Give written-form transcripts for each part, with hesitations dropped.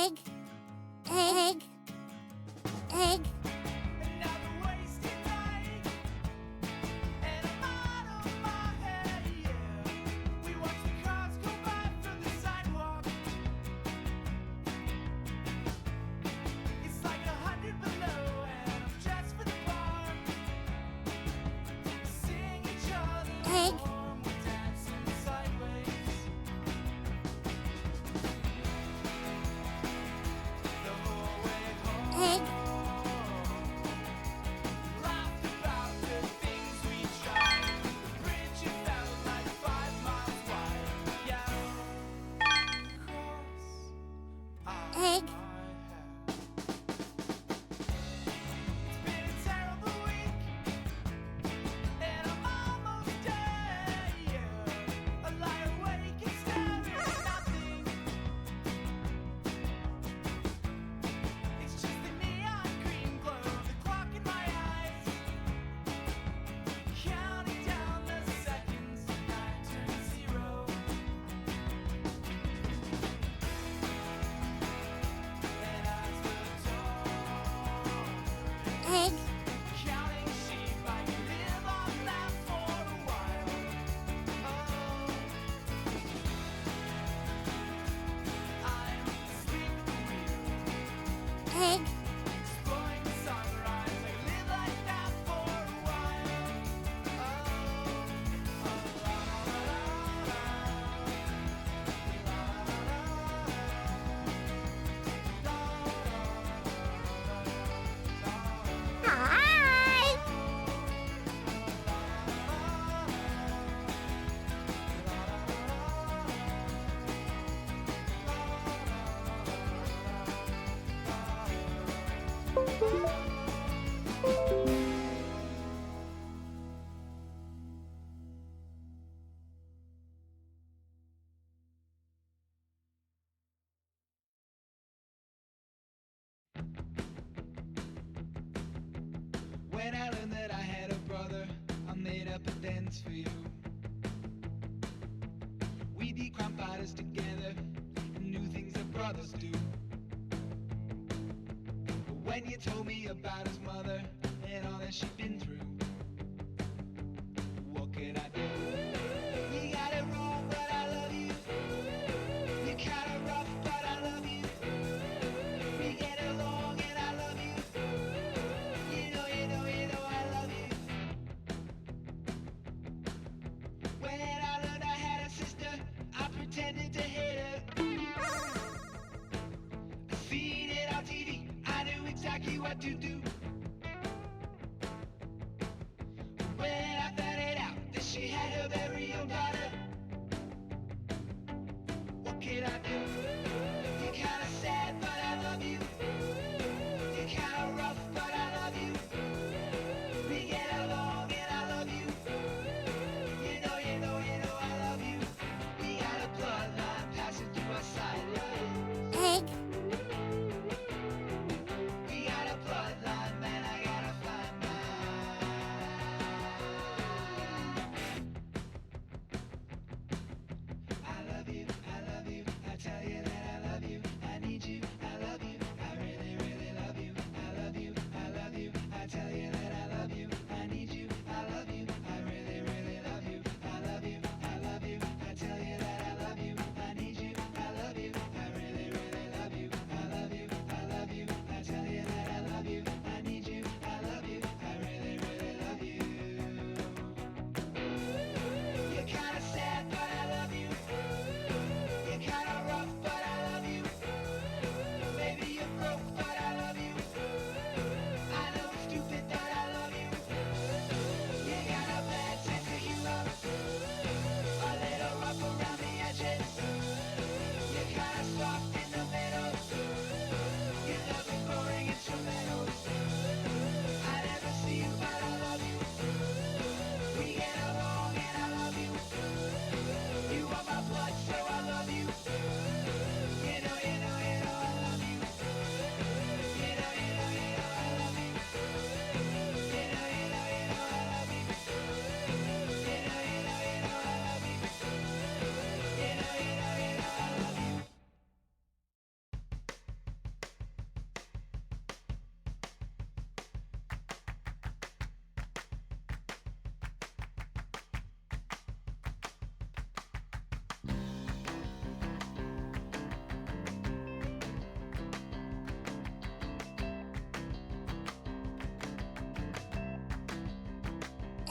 egg, egg, egg. Another wasted night, and I'm out of my head, yeah. We watch the cars go by from the sidewalk. It's like 100 below, and I'm dressed for the bar. Seeing each other Egg. warm, we're dancing sideways. The whole way home. Egg. Laughed about the things we tried. The bridge it felt like 5 miles wide. Yeah. Cross Egg. my head. It's been a terrible week, and I'm almost dead. Yeah. I lie awake and stare at nothing. It's just the neon green glow of the clock in my eyes, counting down the seconds till 9 turns 0. And as the dawn, Egg. counting sheep, I can live on that for a while. I'm asleep at the wheel. Egg. Exploring the sunrise, I live like that for a while. Hi. When I learned that I had a brother, I made up a dance for you. We be crime fighters together and knew things that brothers do. But when you told me about his mother and all that she'd been through, what could I do? You got it wrong, but I love you. You're kinda rough, but I love you. We get along and I love you. You know, I love you. When I learned I had a sister, I pretended to hate her. I seen it on TV, I knew exactly what to do. When I found it out that she had her very own daughter, what could I do? You're kinda sad, but I love you. You're kinda rough, but I love you. We get along and I love you. You know, I love you. We got a bloodline passing through our sidelines. Egg. We got a bloodline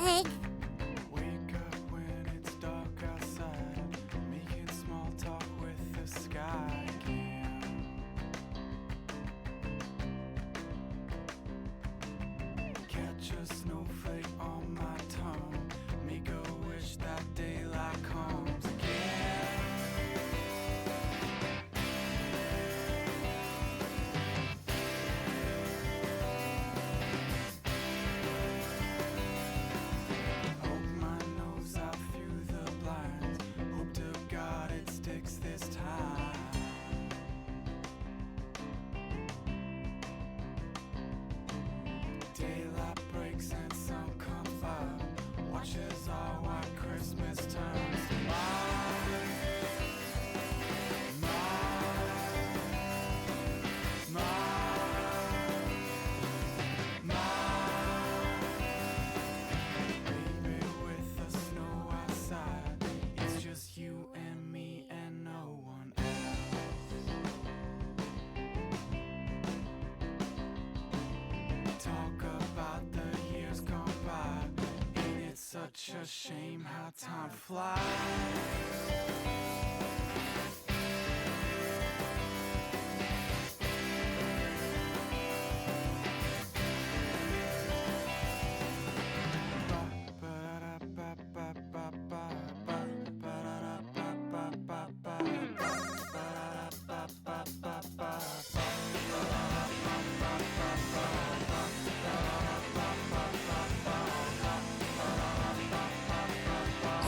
egg, Wake up when it's dark outside, making small talk with the sky again. Catch a snowflake on my tongue, make a wish that daylight comes again. Poke my nose out through the blinds, hope to God it sticks this time. Daylight breaks and sun comes up, watches our white Christmas turns to mine. Baby, with the snow outside, it's just you and me and no one else. Talk about the years gone by, ain't it such a shame how time flies?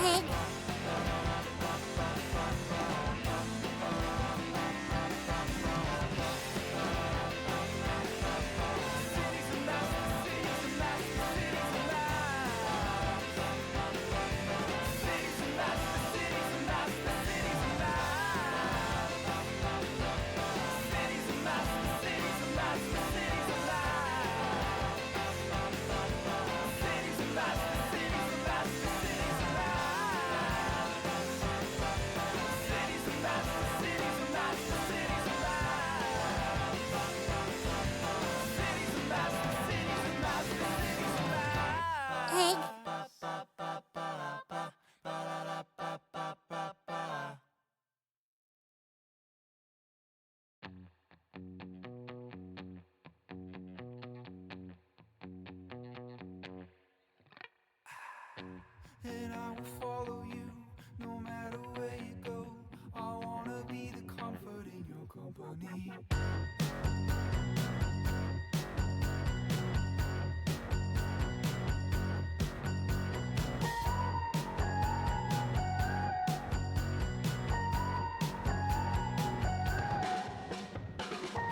egg, egg, And I will follow you no matter where you go. I wanna be the comfort in your company.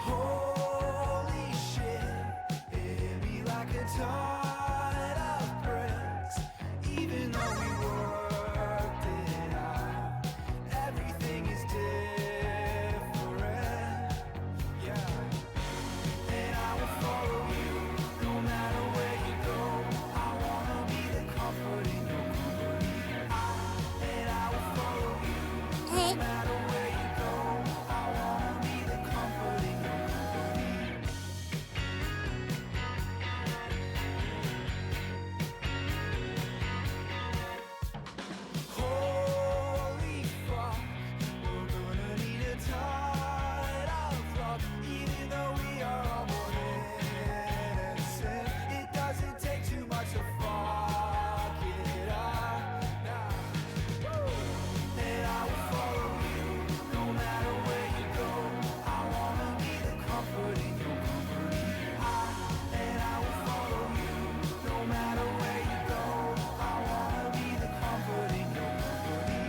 Holy shit, it be like a ton of bricks. Even though we worked it out, everything is different. Yeah. And I will follow you no matter where you go. I wanna be the comfort in your company. And I will follow you no egg, matter where you go. I wanna be the comfort in your company. Holy fuck, we're gonna need a ton of luck. Even though we are all born innocent, it doesn't take too much to fuck it up. Nah. And I will follow you no matter where you go. I wanna be the comfort in your company. And I will follow you no matter where you go. I wanna be the comfort in your company.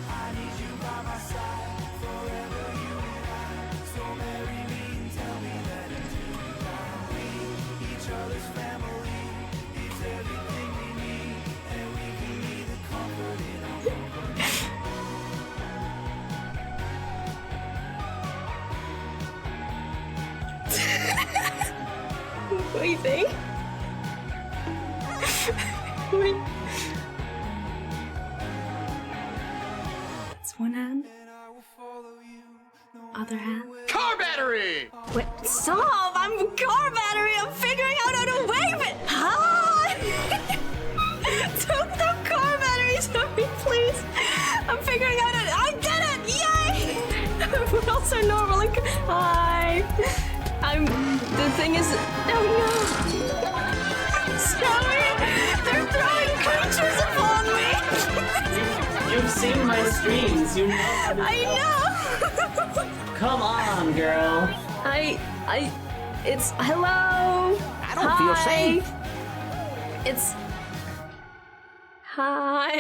I need you by my side forever, you and I. So marry me and tell me that until you die, we each other's family. It's everything we need, and we can be the comfort in our company. What do you think? Wait. It's one hand, And I will follow you no other hand. Car battery! Wait, stop! I'm a car battery! I'm figuring out how to wave it! Hi! We're also normal. Like, hi. The thing is, oh no. Sorry, they're throwing creatures upon me. You've seen my streams. You know. I know. Come on, girl. It's hello. I don't feel safe. It's hi.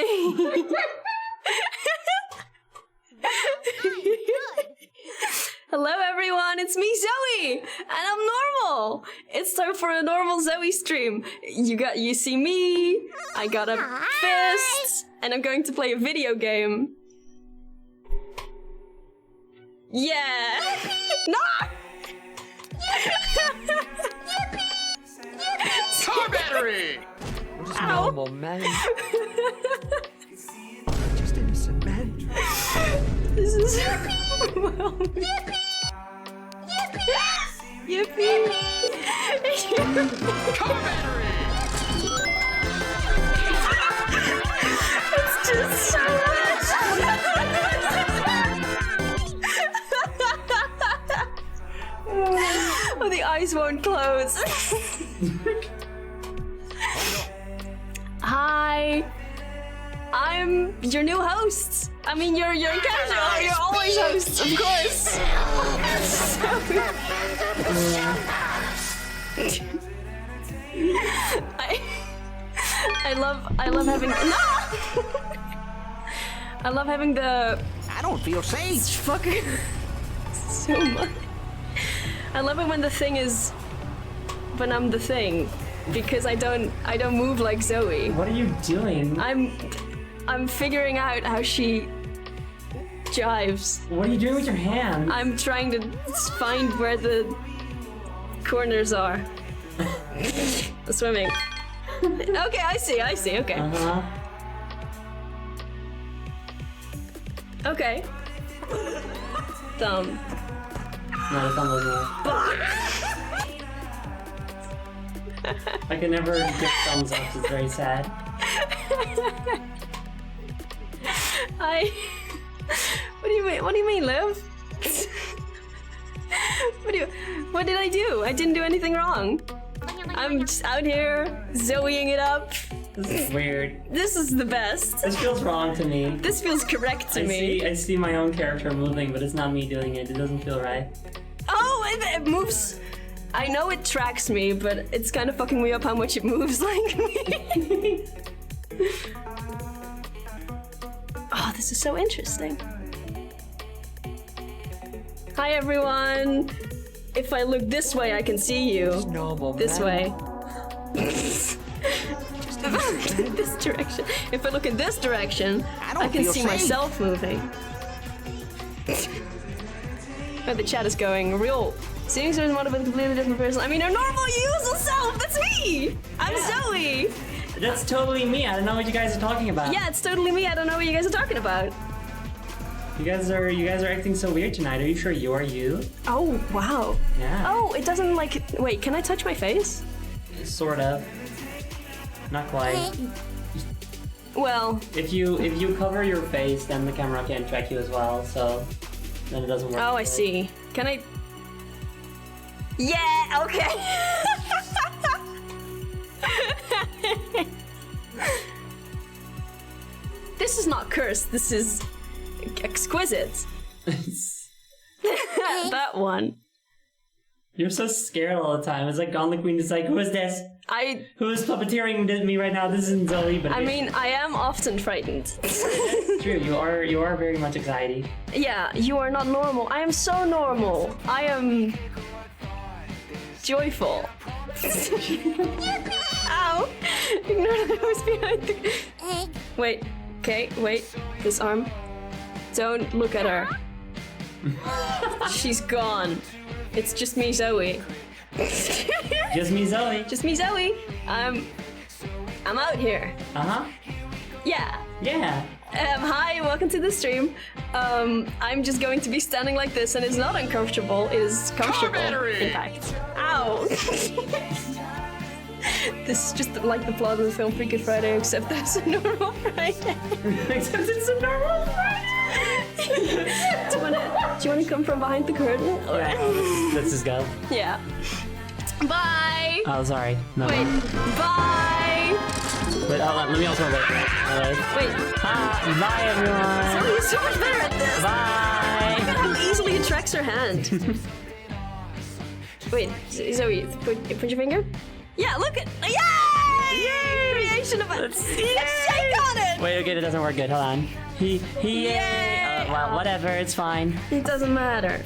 Hello everyone, it's me Zoe, and I'm normal. It's time for a normal Zoe stream. You see me. I got a fist, and I'm going to play a video game. Yeah. No. Car battery! We're just normal men. Just innocent men. This is overwhelming. Yippee! Car battery! It's just so much. Oh, the eyes won't close. Hi, I'm your new host. I mean, you're casual. You're always hosts, of course. I love having I love having the I don't feel safe. fucking so much. I love it when the thing is when I'm the thing, because I don't move like Zoe. What are you doing? I'm figuring out how she jives. What are you doing with your hand? I'm trying to find where the corners are. Swimming. Okay, I see, okay. Uh-huh. Okay. Thumb. No, the thumb doesn't work. I can never get thumbs up, it's very sad. What do you mean, Liv? What did I do? I didn't do anything wrong. I'm just out here Zoeing it up. This is weird. This is the best. This feels wrong to me. This feels correct to me. I see my own character moving, but it's not me doing it. It doesn't feel right. Oh, it moves. I know it tracks me, but it's kind of fucking me up how much it moves like me. Oh, this is so interesting. Hi, everyone. If I look this way, I can see you. Normal This men. way. This direction. If I look in this direction, I can feel see safe. myself moving. Oh, the chat is going real. Seeing someone model with a completely different person. I mean, her normal usual self. That's me. I'm Zoe. That's totally me. I don't know what you guys are talking about. Yeah, it's totally me. I don't know what you guys are talking about. You guys are acting so weird tonight. Are you sure you are you? Oh, wow. Yeah. Oh, it doesn't like. Wait, can I touch my face? Sort of. Not quite. Well, If you cover your face, then the camera can't track you as well. So then it doesn't work. oh, I see. Can I? Yeah. Okay. This is not cursed. This is exquisite. That one. You're so scared all the time. It's like Gauntlet Queen is like, who is this? Who is puppeteering me right now? This isn't Zoe, but I mean, I am often frightened. it's true. You are very much anxiety. Yeah, you are not normal. I am so normal. I am joyful. Ow! Ignore the who's behind the. Wait. Okay. Wait. This arm. Don't look at her. She's gone. It's just me, Zoe. Just me, Zoe. Just me, Zoe. I'm out here. Uh-huh. Yeah. Yeah. Hi, welcome to the stream. I'm just going to be standing like this, and it's not uncomfortable. It is comfortable. In fact. Ow. This is just like the plot of the film Freaky Friday, except that's a normal Friday. Except it's a normal Friday. It's when Do you want to come from behind the curtain? Let's just go. Yeah. Bye. Oh, sorry. No. Wait. Bye. Wait, hold on. Let me also wait. Wait. Bye, everyone. Zoe is so much better at this. Bye. Look at how easily it tracks her hand. Wait, Zoe, put your finger. Yeah, look at. Yay! Creation of a. Let's shake on it. Wait, okay, that doesn't work good. Hold on. Yay! Well, whatever. It's fine. It doesn't matter.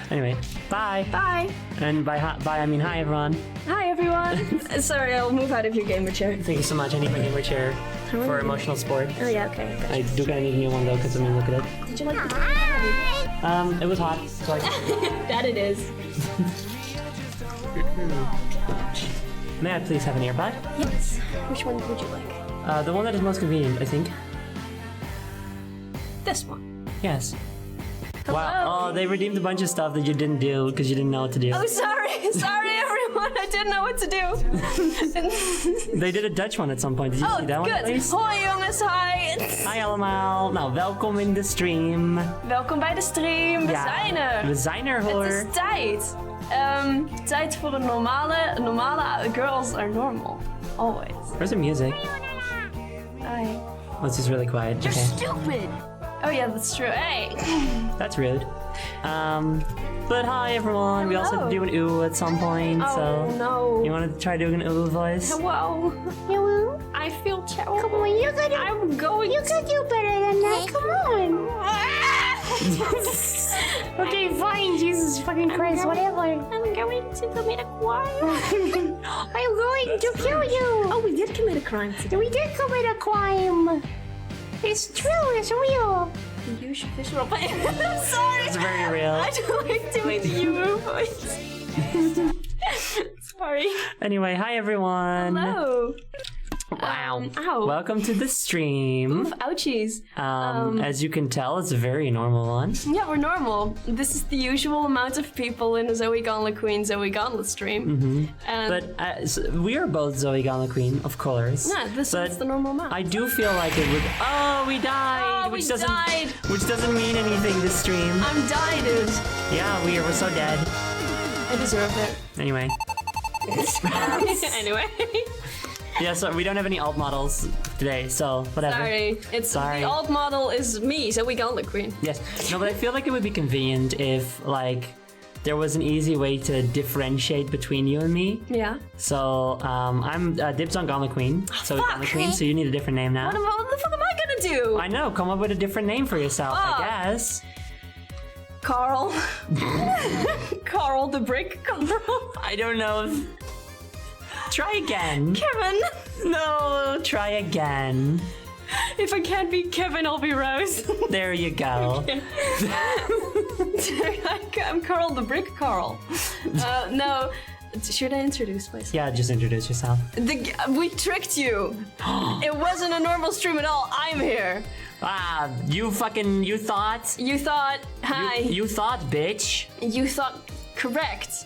Anyway, bye. Bye. And by bye, I mean hi, everyone. Hi, everyone. Sorry, I'll move out of your gamer chair. Thank you so much. I need my gamer chair for emotional support. Oh, yeah, okay. I do kind of need a new one though, because I mean, look at it. Did you like the It was hot, so I. That it is. May I please have an earbud? Yes. Which one would you like? The one that is most convenient, I think. This one. Yes. Hello. Wow. Oh, they redeemed a bunch of stuff that you didn't do because you didn't know what to do. Oh, sorry. Sorry, everyone. I didn't know what to do. They did a Dutch one at some point. Did you see that one? Good. Hoi, jongens. Hi. Hi allemaal. Nou, welkom in de stream. Welkom bij de stream. We zijn er. We zijn er, hoor. Het is tijd. Tijd voor een normale girls are normal. Always. Where's the music? Hi. Oh, it's just really quiet. You're Okay. stupid. Oh yeah, that's true. Hey. That's rude. But hi everyone. We also do an ooh at some point. Oh so no. you want to try doing an ooh voice? Hello. Hello? I feel terrible. Come on, you could I'm going. You could do better than that. Come on. Okay, fine. Jesus fucking Christ. Whatever. I'm going to commit a crime. I'm going to kill you. Oh, we did commit a crime today. We did commit a crime. It's true. It's real. The usual visual. I'm sorry. It's very real. I don't like doing the Euro voice. Sorry. Anyway, hi everyone. Hello. Wow. Ow. Welcome to the stream. Oof, ouchies. As you can tell, it's a very normal one. Yeah, we're normal. This is the usual amount of people in a Zoe Gauntlet Queen, Zoe Gauntlet stream. Mm-hmm. And But we are both Zoe Gauntlet Queen, of course. yeah, this is the normal amount. I do feel like it would. Oh, we died. Oh, we died. Which doesn't mean anything this stream. I'm dying, dude. Yeah, we're so dead. I deserve it. Anyway. Anyway. Yeah, so we don't have any alt models today, so whatever. Sorry. The alt model is me, Zoe Gauntlet Queen. Yes. No, but I feel like it would be convenient if, like, there was an easy way to differentiate between you and me. Yeah. So, I'm dibs on Gauntlet Queen. So fuck. Gauntlet Queen, so you need a different name now. What the fuck am I gonna do? I know, come up with a different name for yourself, I guess. Carl. Carl the Brick Carl. I don't know. Try again. Kevin. No, try again. If I can't be Kevin, I'll be Rose. There you go. I'm Carl the Brick Carl. No. Should I introduce myself? Yeah, just introduce yourself. We tricked you. It wasn't a normal stream at all. I'm here. Ah, you thought? You thought, hi. You thought, bitch. You thought correct.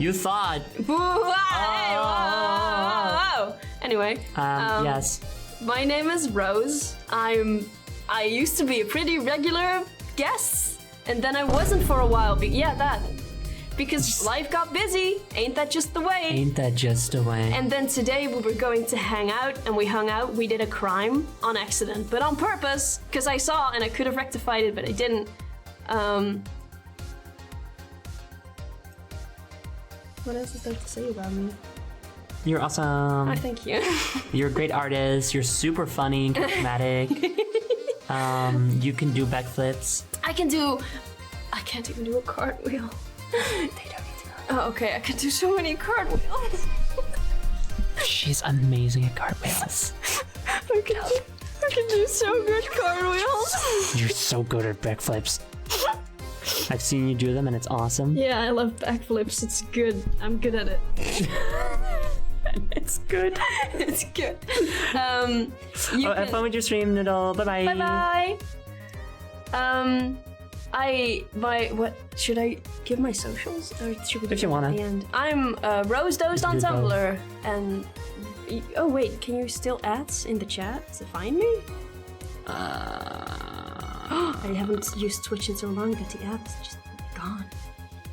You thought. Boo, hey, whoa. Anyway. Yes. My name is Rose. I used to be a pretty regular guest, and then I wasn't for a while. Because life got busy. Ain't that just the way? Ain't that just the way? And then today we were going to hang out, and we hung out. We did a crime on accident, but on purpose, because I saw and I could have rectified it, but I didn't. What else is there to say about me? You're awesome. Oh, thank you. You're a great artist. You're super funny and charismatic. You can do backflips. I can't even do a cartwheel. They don't need to know. Oh, okay. I can do so many cartwheels. She's amazing at cartwheels. I can do so good cartwheels. You're so good at backflips. I've seen you do them and it's awesome. Yeah, I love backflips. It's good. I'm good at it. It's good. It's good. Have fun with your stream, Noodle. Bye-bye. Bye-bye. What should I give my socials? Or should we do If you it wanna. at the end? I'm Rose Dozed on Do both. Tumblr, and oh wait, can you still add in the chat to find me? I haven't used Twitch in so long that the app's just gone.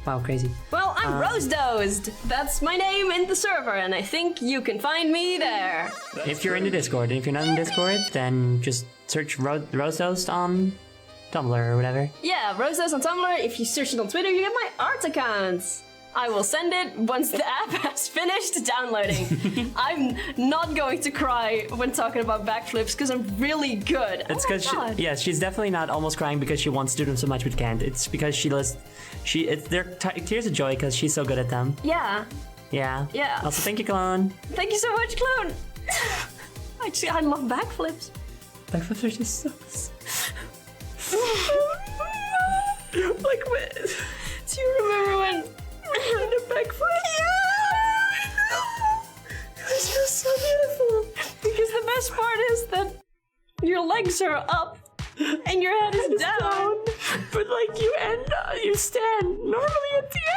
Wow, crazy. Well, I'm Rose Dozed. That's my name in the server, and I think you can find me there. If you're in the Discord, and if you're not in the Discord, then just search Rose Dozed on Tumblr or whatever. Yeah, Rose Dozed on Tumblr. If you search it on Twitter, you get my art account. I will send it once the app has finished downloading. I'm not going to cry when talking about backflips because I'm really good. It's because she's definitely not almost crying because she wants to do them so much but can't. It's because they're tears of joy because she's so good at them. Yeah. Yeah. Yeah. Also, thank you, Clone. Thank you so much, Clone. I love backflips. Backflips are just so. Like, do you remember when we did a backflip? Yeah! This was so beautiful. Because the best part is that your legs are up and your head is down. But like you stand normally at the end.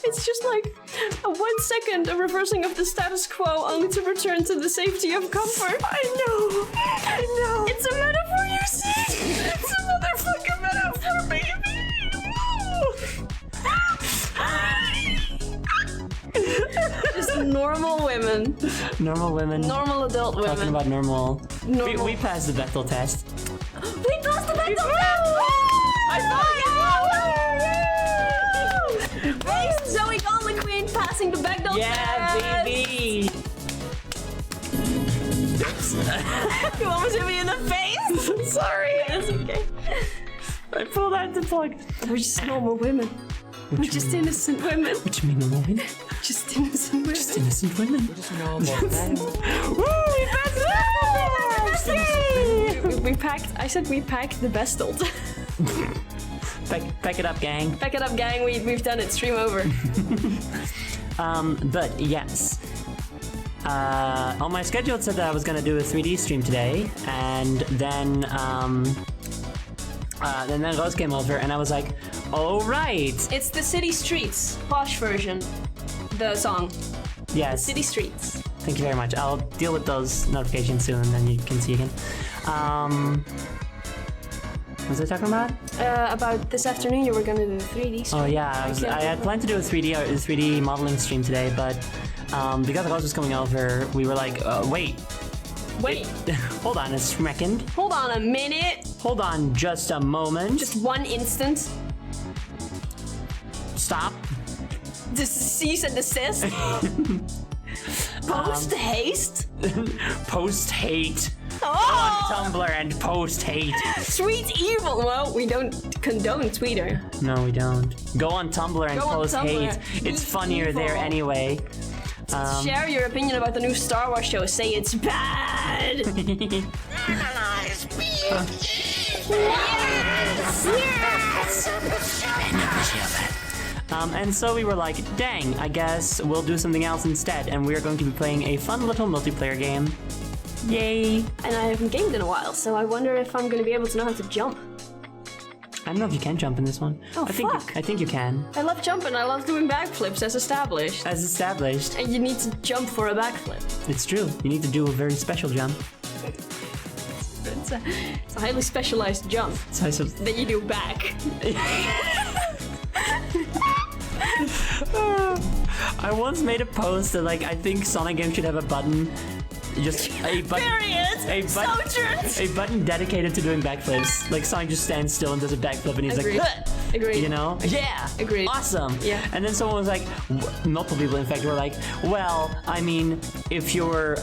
It's just like a 1 second, a reversing of the status quo only to return to the safety of comfort. I know. It's a metaphor, you see? It's a motherfucking metaphor, baby. Just normal women. Normal women. Normal adult women. Talking about normal. Normal. We passed the Bechtel test. We passed the Bechtel test! I thought Race Zoe Gauntlet Queen passing the Bechdel test! Yeah, baby! You almost hit me in the face! Sorry, it's okay. I pulled out the plug. We're just normal women. We're just innocent women. What do you mean normal women? Just innocent women. Just innocent women. Just normal men. Woo! We passed the We packed. I said we packed the Bestel. Pack it up, gang. Pack it up, gang. We've done it. Stream over. But yes. On my schedule it said that I was gonna do a 3D stream today, and then Rose came over, and I was like, "All right." It's the City Streets posh version. The song. Yes. City Streets. Thank you very much. I'll deal with those notifications soon, and then you can see again. What was I talking about? About this afternoon, you were gonna do a 3D stream. Oh yeah, I had planned to do a 3D modeling stream today, but because Rose was coming over, we were like, wait. Hold on a second. Hold on a minute. Hold on just a moment. Just 1 instant. Stop. Just cease and desist. Post haste. Post hate. Oh! On Tumblr and post hate. Tweet evil. Well, we don't condone Twitter. No, we don't. Go on Tumblr and Go on post Tumblr. hate. It's Be funnier evil. there anyway. Share your opinion about the new Star Wars show. Say it's bad. And so we were like, dang, I guess we'll do something else instead. And we're going to be playing a fun little multiplayer game. Yay! And I haven't gamed in a while, so I wonder if I'm gonna be able to know how to jump. I don't know if you can jump in this one. Oh, I think fuck. I think you can. I love jumping. I love doing backflips, as established. As established. And you need to jump for a backflip. It's true. You need to do a very special jump. It's a highly specialized jump So that you do back. I once made a post that like I think Sonic Game should have a button. Just a button. Period. A button dedicated to doing backflips. Like Sonic just stands still and does a backflip, and he's Agreed. like, "Huh," Agreed. you know? Yeah. Agreed. Awesome. Yeah. And then someone was like, multiple people in fact were like, well, I mean, if you're,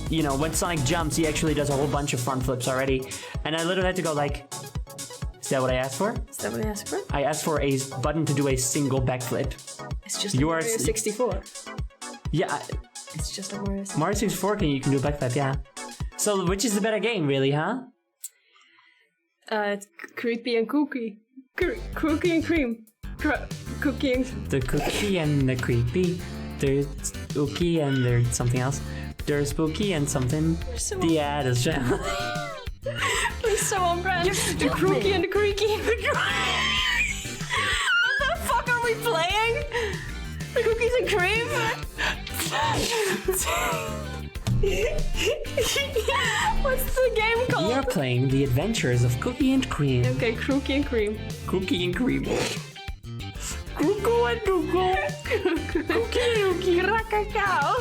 you know, when Sonic jumps, he actually does a whole bunch of front flips already. And I literally had to go like, is that what I asked for? Is that what I asked for? I asked for a button to do a single backflip. It's just You a are Mario 64. Yeah. It's just a Mario 64. Mario 64 you can do a backflip, yeah. So which is the better game, really, huh? It's creepy and cookie. Cookie and cream. Cookie and... The cookie and the creepy. There's spooky and there's something else. There's spooky and something. so The ad is channel. We're so on brand. The crookie and the creaky. What the fuck are we playing? The cookies and cream? What's the game called? We are playing The Adventures of Cookie and Cream. Okay, Crookie and Cream. Cookie and Cream. Cuckoo and Cuckoo. Cookie. Krakakao.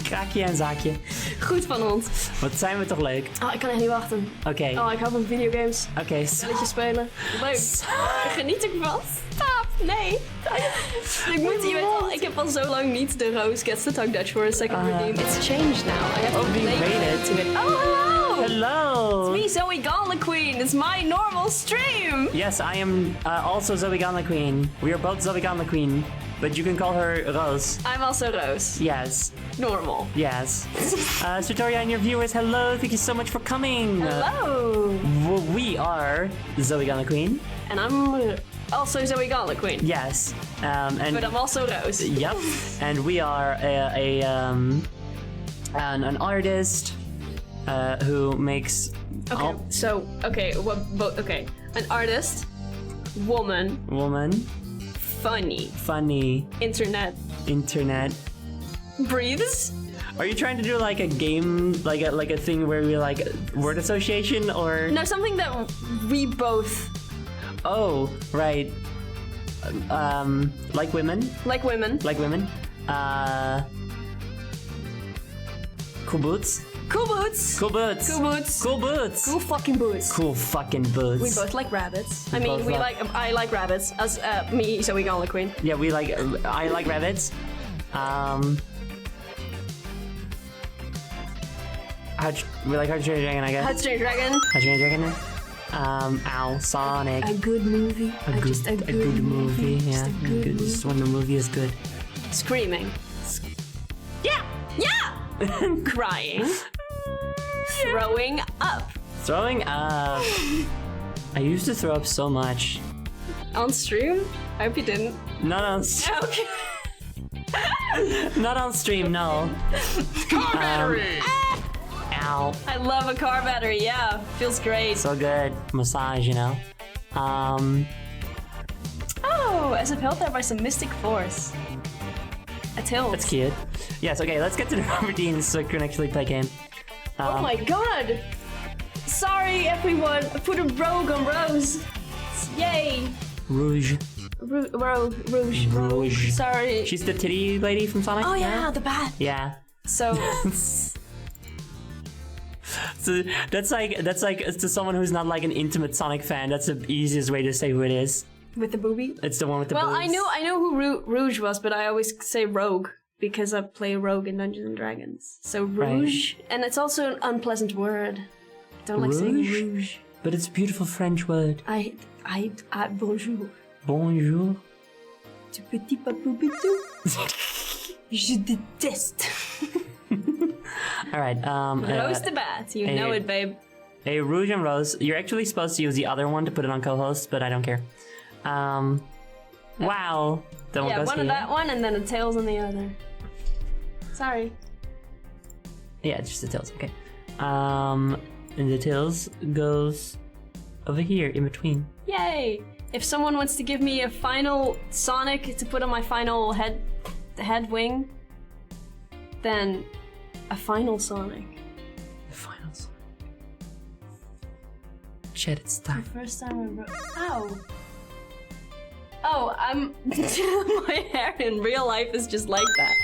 Kraakje en zaakje. Goed van hond. Wat zijn we toch leuk. Oh, ik kan echt niet wachten. Oké. Oh, ik hou van videogames. Oké. Spelletjes spelen. Leuk. Daar geniet ik van. Stop. Nee. Ik moet, je weet al, ik heb al zo lang niet de Rose Gets to Talk Dutch for a Second redeem. It's changed now. I have to Oh, you play made it. to it. Oh, hello. Hello. Me, Zoe Gauntlet Queen. It's my normal stream. Yes, I am also Zoe Gauntlet Queen. We are both Zoe Gauntlet Queen, but you can call her Rose. I'm also Rose. Yes. Normal. Yes. Sartoria and your viewers, hello. Thank you so much for coming. Hello. We are Zoe Gauntlet Queen. And I'm also Zoe Gauntlet Queen. Yes. And But I'm also Rose. Yep. And we are an artist who makes. Okay, okay. An artist, woman, funny, internet, breathes. Are you trying to do like a game, like a thing where we like word association or? No, something that we both Oh, right. Like women. like women. Cool boots. Cool boots. Cool boots. Cool boots. Cool boots. Cool fucking boots. Cool fucking boots. We both like rabbits. I mean, both like- I like rabbits. As me, Zoe Gauntlet Queen. Yeah, we like. I like rabbits. We like How to Train Your Dragon, I guess. How to Train Your Dragon. How to Train Your Dragon. Ow, Sonic. A good movie. A good movie. Just Yeah, a good just when the movie is good. Screaming. Yeah. Crying. Throwing up. Throwing up. I used to throw up so much. On stream? I hope you didn't. Not on. Okay. Not on stream. No. Car battery! Ow. I love a car battery, yeah. Feels great. So good. Massage, you know. Oh, as if held there by some mystic force. A tilt. That's cute. Yes. Okay. Let's get to the routines so we can actually play game. Oh my god! Sorry, everyone. I put a rogue on Rose. Yay! Rouge. Rouge. Sorry. She's the titty lady from Sonic. Oh yeah, the bat. Yeah. So So that's like to someone who's not like an intimate Sonic fan. That's the easiest way to say who it is. with the booby. It's the one with the Well, boobs. I know who Rouge was, but I always say Rogue because I play Rogue in Dungeons and Dragons. So Rouge, and it's also an unpleasant word. Don't like saying Rouge? Rouge. But it's a beautiful French word. I bonjour. Bonjour. Tu petit papoubitou. Je déteste. All right. Rose the bat. You know it, babe. A Rouge and Rose. You're actually supposed to use the other one to put it on co-host, but I don't care. Wow. That one Yeah, goes one here. on that one, and then a tails on the other. Sorry. Yeah, it's just the tails. Okay. And the tails goes over here in between. Yay! If someone wants to give me a final Sonic to put on my final head wing, then a final Sonic. The finals. Shit, it's stuck. First time I wrote. Ow! Oh, my hair in real life is just like that.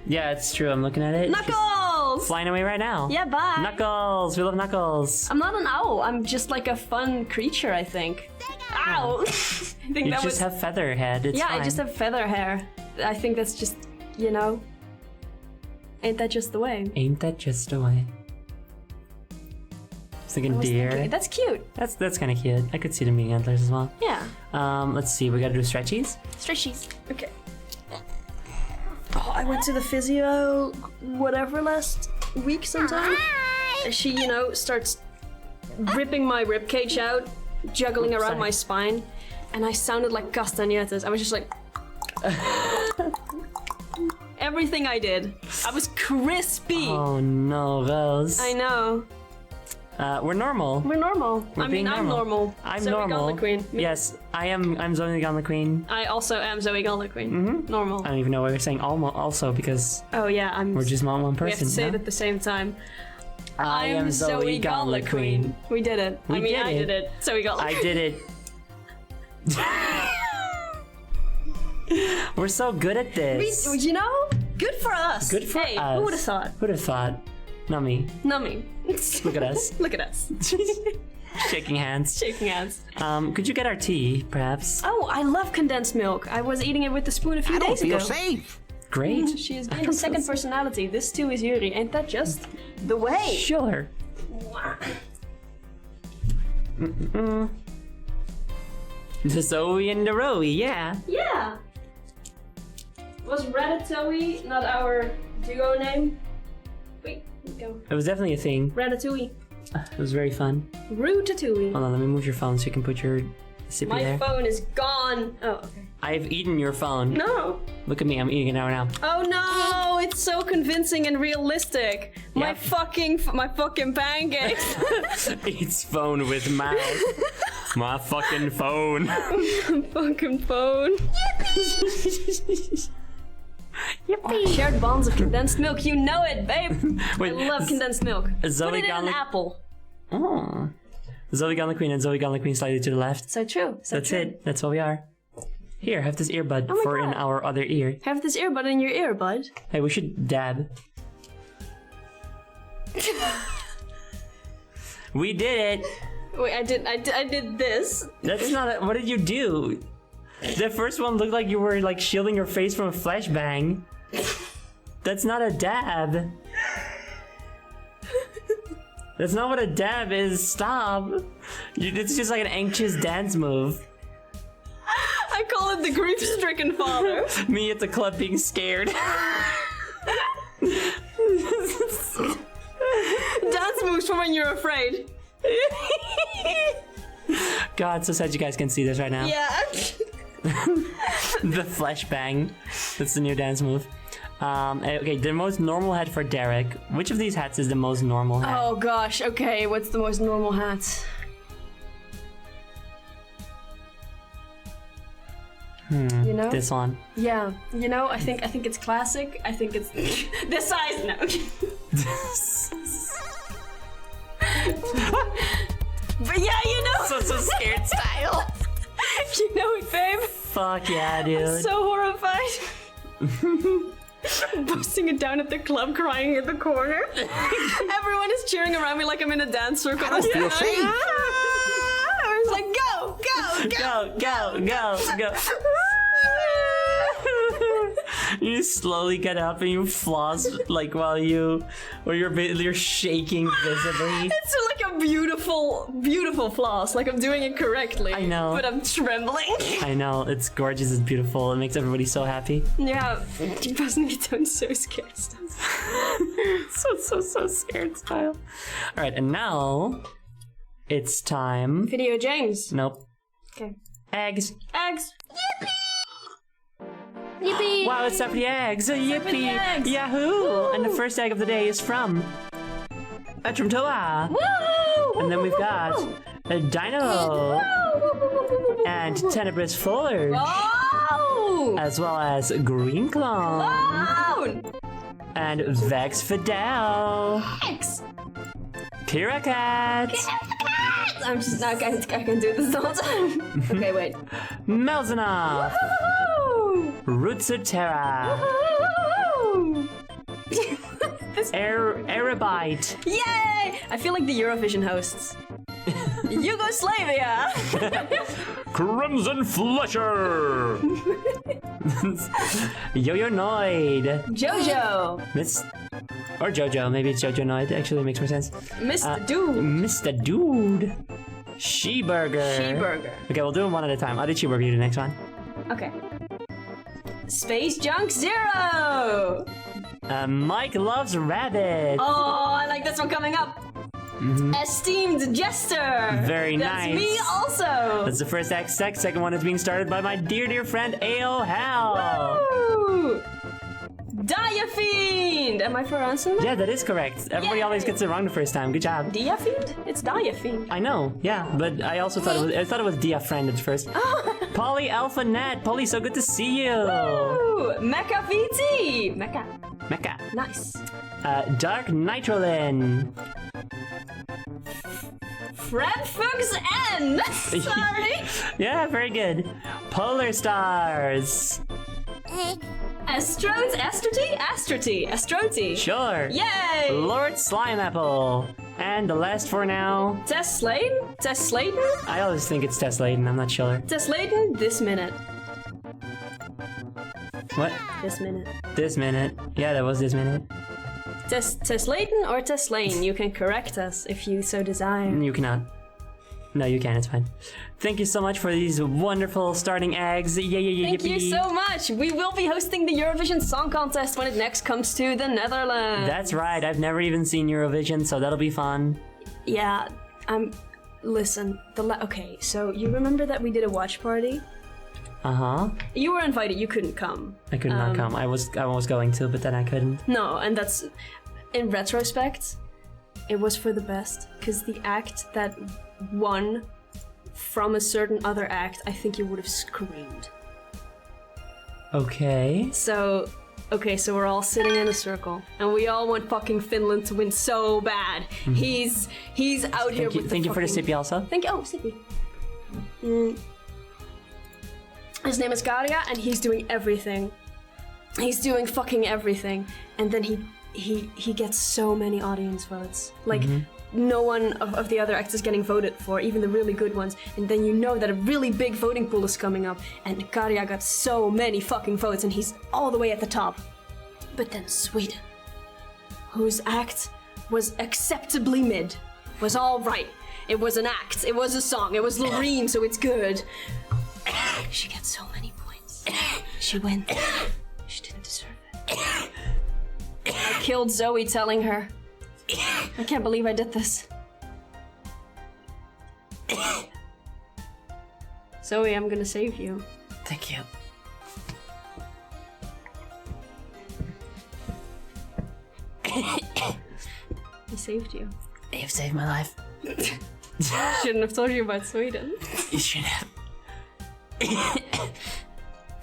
Yeah, it's true. I'm looking at it. It's just Knuckles! flying away right now. Yeah, bye! Knuckles. We love Knuckles. I'm not an owl, I'm just like a fun creature, I think. Ow! I think You that just was. have feather head. It's Yeah, fine. I just have feather hair. I think that's just, you know. Ain't that just the way? Ain't that just a way? I was thinking deer. Okay, that's cute. That's kind of cute. I could see them being antlers as well. Yeah. Let's see. We gotta do stretchies. Stretchies. Okay. Oh, I went to the physio, whatever, last week sometime. And she, you know, starts ripping my ribcage out, juggling around Sorry. my spine, and I sounded like Castañetas. I was just like. Everything I did. I was crispy. Oh no, Rose. I know. We're normal. We're normal. I mean, being I'm normal. I'm Zoe normal. Gauntlet Queen. Yes, I'm Zoe Gauntlet Queen. I also am Zoe Gauntlet Queen. Normal. I don't even know why we're saying also because Oh yeah, I'm. we're just one we person. have to say no? it at the same time. I am I'm Zoe Gauntlet Queen. We did it. We did I it. did it. Zoe Gauntlet. I did it. We're so good at this. You know, good for us. Good for hey, us. who would have thought? Who'd have thought? Not me. Not me. Look at us. Look at us. Shaking hands. Shaking hands. Could you get our tea, perhaps? Oh, I love condensed milk. I was eating it with the spoon a few days ago. safe. Great. She has gained a second personality. This too is Yuri. Ain't that just the way? Sure. The Zoe and the Rowie, yeah. Yeah. Was Ratatouille not our duo name? Wait, go. It was definitely a thing. Ratatouille. It was very fun. Ratatouille. Hold on, let me move your phone so you can put your sippy My there. phone is gone. Oh, okay. I've eaten your phone. No. Look at me, I'm eating it right now. Oh no! It's so convincing and realistic. My Yep. fucking pancakes. Eats phone with mouth. My fucking phone. Fucking phone. Oh, shared bonds of condensed milk. You know it, babe. Wait, I love condensed milk. Zoe Put it in an Gauntlet- apple. Oh. Zoe Gauntlet Queen and Zoe Gauntlet Queen slightly to the left. So true. So That's true. it. That's what we are. Here, have this earbud my for in God. our other ear. Have this earbud in your ear, bud. Hey, we should dab. We did it. Wait, I did this. That's not a, what did you do? The first one looked like you were like shielding your face from a flashbang. That's not a dab. That's not what a dab is. Stop. It's just like an anxious dance move. I call it the grief-stricken father. Me at the club being scared. Dance moves for when you're afraid. God, so sad you guys can see this right now. Yeah. The flashbang. That's the new dance move. Okay, the most normal hat for Derek. Which of these hats is the most normal hat? Oh gosh. Okay, what's the most normal hat? You know? This one. Yeah. You know, I think it's classic. I think it's the size now. But yeah, you know. So scared style. You know it, babe. Fuck yeah, dude. So horrified. Busting it down at the club, crying in the corner. Everyone is cheering around me like I'm in a dance circle. I don't feel safe. I was like, go, go, go. Go. You slowly get up and you floss like while you're shaking visibly. It's like a beautiful floss. Like I'm doing it correctly. I know. But I'm trembling. I know, it's gorgeous, it's beautiful, it makes everybody so happy. Yeah, busting it down so scared. So scared style. Alright, and now it's time. Video James. Nope. Okay. Eggs. Eggs. Yippee! Wow, it's time for the eggs. Yippee! eggs. Yahoo! And the first egg of the day is from Etrum Toa. Woo! And then we've got a Dino and Tenebrous Forge, Oh! as well as Green Clone Oh! and Vex Fidel, Eggs! Kira Cat, I'm just not. I can do this the whole time. Okay, wait. Melzanoff, Woo! Rutsutera, Woo! Erebite, Yay! I feel like the Eurovision hosts. Yugoslavia! Crimson Flusher, Yo-Yo Noid, Jojo! Miss, or Jojo, maybe it's Jojo Noid, actually makes more sense. Mr. Dude! Mr. Dude, She-Burger. She-Burger. Okay, we'll do them one at a time. I'll do She-Burger, you do the next one. Okay. Space Junk Zero! Mike Loves Rabbit. Oh, I like this one coming up. Esteemed Jester! Very That's nice. me also! That's the first act. Second one is being started by my dear friend A.O. Hal. Woo! Diaphysic Diafiend! Am I pronouncing that? Yeah, that is correct. Everybody always gets it wrong the first time. Good job. Diafiend? It's Diafiend. I know, yeah, but I also thought it was Dia Friend at first. Polly Alpha Net. Polly, so good to see you. Ooh, Mecha VT! Mecha. Mecca. Nice. Dark Nitrolin. Fred Fuchs N! Sorry. Yeah, very good. Polar Stars. Astroti. Sure. Yay! Lord Slimeapple. And the last for now. Tess Slayton? I always think it's Tess Layden, I'm not sure. Tess Slayton, this minute. What? This minute. This minute. Yeah, that was this minute. Tess Layton or Tess Lane? You can correct us if you so desire. You cannot. No, you can, it's fine. Thank you so much for these wonderful starting eggs. Yeah, Thank you so much. We will be hosting the Eurovision Song Contest when it next comes to the Netherlands. That's right, I've never even seen Eurovision, so that'll be fun. Yeah, listen, okay, so you remember that we did a watch party? Uh-huh. You were invited, you couldn't come. I could not come. I was going to, but then I couldn't. No, and that's, in retrospect, it was for the best, because the act that won from a certain other act, I think you would have screamed. Okay. So we're all sitting in a circle, and we all want fucking Finland to win so bad. He's out here with Thank you for the sippy also. Thank you. Oh, sippy. His name is Garia, and he's doing everything. He's doing fucking everything, and then he gets so many audience votes. Like, no one of the other acts is getting voted for, even the really good ones. And then you know that a really big voting pool is coming up, and Garia got so many fucking votes, and he's all the way at the top. But then Sweden, whose act was acceptably mid, was all right. It was an act, it was a song, it was Loreen, so it's good. She gets so many points. She wins. She didn't deserve it. I killed Zoe telling her. I can't believe I did this. Zoe, I'm gonna save you. Thank you. I saved you. You've saved my life. Shouldn't have told you about Sweden. You should have.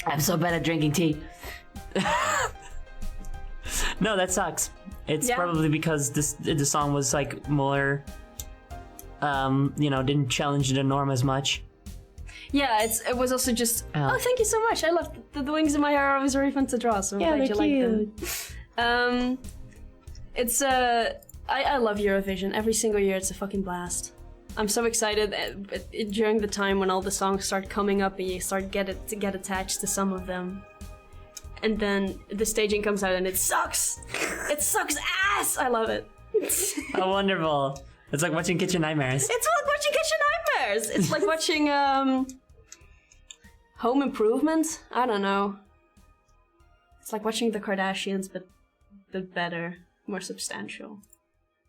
I'm so bad at drinking tea. No, that sucks. It's probably because the song was like more, didn't challenge the norm as much. Yeah, it was also just. Oh, thank you so much. I love the wings in my hair are always very fun to draw. So I'm glad you like them. It's I love Eurovision. Every single year, it's a fucking blast. I'm so excited during the time when all the songs start coming up and you start to get attached to some of them. And then the staging comes out and it sucks! It sucks ass! I love it. Oh, wonderful. It's like watching Kitchen Nightmares. It's like watching Kitchen Nightmares! It's like watching Home Improvement? I don't know. It's like watching the Kardashians, but better, more substantial.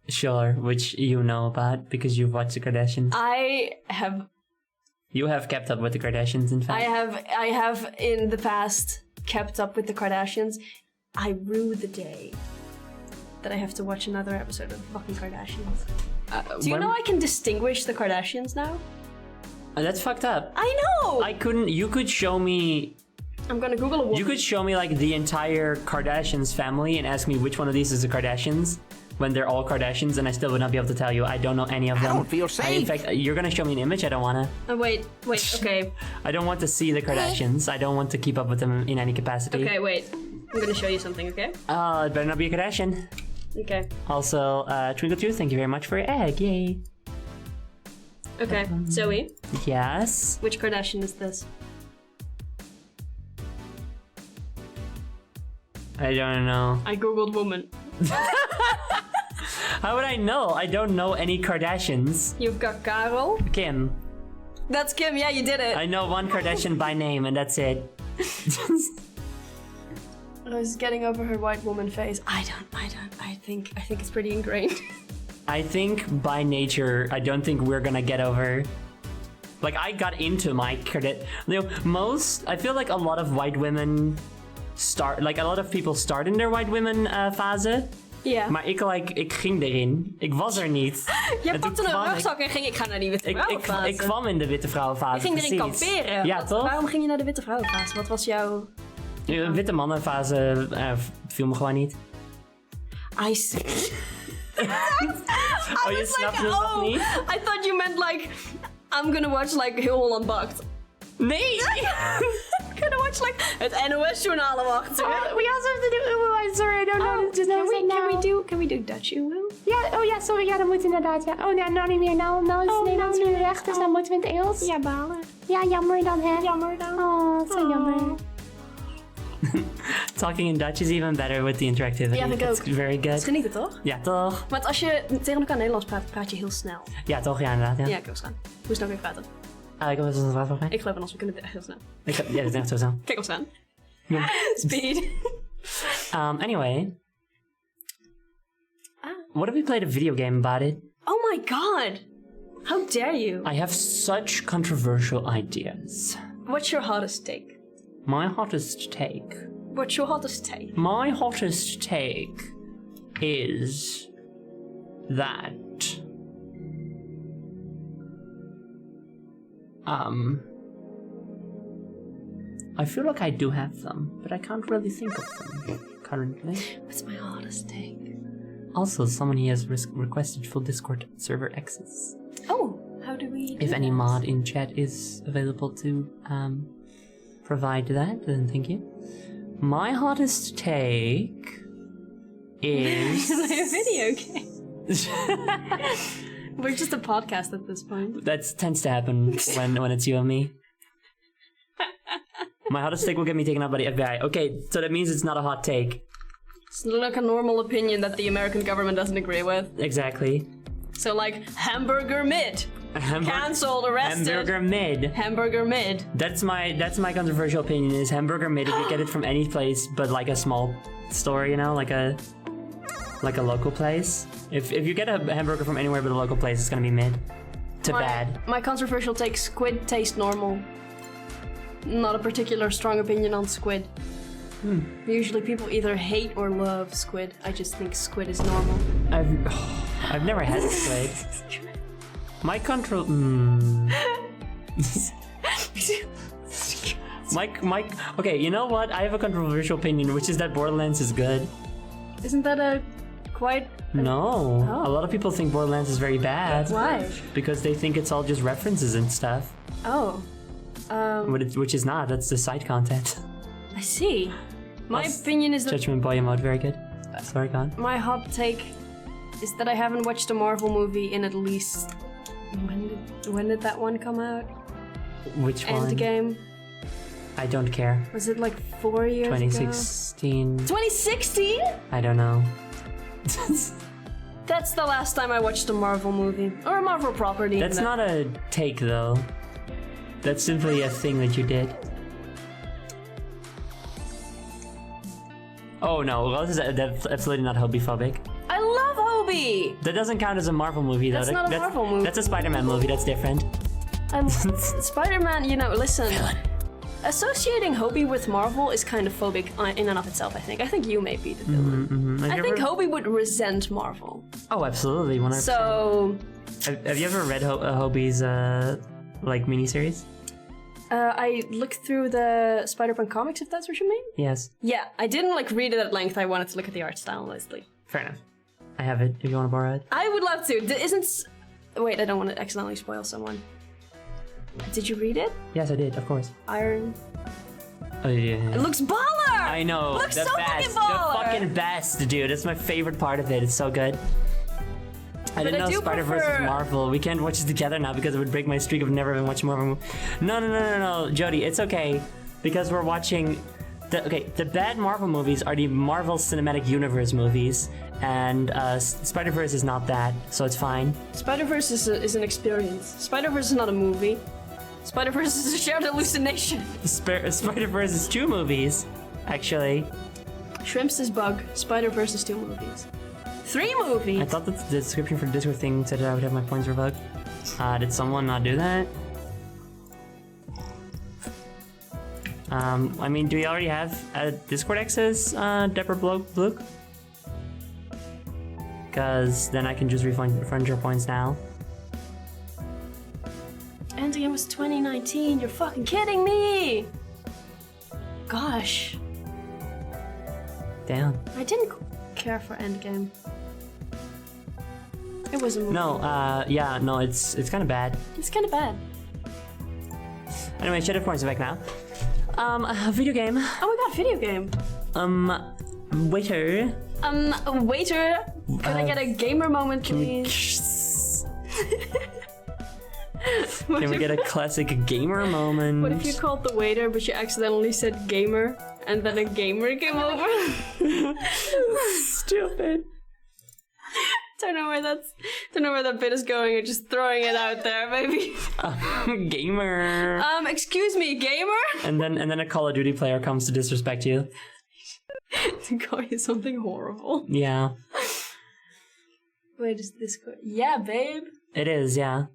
Sure, which you know about because you've watched the Kardashians. You have kept up with the Kardashians, in fact. I have in the past kept up with the Kardashians. I rue the day that I have to watch another episode of the fucking Kardashians. Do you know I can distinguish the Kardashians now? That's fucked up. I know! I couldn't. You could show me. I'm gonna Google a woman. You could show me like the entire Kardashians family and ask me which one of these is the Kardashians when they're all Kardashians, and I still would not be able to tell you. I don't know any of them. I don't feel safe. In fact, you're gonna show me an image. I don't wanna. Wait, okay. I don't want to see the Kardashians. I don't want to keep up with them in any capacity. Okay, wait. I'm gonna show you something, okay? It better not be a Kardashian. Okay. Also, Twinkle Tooth, thank you very much for your egg. Yay. Okay, Zoe, Yes. which Kardashian is this? I don't know. I googled woman. How would I know? I don't know any Kardashians. You've got Karol. Kim. That's Kim, yeah, you did it. I know one Kardashian by name, and that's it. I was getting over her white woman face. I think it's pretty ingrained. I think by nature, I don't think we're gonna get over. Like, I got into my I feel like a lot of white women start. Like, a lot of people start in their white women fase. Ja. Maar ik ging erin. Ik was er niet. Je En toen pakte een kwam ik- rugzak en ging ik ga naar die witte Ik vrouwenfase. kwam in de witte vrouwenfase. Je ging erin precies. kamperen. Ja, toch? Waarom ging je naar de witte vrouwenfase? Wat was jouw... De witte mannenfase viel me gewoon niet. I see. Oh, je snapt het nog niet? I thought you meant like, I'm gonna watch like Heel Holland Bakt. Nee! I'm gonna watch like het NOS-journaal wachten. We also have to do sorry, I don't know. Just Can we do Dutch Uwu? Ja, oh ja, sorry, ja, dat moet inderdaad, ja. Oh, ja, nou niet meer, nou is het Nederlands weer weg, dus dan moeten we in het Engels. Ja, balen. Ja, jammer dan, hè. Jammer dan. Oh, zo jammer. Talking in Dutch is even better with the interactivity. Ja, vind ik It's ook. very Dat is good. genieten, toch? Ja, toch? Want als je tegen elkaar Nederlands praat, praat je heel snel. Ja, toch? Ja, inderdaad. Ja. Ja, ik wil gaan. Hoe snel kan ik praten? Ik heb het een vraag voor mij. Ik geloof in ons, we kunnen het echt heel snel. Ja, dat is echt zo zo. Kijk ons aan. Ja. Speed. Anyway. What if we played a video game about it? Oh my god! How dare you? I have such controversial ideas. What's your hottest take? My hottest take. What's your hottest take? My hottest take is that I feel like I do have them, but I can't really think of them currently. What's my hottest take? Also, someone here has requested full Discord server access. Oh, how do we do If any that? mod in chat is available to provide that, then thank you. My hottest take is a video game. We're just a podcast at this point. that tends to happen when it's you and me. My hottest take will get me taken up by the FBI. Okay, so that means it's not a hot take. It's like a normal opinion that the American government doesn't agree with. Exactly. So like, hamburger mid. Cancelled, arrested. Hamburger mid. Hamburger mid. That's my controversial opinion is hamburger mid if you get it from any place but like a small store, you know, like a local place. If you get a hamburger from anywhere but a local place, it's gonna be mid to bad. My controversial take, squid taste normal. Not a particular strong opinion on squid. Usually people either hate or love squid. I just think squid is normal. I've never had squid. My control. Mike. Okay, you know what? I have a controversial opinion, which is that Borderlands is good. Isn't that a quite... No, Oh. a lot of people think Borderlands is very bad. Why? Because they think it's all just references and stuff, Oh. which is not. That's the side content. I see. My That's opinion is that Judgment Boy mode, very good. Sorry, God. my hot take is that I haven't watched a Marvel movie in at least... When did that one come out? Which one? Endgame. I don't care. Was it like 4 years ago? 2016. 2016? I don't know. That's the last time I watched a Marvel movie. Or a Marvel property. That's not a take, though. That's simply a thing that you did. Oh no, that's absolutely not homophobic. I love Hobie! That doesn't count as a Marvel movie, though. That's not a Marvel movie. That's a Spider-Man movie. That's different. Spider-Man, you know, listen. Associating Hobie with Marvel is kind of phobic in and of itself, I think. I think you may be the villain. I think Hobie would resent Marvel. Oh, absolutely, 100%. So, have you ever read Hobie's like miniseries? I looked through the Spider-Man comics, if that's what you mean. Yes. Yeah, I didn't like read it at length. I wanted to look at the art style mostly. Fair enough. I have it. If you want to borrow it. I would love to. Wait, I don't want to accidentally spoil someone. Did you read it? Yes, I did. Of course. Iron. Oh yeah. It looks baller. I know. It looks the so best. fucking baller. The fucking best, dude. It's my favorite part of it. It's so good. I didn't know do Spider-Verse prefer- was Marvel. We can't watch it together now because it would break my streak of never even watching Marvel. No, Jody, it's okay because we're watching. The bad Marvel movies are the Marvel Cinematic Universe movies, and Spider-Verse is not that, so it's fine. Spider-Verse is an experience. Spider-Verse is not a movie. Spider-Verse is a shared hallucination. Spider-Verse is 2 movies, actually. Shrimps is Bug. Spider-Verse is 2 movies. 3 movies! I thought that the description for the Discord thing said that I would have my points revoked. Did someone not do that? I mean, do you already have a Discord access, Deborah Blue? Because then I can just refund your points now. Endgame was 2019. You're fucking kidding me! Gosh. Damn. I didn't care for Endgame. It was a movie. No, yeah, no, it's kind of bad. It's kind of bad. Anyway, Shadow Points are back now. Video game. Oh my god, video game. Waiter. Waiter, can I get a gamer moment, please? Can we get a classic gamer moment? What if you called the waiter, but you accidentally said gamer, and then a gamer came over? Stupid. Don't know where that bit is going. I'm just throwing it out there, maybe. Gamer. Excuse me, gamer? And then a Call of Duty player comes to disrespect you. To call you something horrible. Yeah. Wait, is this go? Yeah, babe. It is, yeah.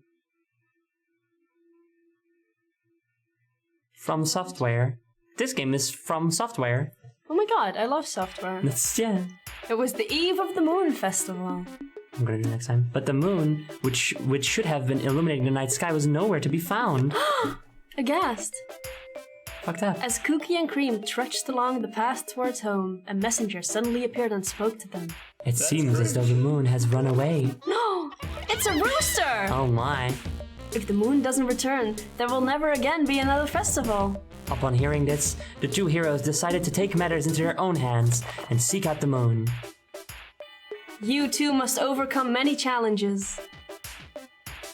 From Software. This game is from Software. Oh my god, I love software. That's, yeah. It was the eve of the Moon Festival. I'm gonna do it next time. But the moon, which should have been illuminating the night sky, was nowhere to be found. Aghast. Fucked up. As Cookie and Cream trudged along the path towards home, a messenger suddenly appeared and spoke to them. It seems as though the moon has run away. No! It's a rooster! Oh my. If the moon doesn't return, there will never again be another festival. Upon hearing this, the two heroes decided to take matters into their own hands and seek out the moon. You two must overcome many challenges.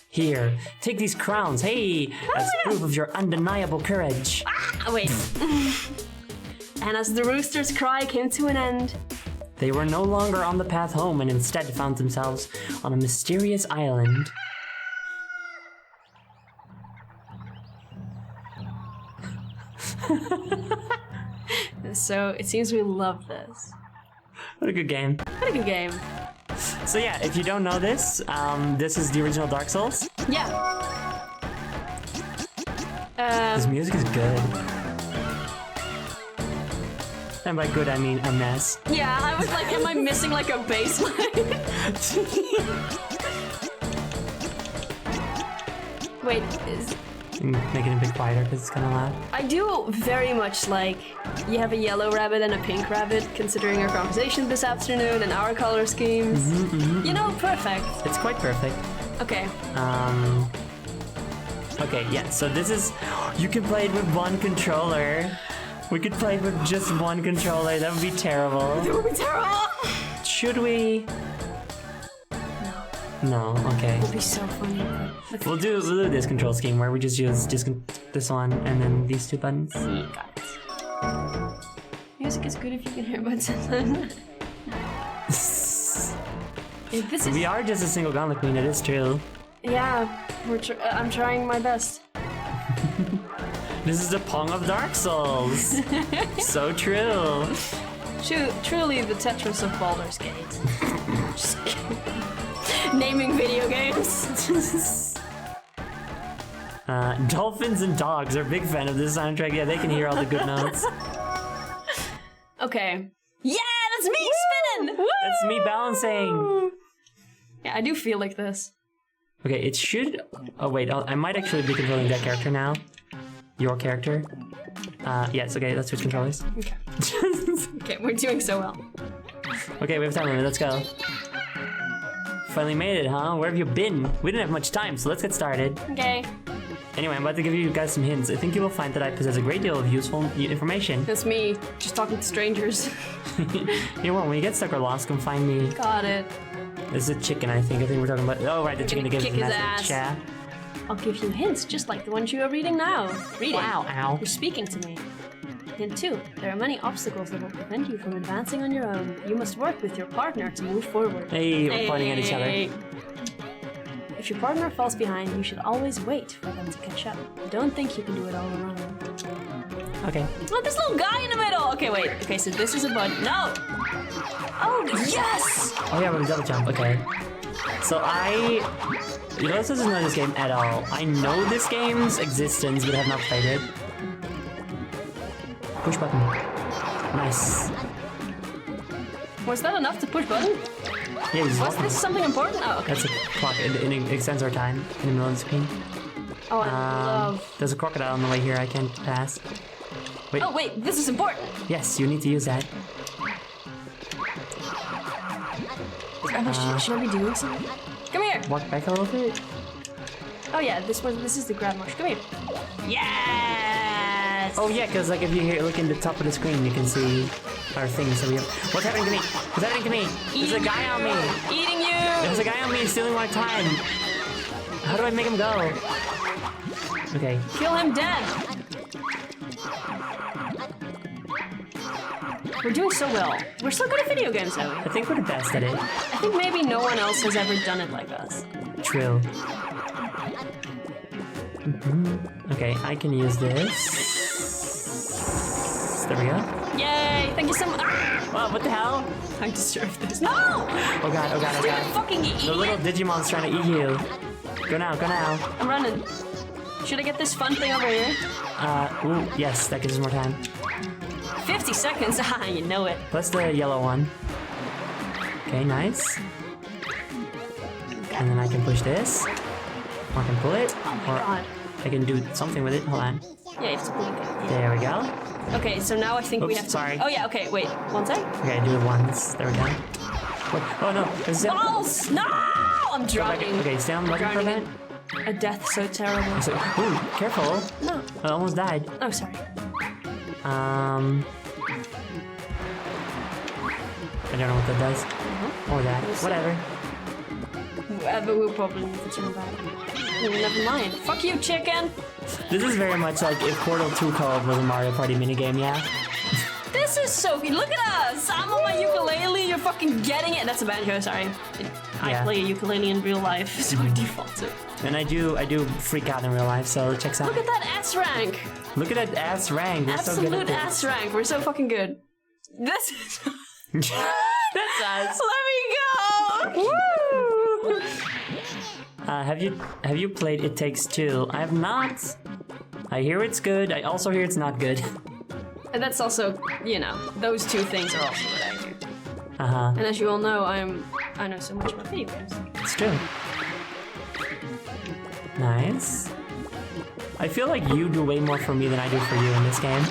Here, take these crowns, hey, as proof of your undeniable courage. Ah, wait. And as the rooster's cry came to an end, They were no longer on the path home and instead found themselves on a mysterious island. so it seems we love this. What a good game. What a good game. So yeah, if you don't know this, this is the original Dark Souls. Yeah. This music is good. And by good, I mean a mess. Yeah, I was like, am I missing like a bass line? Wait, Make it a bit quieter because it's kind of loud. I do very much like you have a yellow rabbit and a pink rabbit, considering our conversation this afternoon and our color schemes. You know, perfect. It's quite perfect. Okay. Okay, yeah, so this is... You can play it with one controller. We could play it with just one controller. That would be terrible. It would be terrible. Should we? No, okay. It would be so funny. Okay. We'll do this control scheme where we just use this one and then these two buttons. You got it. Music is good if you can hear what's in it. We are just a single gauntlet queen, it is true. Yeah, I'm trying my best. This is the Pong of Dark Souls. So true. Truly the Tetris of Baldur's Gate. Just kidding. Naming video games. Dolphins and dogs are a big fan of this soundtrack. Yeah, they can hear all the good notes. Okay. Yeah, that's me spinning! Woo! That's me balancing. Yeah, I do feel like this. Okay, it should... Oh, wait. I might actually be controlling that character now. Your character. Yes, okay, let's switch controllers. Okay. Okay, we're doing so well. Okay, we have time limit. Let's go. Finally made it, huh? Where have you been? We didn't have much time, so let's get started. Okay. Anyway, I'm about to give you guys some hints. I think you will find that I possess a great deal of useful information. That's me, just talking to strangers. You won't. When you get stuck or lost, come find me. Got it. This is a chicken, I think. I think we're talking about... Oh, right, the chicken that gives kick us a his message. ass. Yeah. I'll give you hints, just like the ones you are reading now. Reading. Wow, ow. You're speaking to me. Hint 2. There are many obstacles that will prevent you from advancing on your own. You must work with your partner to move forward. Hey, we're pointing at each other. If your partner falls behind, you should always wait for them to catch up. Don't think you can do it all alone. Okay. Oh, this little guy in the middle! Okay, wait. Okay, so this is a button. No! Oh, yes! Oh, yeah, we're gonna double jump. Okay. So You know, this doesn't know this game at all. I know this game's existence, but have not played it. Push button. Nice. Was that enough to push button? Yeah, he's Was walking. this something important? Oh, okay. That's a clock. It extends our time in the middle of the screen. Oh, I love. There's a crocodile on the way here. I can't pass. Wait. Oh, wait, this is important. Yes, you need to use that. Should I be doing something? Come here. Walk back a little bit. Oh yeah, this is the grab marsh. Come here. Yes. Oh yeah, because like if you look in the top of the screen, you can see our things that we have. What's happening to me? What's happening to me? There's a guy on me. Eating you. There's a guy on me stealing my time. How do I make him go? Okay. Kill him dead. We're doing so well. We're so good at video games, are we? I think we're the best at it. I think maybe no one else has ever done it like us. True. Okay, I can use this. There we go. Yay! Thank you so much. Ah! Wow, what the hell? I deserve this. No! Oh god, oh god, oh Stupid god. fucking The little idiot! Digimon's trying to eat you. Go now, go now. I'm running. Should I get this fun thing over here? Ooh, yes, that gives us more time. 50 seconds. Ah, you know it. Plus the yellow one. Okay, nice. And then I can push this. Or I can pull it. Oh my or god. I can do something with it. Hold on. Yeah, you have to blink it. There we go. Okay, so now I think we Oops, have to. sorry. Oh yeah, okay, wait. One sec. Okay, I do it once. There we go. Wait, oh no, there's a... Balls! No! I'm drowning. Okay, stay on the button for a Drowning minute. A death so terrible. So, ooh, careful. No. I almost died. Oh, sorry. I don't know what that does. Or that. Whatever. But we'll probably need to turn back. Never mind. Fuck you, chicken! This is very much like if Portal 2 co-op was a Mario Party minigame, yeah? This is so good. Look at us! I'm on my ukulele, you're fucking getting it. That's a banjo, sorry. I Yeah. play a ukulele in real life, so I default to. And I do freak out in real life, so it checks out. Look at that S rank! Look at that ass rank. We're so good Absolute at S rank. We're so fucking good. This is. this. That's us. Let me go! Woo! Have you played It Takes Two? I have not. I hear it's good. I also hear it's not good. And that's also, you know, those two things are also what I do. Uh-huh. And as you all know, I know so much about video games. It's true. Nice. I feel like you do way more for me than I do for you in this game.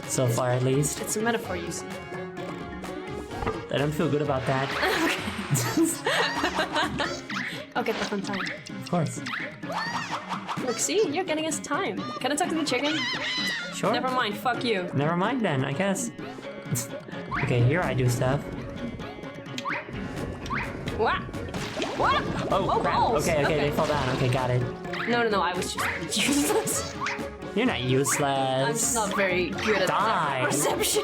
So far, at least. It's a metaphor, you see. I don't feel good about that. I'll get the fun time. Of course. Look, see? You're getting us time. Can I talk to the chicken? Sure. Never mind, fuck you. Never mind then, I guess. Okay, here I do stuff. What? What? Oh, crap. balls. Okay, they fall down. Okay, got it. No, I was just useless. You're not useless. I'm just not very good at Die. perception.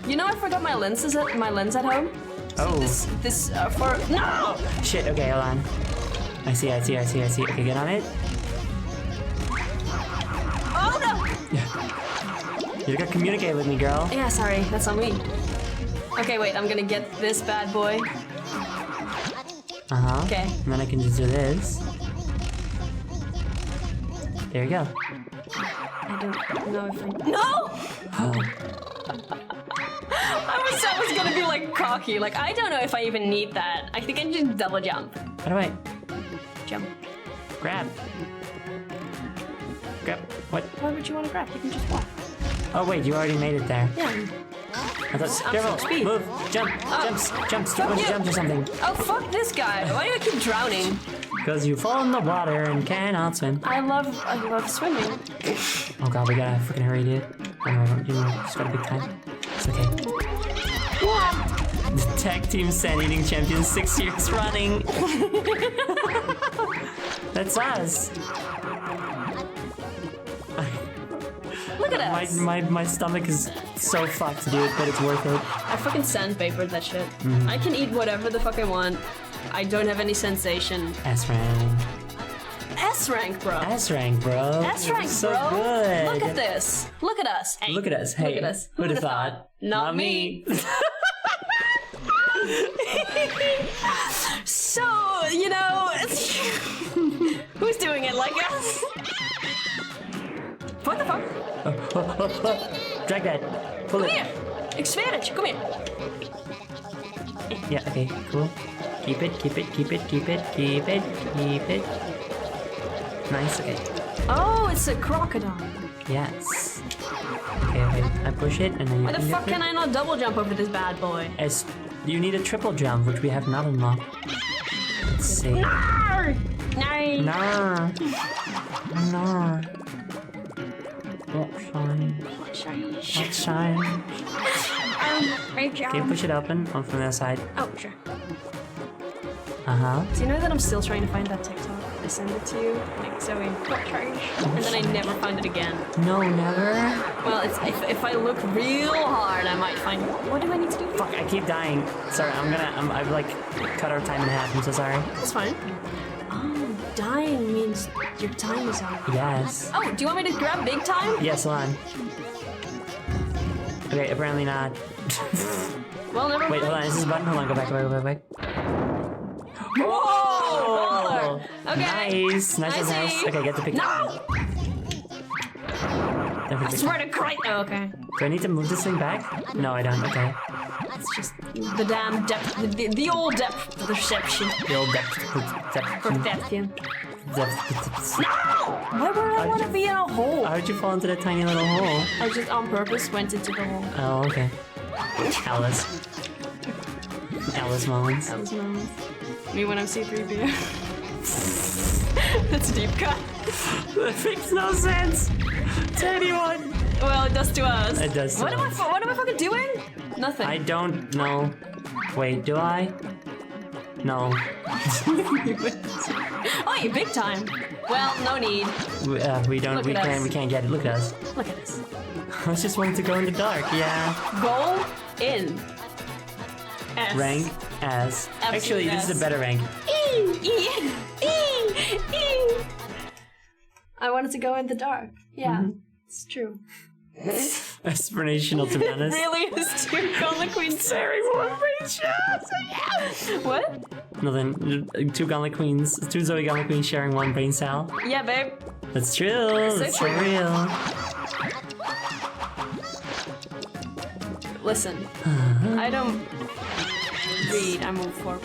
You know, I forgot my lens at home. Oh. This for no. Shit, okay, hold on. I see. Okay, get on it. Oh no. You gotta communicate with me, girl. Yeah, sorry, that's on me. Okay, wait, I'm gonna get this bad boy. Uh-huh. Okay. And then I can just do this. There you go. I don't know if I. No! I was gonna be like cocky. Like, I don't know if I even need that. I think I just double jump. How do I Jump. grab? Grab. What? Why would you want to grab? You can just walk. Oh wait, you already made it there. Yeah. I thought. I'm Careful. so speed. Move. Jump. Jumps. Jump you. or something. Oh, fuck this guy. Why do I keep drowning? Because you fall in the water and cannot swim. I love swimming. Oh god, we gotta freaking hurry, dude. Oh no, you just got a big time. It's okay. The tag team sand eating champion 6 years running. That's us. Look at us. My stomach is so fucked, dude, but it's worth it. I fucking sandpapered that shit. I can eat whatever the fuck I want. I don't have any sensation. S rank. S rank, bro. S rank, bro. S rank, so bro. good. Look at this. Look at us. Hey. Look at us. Hey. Look at us. Who'd have thought? Not me. So, you know, who's doing it like us? What the fuck? Drag that. Pull Come it. here. Ik zweer het je, kom hier. Yeah, okay, cool. Keep it, keep it, keep it, keep it, keep it, keep it. Nice, okay. Oh, it's a crocodile. Yes. Okay, okay. I push it and then you Why the fuck can I not double jump over this bad boy? As you need a triple jump, which we have not unlocked. Let's see. No! No. No. What shine? What shine? Great job. Okay, push it open. On from the other side. Oh, sure. Uh-huh. Do you know that I'm still trying to find that TikTok? I send it to you, like Zoe, what charge? And then I never find it again. No, never. Well, it's if I look real hard, I might find. What do I need to do? Fuck, I keep dying. Sorry, I've like cut our time in half. I'm so sorry. That's fine. Oh, dying means your time is up. Yes. Oh, do you want me to grab big time? Yes, hold on. Okay, apparently not. Well, never Wait, mind. hold on. Is this a button? Hold on, go back, go back. Whoa! Okay. Nice. Nice, I nice, nice. see. Okay, get the picture. No! I swear to Christ. Oh, okay. Do I need to move this thing back? No, I don't. Okay. It's just the damn depth, the old depth perception. The old depth. Perception. No! Depth. Why would I want to be in a hole? How'd you fall into that tiny little hole? I just on purpose went into the hole. Oh, okay. Alice. Alice Mullins. That was normal. Me when I'm C3PO. That's a deep cut. That makes no sense to anyone. Well, it does to us. It does to What am us. I fucking doing? Nothing. I don't know. Wait, do I? No. Oh, you big time. Well, no need. We don't. Look We at can't. us. We can't get it. Look at us. Look at this. I just wanted to go in the dark. Yeah. Go in. S. Rank as. Absolute Actually, this is S. a better rank. I wanted to go in the dark. Yeah, Mm-hmm. it's true. Aspirational to be honest. Really is two Gauntlet Queens sharing one brain cells. What? Nothing. Two Gauntlet Queens. Two Zoe Gauntlet Queens sharing one brain cell. Yeah, babe. That's true. That's so true. real. Listen, I don't read, I move forward.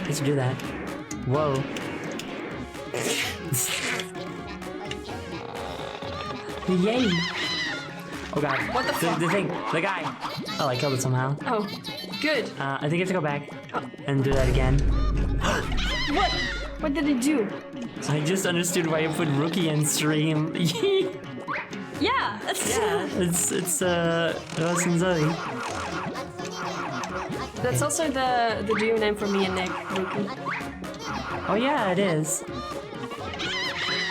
Let's do that. Whoa. Yay! Oh god. What the fuck? The thing. The guy. Oh, I killed it somehow. Oh, good. I think you have to go back and do that again. What? What did it do? I just understood why you put Rookie in stream. Yeah, that's Yeah, it's Ross and Zoe. That's also the duo name for me and Nick, Rookie. Oh yeah, it is.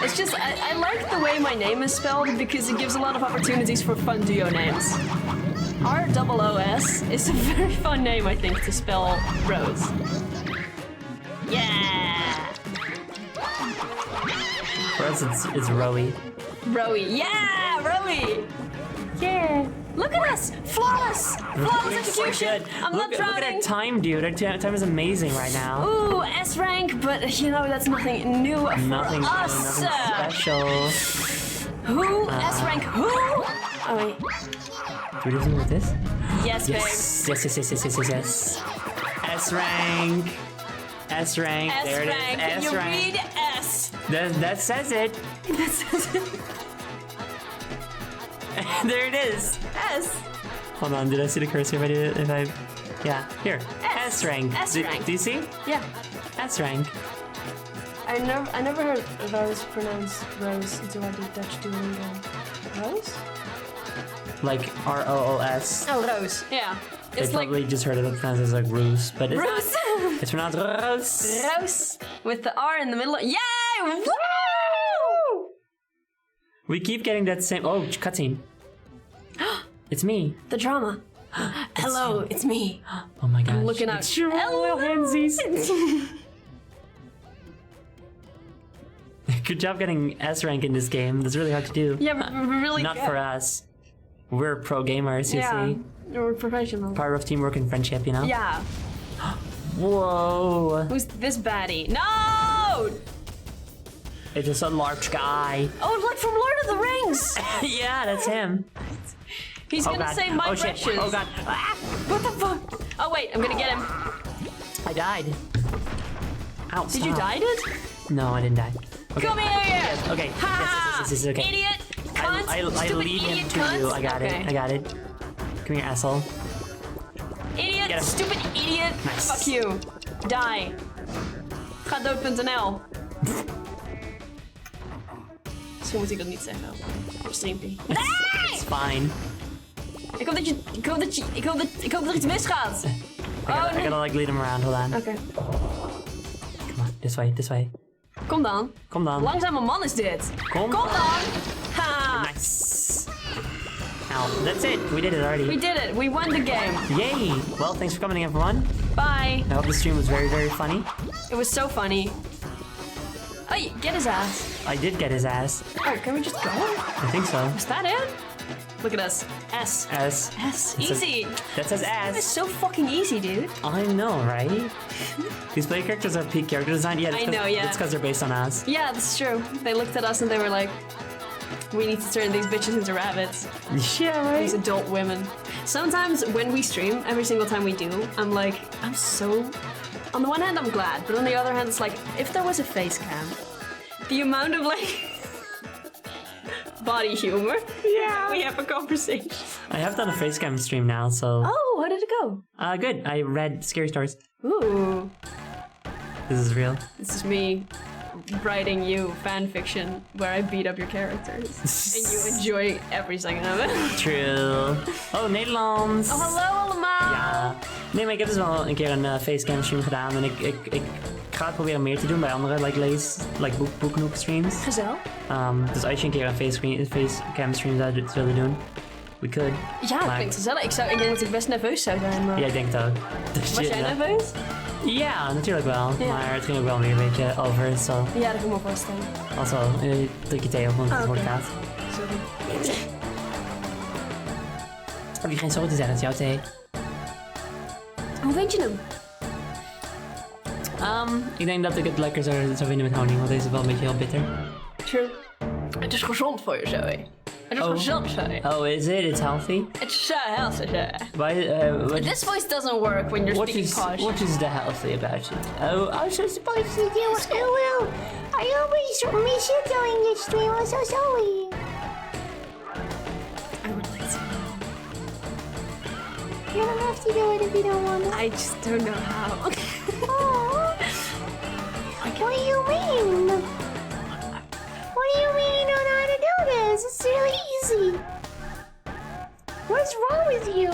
It's just I like the way my name is spelled because it gives a lot of opportunities for fun duo names. ROOS is a very fun name, I think, to spell Rose. Yeah, For us, it's Rowie. Rowie. Yeah, Rowie. Yeah. Look at us, flawless, flawless execution. I'm look, not look at drowning. that time, dude. That time is amazing right now. Ooh, S rank, but you know that's nothing new for Nothing, us. nothing special. Who? S rank? Who? Oh wait. Do we do something with this? Yes, babe. Yes, yes, yes, yes, yes, yes, yes. S rank. S rank. S There it is. rank. S You rank. read S. That says it. That says it. There it is. S. Hold on, did I see the cursor? If I yeah, here. S. S rank. S rank. Do you see? Yeah. S rank. I never heard Rose pronounced Rose until I did Dutch Duolingo. Rose? Like ROOS. Oh, Rose. Yeah. They It's like probably just heard it pronounced as like Roos, but it's Rose. it's pronounced Roos. Rose with the R in the middle. Yay! Woo! We keep getting that same. Oh, cutscene. It's me. The drama. Hello, it's me. Oh my gosh. Looking out. It's your little Hello. handsies. Good job getting S rank in this game. That's really hard to do. Yeah, really Not good. for us. We're pro gamers, you Yeah, see. we're professional. Power of teamwork and friendship, you know? Yeah. Whoa. Who's this baddie? No! It is a large guy. Oh, like from Lord of the Rings. Yeah, that's him. He's gonna God. save my Oh shit. precious. Oh god. Ah, What the fuck? Oh wait, I'm gonna get him. I died. Ow, Did you stop. die, dude? No, I didn't die. Okay. Come here! Okay. Ha! This is okay. Idiot! Cunt! I Stupid lead him idiot to cunt! you. I got Okay. it. I got it. Come here, asshole. Idiot! Get him. Stupid idiot! Nice. Fuck you. Die. Ga dood.nl. Misschien moet ik dat niet zeggen. Op streampie. It's fine. Ik hoop dat er iets misgaat. I gotta like lead him around. Hold on. Oké. Come on. This way. This way. Kom dan. Kom dan. Langzame man is dit. Kom Kom dan. Ha! Nice. Now, that's it. We did it already. We did it. We won the game. Yay! Well, thanks for coming, everyone. Bye. I hope the stream was very, very funny. It was so funny. Oh, get his ass. I did get his ass. Oh, can we just go? I think so. Is that it? Look at us. S. S. S. It says- Easy. That says It's ass. so fucking easy, dude. I know, right? These player characters have peak character design. Yeah, I know, yeah. It's because they're based on us. Yeah, that's true. They looked at us and they were like, we need to turn these bitches into rabbits. Yeah, These adult women. Sometimes when we stream, every single time we do, I'm like, I'm so... On the one hand, I'm glad, but on the other hand, it's like, if there was a face cam, the amount of like... body humor. Yeah. We have a conversation. I have done a facecam stream now, so Oh, how did it go? good. I read scary stories. Ooh. This is real. This is me writing you fan fiction where I beat up your characters. And you enjoy every second of it. True. Oh, Nederlands. Oh, hallo allemaal! Ja. Nee, maar ik heb dus wel een keer een facecam stream gedaan. En ik ga het proberen meer te doen bij andere boeknoek streams. Gezel. Dus als je een keer een facecam stream zou willen doen, we could. Ja, dat Maar- klinkt gezellig. Ik denk dat ik best nerveus zou zijn. Maar... Jij denkt ook. Dus Was jij nerveus? Ja, natuurlijk wel. Ja. Maar het ging ook wel weer een beetje over. So. Ja, dat kan ik me voorstellen. Also, druk je thee op, want het oké. wordt koud. Sorry. Heb je geen sorry te zeggen? Het is jouw thee. Hoe vind je hem? Ik denk dat ik het lekker zou vinden met honing, want deze is wel een beetje heel bitter. True. Het is gezond voor je, Zoe. Het is gezond, Zoe. Oh, is it? It's healthy? It's so healthy, Zoe. Why, This voice doesn't work when you're speaking posh. what is the healthy about it? Oh, I was supposed to do so well. I always miss you doing this stream. I'm so sorry. I would like to. You don't have to do it if you don't want to. I just don't know how. What do you mean? What do you mean you don't know how to do this? It's really easy. What's wrong with you?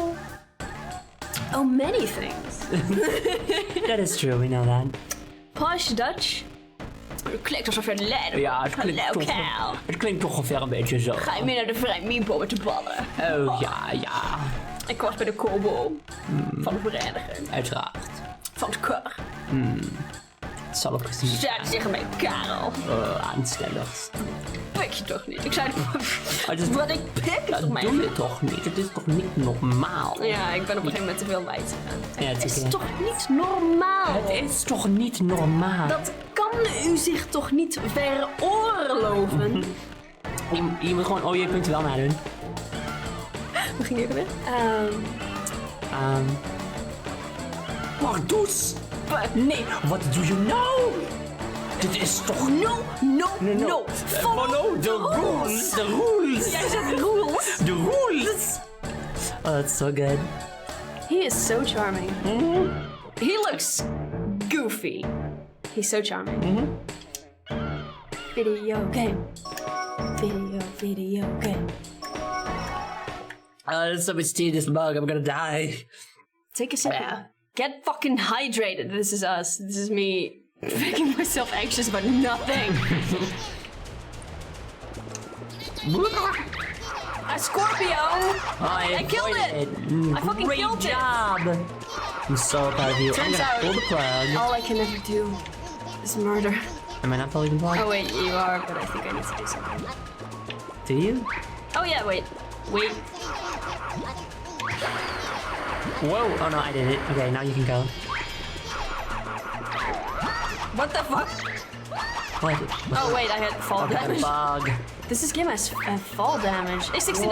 Oh, many things. That is true, we know that. Posh Dutch. Het klinkt alsof je leidt. Ja, het klinkt toch ongeveer een beetje zo. Ga je mee naar de Vrij Miebo met de ballen? Oh, ja. Ik was bij de Kobo. Van de vereniging. Uiteraard. Van het kar. Het zal ook gezien Zij zeggen mij Karel. aanstellig. Pik je toch niet? Ik zei, is- wat ik pik Dat toch mij? doe je toch niet? Het is toch niet normaal? Ja, ik ben op een gegeven moment te veel wijs gegaan. Ja, Het is oké. toch niet normaal? Het is toch niet normaal? Dat kan u zich toch niet veroorloven? Je moet gewoon OJ.wel nadoen. Hoe ging ik weer? Mardoes! Nee, what do you know? Dit is toch... No. Follow the rules! The rules! Jij zegt rules. The rules! Oh, that's so good. He is so charming. He looks goofy. He's so charming. Video game. Video game. There's so much tea in this mug, I'm gonna die. Take a sip. Get fucking hydrated. This is us. This is me making myself anxious about nothing. A Scorpio! I killed it! I fucking Great killed it! job! I'm so proud of you. Turns I'm gonna out- pull the plug. All I can ever do is murder. Am I not pulling the plug? Oh wait, you are, but I think I need to do something. Do you? Oh yeah, wait. Wait. Whoa! Oh no, I did it. Okay, now you can go. What the fuck? What? Oh wait, I had fall Okay, damage. bug. This game has fall damage. It's 69.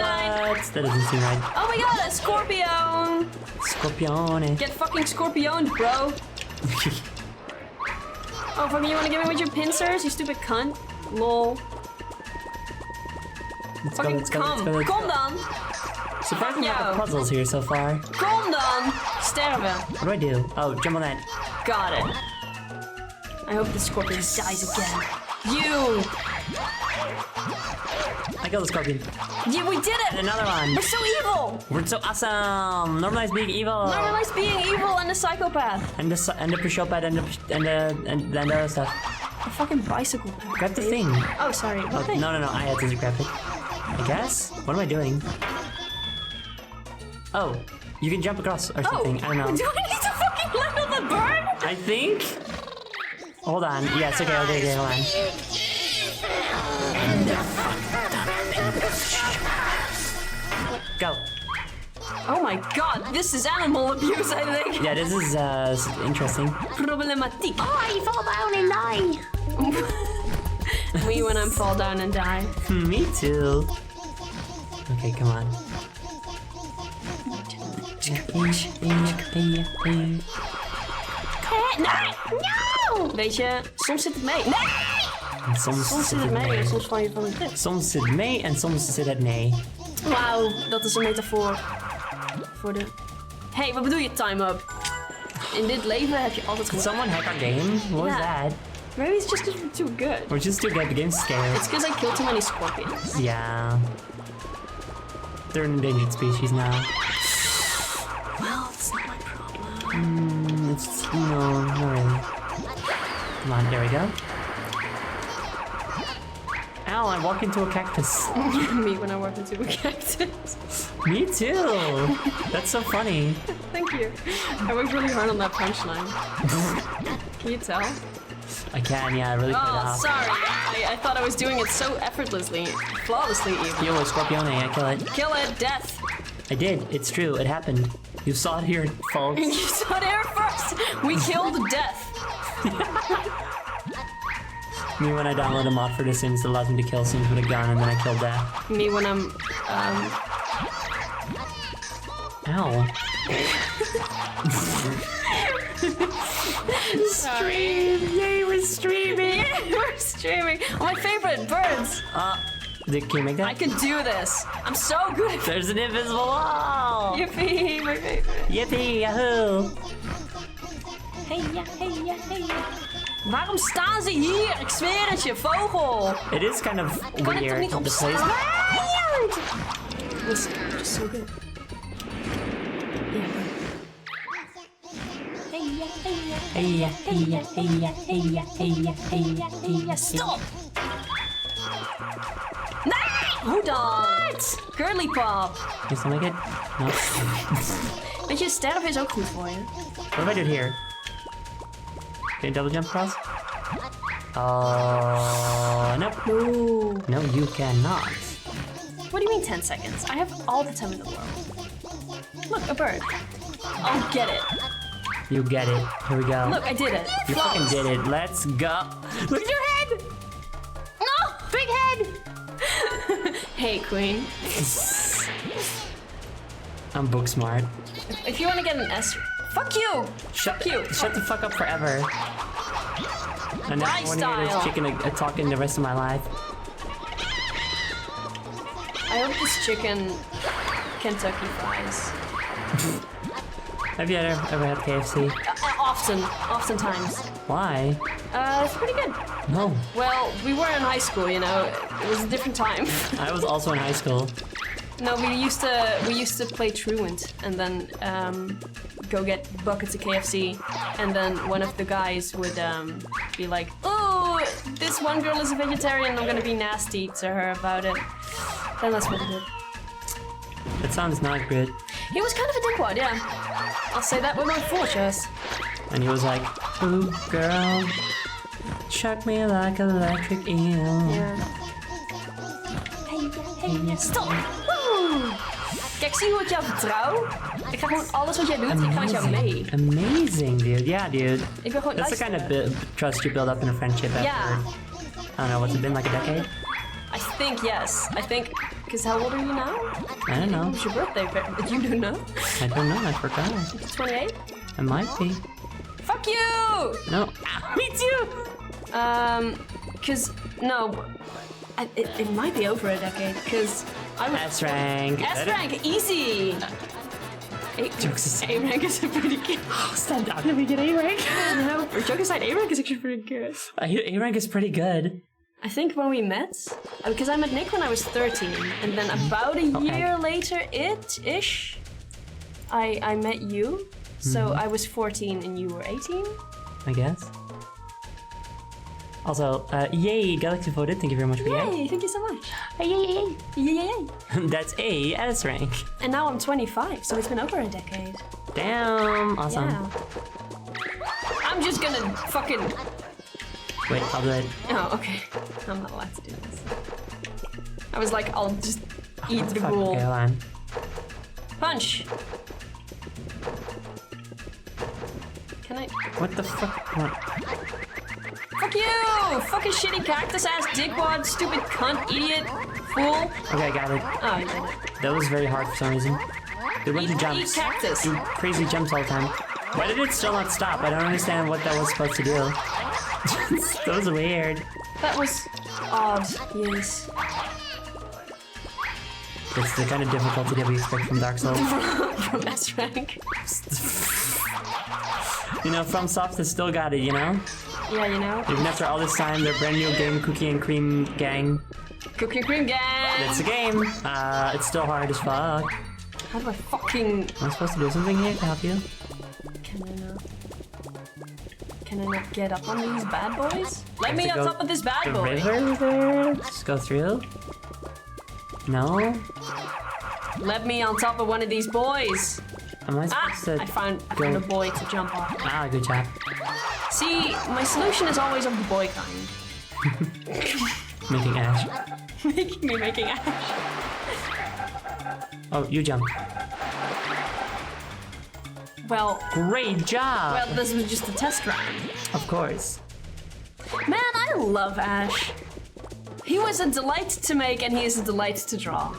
What? That doesn't seem right. Oh my god, a scorpion! Scorpione. Get fucking scorpioned, bro. Oh, fucking, you wanna get me with your pincers, you stupid cunt? Lol. Let's go, Fucking let's go, come. let's go, let's Kom go. dan. Surprisingly, Yo. a lot of puzzles here so far. Kom dan. Sterven. What do I do? Oh, jump on that. Got it. I hope the scorpion dies again. You! I killed the scorpion. Yeah, we did And it! another one. We're so evil! We're so awesome. Normalize being evil. Normalize being evil and a psychopath. And the psychopath and the other stuff. A fucking bicycle path. Grab the thing. Oh, sorry. What thing? No, I had to grab it. I guess. What am I doing? Oh, you can jump across or Oh, something. I don't know. do I need to fucking land on the bird? I think. Hold on. Yes. Okay. Hold on. Go. Oh my god, this is animal abuse, I think. Yeah, this is interesting. Problematic. Oh, I fall down and die. Me when I'm fall down and die. Me too. Okay, come on. Nee! No! Weet je, soms zit het mee. Nee! Soms zit het mee en soms val je van een cliff. Soms zit het mee en soms zit het nee. Wauw, dat is een metafoor. Voor de... Hey, wat bedoel je time-up? In dit leven heb je altijd Did gewonnen. someone hack our game? What was Yeah. that? Maybe it's just because we're too good. We're just too good. The game's scared. It's because I killed too many scorpions. Yeah. They're an endangered species now. Well, it's not my problem. It's no, not really. Come on, there we go. Ow, I walked into a cactus. Me when I walk into a cactus. Me too. That's so funny. Thank you. I worked really hard on that punchline. Can you tell? I can, yeah, I really put it Oh, off. sorry. I thought I was doing it so effortlessly, flawlessly even. Yo, Scorpione, I kill it. Kill it, death. I did. It's true. It happened. You saw it here, folks. You saw it here first. We killed death. Me when I download a mod for The Sims that allows me to kill Sims with a gun, and then I kill death. Me when I'm Ow. sorry. Yay, we're streaming. We're streaming. Oh, my favorite birds. Can you make that? I can do this. I'm so good at There's an invisible wall. Yippee, my favorite. Yippee, yahoo. Hey ja, hey ja, hey ja. Waarom staan ze hier? Ik zweer het je, vogel. It is kind of Kan ik toch weird. niet The opstaan? place. Listen, I'm just so good. Hey, yeah, hey, yeah, hey, yeah, hey, yeah, hey, yeah, hey, yeah, hey, yeah. Stop! Nee! Hoe dan? Curly Pop. Can you still make it? No. Weet je, sterven is ook goed voor je. What if I do it here? Can you double jump across? Oh, nope. Ooh. No, you cannot. What do you mean 10 seconds? I have all the time in the world. Look, a bird. I'll get it. You get it. Here we go. Look, I did it. You fucking did it. Let's go. Look at your head! No! Big head! Hey, Queen. I'm book smart. If you want to get an S... Fuck you! Shut you. Shut the fuck up forever. I never want to hear this Lifestyle. chicken talking the rest of my life. I hope this chicken Kentucky fries. Have you ever had KFC? Oftentimes. Why? It's pretty good. No. Well, we were in high school, you know. It was a different time. I was also in high school. No, we used to play truant and then go get buckets of KFC, and then one of the guys would be like, "Oh, this one girl is a vegetarian. I'm gonna be nasty to her about it." Then that's what he did. That sounds not good. He was kind of a dickwad, yeah. I'll say that with my full chest. And he was like, "Ooh, girl, shock me like electric eel." Yeah. Hey, stop! Woo! Kijk, Kijk, zie hoe ik jou vertrouw? Ik ga gewoon alles wat jij doet, ik ga met jou mee. Amazing, dude. Yeah, dude. Ik ben gewoon... That's the luister. kind of trust you build up in a friendship after, Yeah. I don't know, what's it been, like a decade? I think, yes. I think... Because how old are you now? I don't know. What's your birthday? You don't know? I don't know, I forgot. 28? It might be. Fuck you! No. Me too! Because... No. It might be over a decade, because... I was... S-rank. S-rank, easy! Jokes aside. A-rank is pretty good. Stand down, let me get A-rank. No, joke aside, A-rank is actually pretty good. A-rank is pretty good. I think when we met, because I met Nick when I was 13, and then about a year later, ish, I met you. So I was 14 and you were 18. I guess. Also, yay, Galaxy voted. Thank you very much for yay. Yay, thank you so much. Yay. Yay. That's A S rank. And now I'm 25, so it's been over a decade. Damn, awesome. Yeah. I'm just gonna fucking... Wait, I'll do it. Oh, okay. I'm not allowed to do this. I was like, I'll just eat the Fuck, ghoul. okay, hold on. Punch! Can I... What the fuck? What? Fuck you! Fucking shitty cactus ass dickwad, stupid cunt, idiot, fool. Okay, I got it. Oh, you did it. That was very hard for some reason. They went to Eat jumps. cactus. Do crazy jumps all the time. Why did it still not stop? I don't understand what that was supposed to do. That was weird. That was odd, yes. It's the kind of difficulty that we expect from Dark Souls. From S rank. You know, FromSoft has still got it, you know? Yeah, you know? Even after all this time, their brand new game, Cookie and Cream Gang. Cookie and cream gang! It's a game. It's still hard as fuck. How do I fucking... Am I supposed to do something here to help you? Can I not... Can I not get up on these bad boys? Let me to on go top of this bad The boy! river there? Just go through? No? Let me on top of one of these boys! Am I Ah! supposed to I found go- a boy to jump off. Ah, good job. See, my solution is always of the boy kind. Making Ash. making ash. Oh, you jump. Well, Great job! well, this was just a test round. Of course. Man, I love Ash. He was a delight to make, and he is a delight to draw.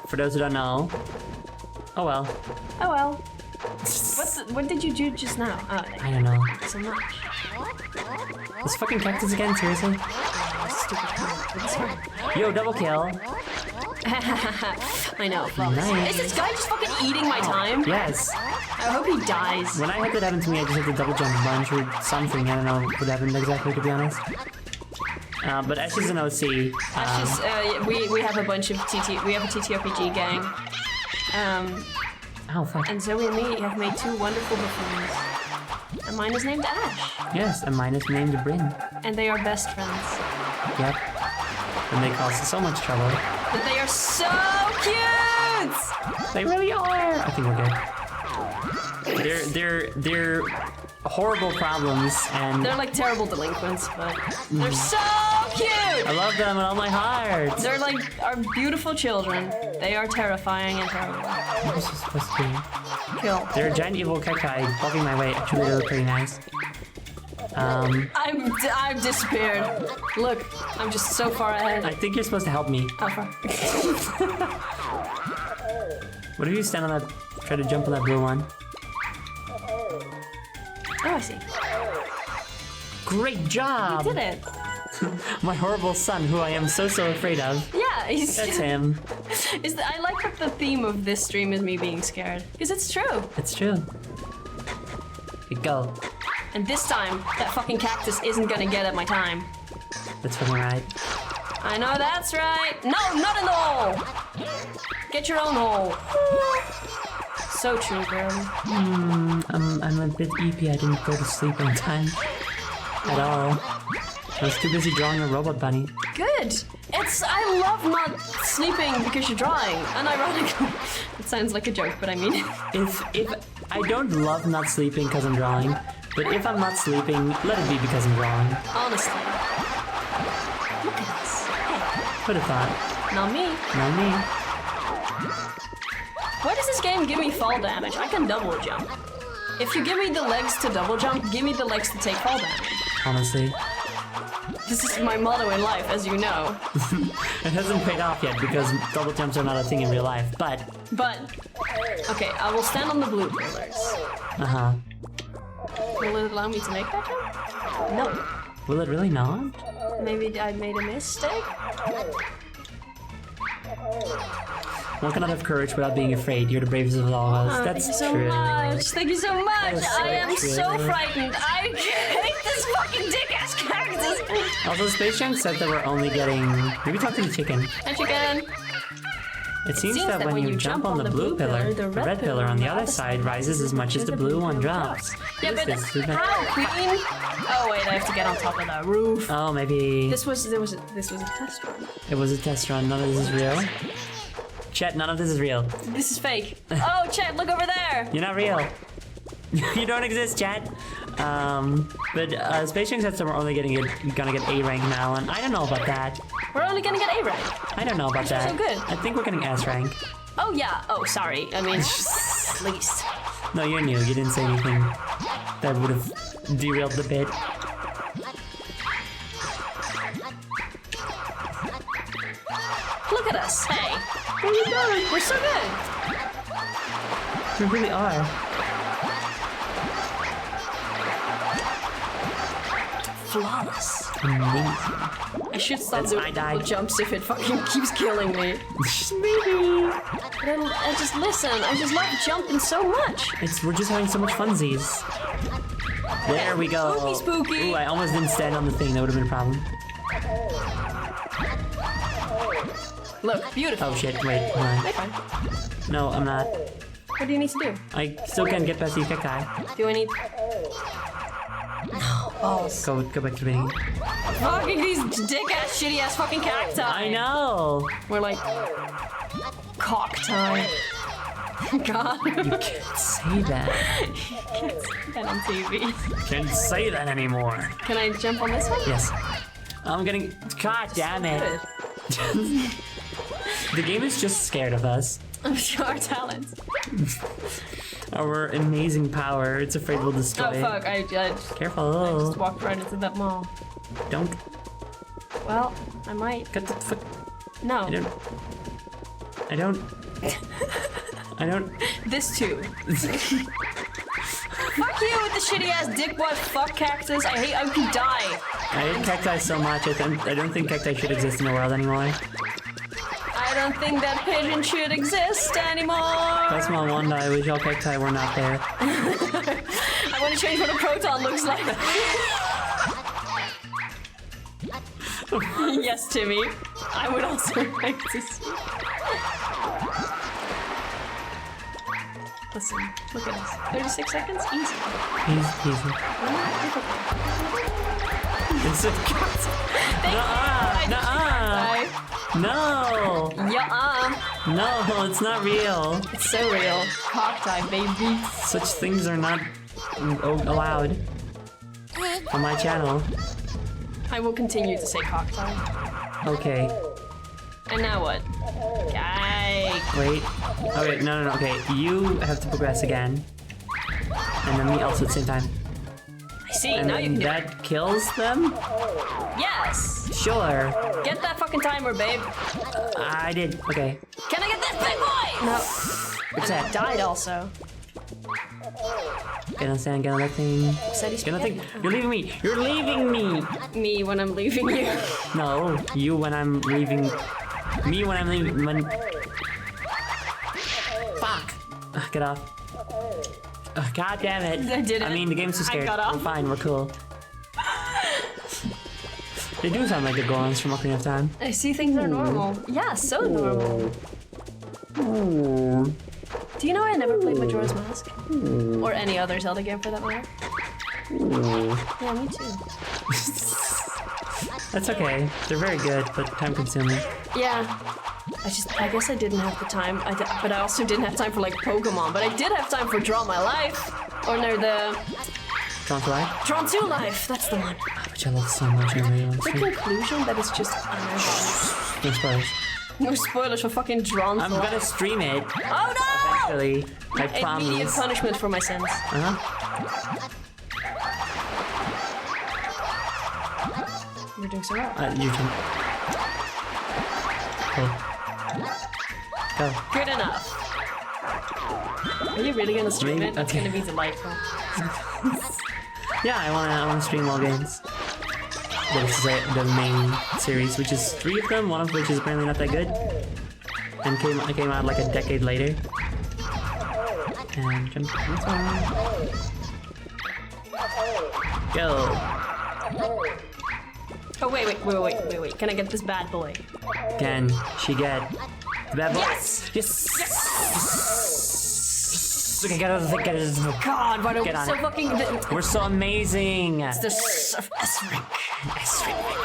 For those who don't know. Oh well. Oh well. What did you do just now? Oh, I don't know. so much. This fucking cactus again, seriously? Stupid cunt. It's fine. Yo, double kill. I know. Flawless. Nice. Is this guy just fucking eating my time? Yes. I hope he dies. When I had that happen to me, I just had to double jump a bunch or something. I don't know what happened exactly, to be honest. But Ash is an OC. Ash is, we have a bunch of we have a TTRPG gang. Oh, fuck. And Zoe and me have made 2 wonderful buffoons. And mine is named Ash. Yes, and mine is named Bryn. And they are best friends. Yep. And they cause so much trouble. But they are so cute! They really are! I think we're good. They're horrible problems, and They're like terrible delinquents, but they're so cute! I love them with all my heart. They're like our beautiful children. They are terrifying and terrible. What was this supposed to be? Kill. They're a giant evil cacti blocking my way. Actually, they look pretty nice. I've disappeared. Look, I'm just so far ahead. I think you're supposed to help me. How far? What if you stand on that, try to jump on that blue one? Oh, I see. Great job! Did it? My horrible son, who I am so afraid of. Yeah, he's. That's him. I like that the theme of this stream is me being scared, because it's true. It's true. You go. And this time, that fucking cactus isn't gonna get at my time. That's fucking right. I know that's right. No, not in the hole. Get your own hole. So true, girl. I'm a bit eepy. I didn't go to sleep in time. At all. I was too busy drawing a robot bunny. Good. I love not sleeping because you're drawing. Unironically. It sounds like a joke, but I mean. If I don't love not sleeping because I'm drawing, but if I'm not sleeping, let it be because I'm drawing. Honestly. Look at us. Who'd have thought? Not me. Not me. Why does this game give me fall damage? I can double jump. If you give me the legs to double jump, give me the legs to take fall damage. Honestly. This is my motto in life, as you know. It hasn't paid off yet because double jumps are not a thing in real life, but... Okay, I will stand on the blue pillars. Uh-huh. Will it allow me to make that jump? No. Will it really not? Maybe I made a mistake? One cannot have courage without being afraid. You're the bravest of all of us. Oh, That's thank you so true. much. Thank you so much. is so I am so true. frightened. I hate this fucking dick-ass cactus. Also, Space Junk said that we're only getting... Maybe talk to the chicken. And chicken. It seems that when you jump on the blue pillar, the red pillar on the other side rises as much as the blue one drops. Yeah, What but is this? how, Queen? Oh wait, I have to get on top of the roof. Oh, maybe This was a test run. it was a test run. None of this is real. Chet, none of this is real. This is fake. Oh, Chad, look over there. You're not real. You don't exist, Chet. But Space Junk said that we're only gonna get A rank now, and I don't know about that. We're only gonna get A rank. I don't know about that. so good. I think we're getting S rank. Oh yeah. Oh, sorry. I mean, at least. No, you're new. You didn't say anything that would have derailed the bit. Look at us. Hey. Where are you going? We're so good. We really are. Flawless. Amazing. I should stop That's- doing I died. double jumps if it fucking keeps killing me. Maybe. I just listen. I just love jumping so much. We're just having so much funsies. There we go. Spooky, spooky. Ooh, I almost didn't stand on the thing. That would have been a problem. Look, beautiful. Oh shit, wait, hold on. Okay, fine. No, I'm not. What do you need to do? I still can't get past these cacti. Do I need? Balls. Go back to the beginning. Fucking these dick-ass, shitty-ass fucking cacti. I know! We're like cock time. God. You can't say that. Can't see that on TV. Can't say that anymore. Can I jump on this one? Yes. I'm getting... God damn it. Good. The game is just scared of us. I'm sure our talent. Our amazing power. It's afraid we'll destroy Oh it. fuck! I just Careful. walked right into that mall. Don't. Well, I might. Get the fuck... No. I don't... I don't... This too. Fuck you with the shitty ass dick butt fuck cactus. I hope you die. I hate cacti so much. I don't think cacti should exist in the world anymore. I don't think that pigeon should exist anymore. That's my wonder. I wish all cacti were not there. I want to change what a proton looks like. Yes, Timmy. I would also like to see. Listen, look at us. 36 seconds? Easy. Easy. It's a Nuh-uh. No! Yeah, No, it's not real. it's so real. Cock time, baby. Such things are not allowed on my channel. I will continue to say cock time. Okay. And now what? Yikes. Wait. Okay, no. Okay, you have to progress again. And then me also at the same time. I see, And now you then can do it. that kills them? Yes! Sure. Get that fucking timer, babe. I did. Okay. Can I get this big boy? No. What's And I that? died also. Get on stand, get on that thing. Said he's Get on that thing. You're leaving me. You're leaving me. me when I'm leaving you. No, you when I'm leaving. Me when I'm leaving. Fuck. Ugh, get off. Ugh, God damn it. I did it. I mean, the game's so I scared. got off. We're fine. We're cool. They do sound like the Gorons from Ocarina of Time. I see things are normal. Yeah, so normal. Do you know I never played Majora's Mask? Or any other Zelda game for that matter? Yeah, me too. That's okay. They're very good, but time consuming. Yeah. I guess I didn't have the time. But I also didn't have time for like Pokemon. But I did have time for Draw My Life. Or no, the Drawn to Life? Drawn 2 Life. That's the one. Which I love so much. I really want The to. conclusion that is just amazing. No spoilers. No spoilers for fucking Drawn. I'm gonna stream it Oh no! eventually. I Immediate promise. punishment for my sins. Uh-huh. You're doing so well. You can. Go. Good enough. Are you really gonna stream Maybe- it? That's okay. gonna be delightful. Yeah, I wanna stream all games. This is the main series, which is 3 of them, one of which is apparently not that good. And came out like a decade later. And jump. That's all. Go. Oh wait. Can I get this bad boy? Can she get the bad boy? Yes! Yes! Okay, get out of the thing. Get out of the thing. God, why don't we Get on so it. fucking We're so amazing. the S-ring.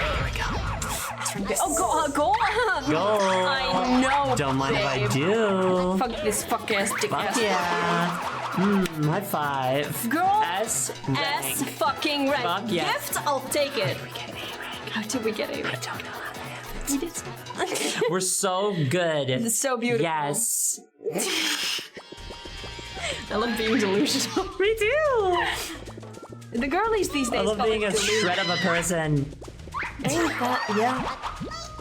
Here we go. Oh, go on! Go. I know. Don't mind if I babe. do. Fuck this fuck ass dick Fuck ass. yeah. High five. Girl. S S rank. fucking rank. Fuck yeah. Gift, I'll take it. How did we get A rank? I don't know. We did. We're so good. It's so beautiful. Yes. I love being delusional. Me too. The girlies these days I love call being it a delusion. shred of a person. Ain't that?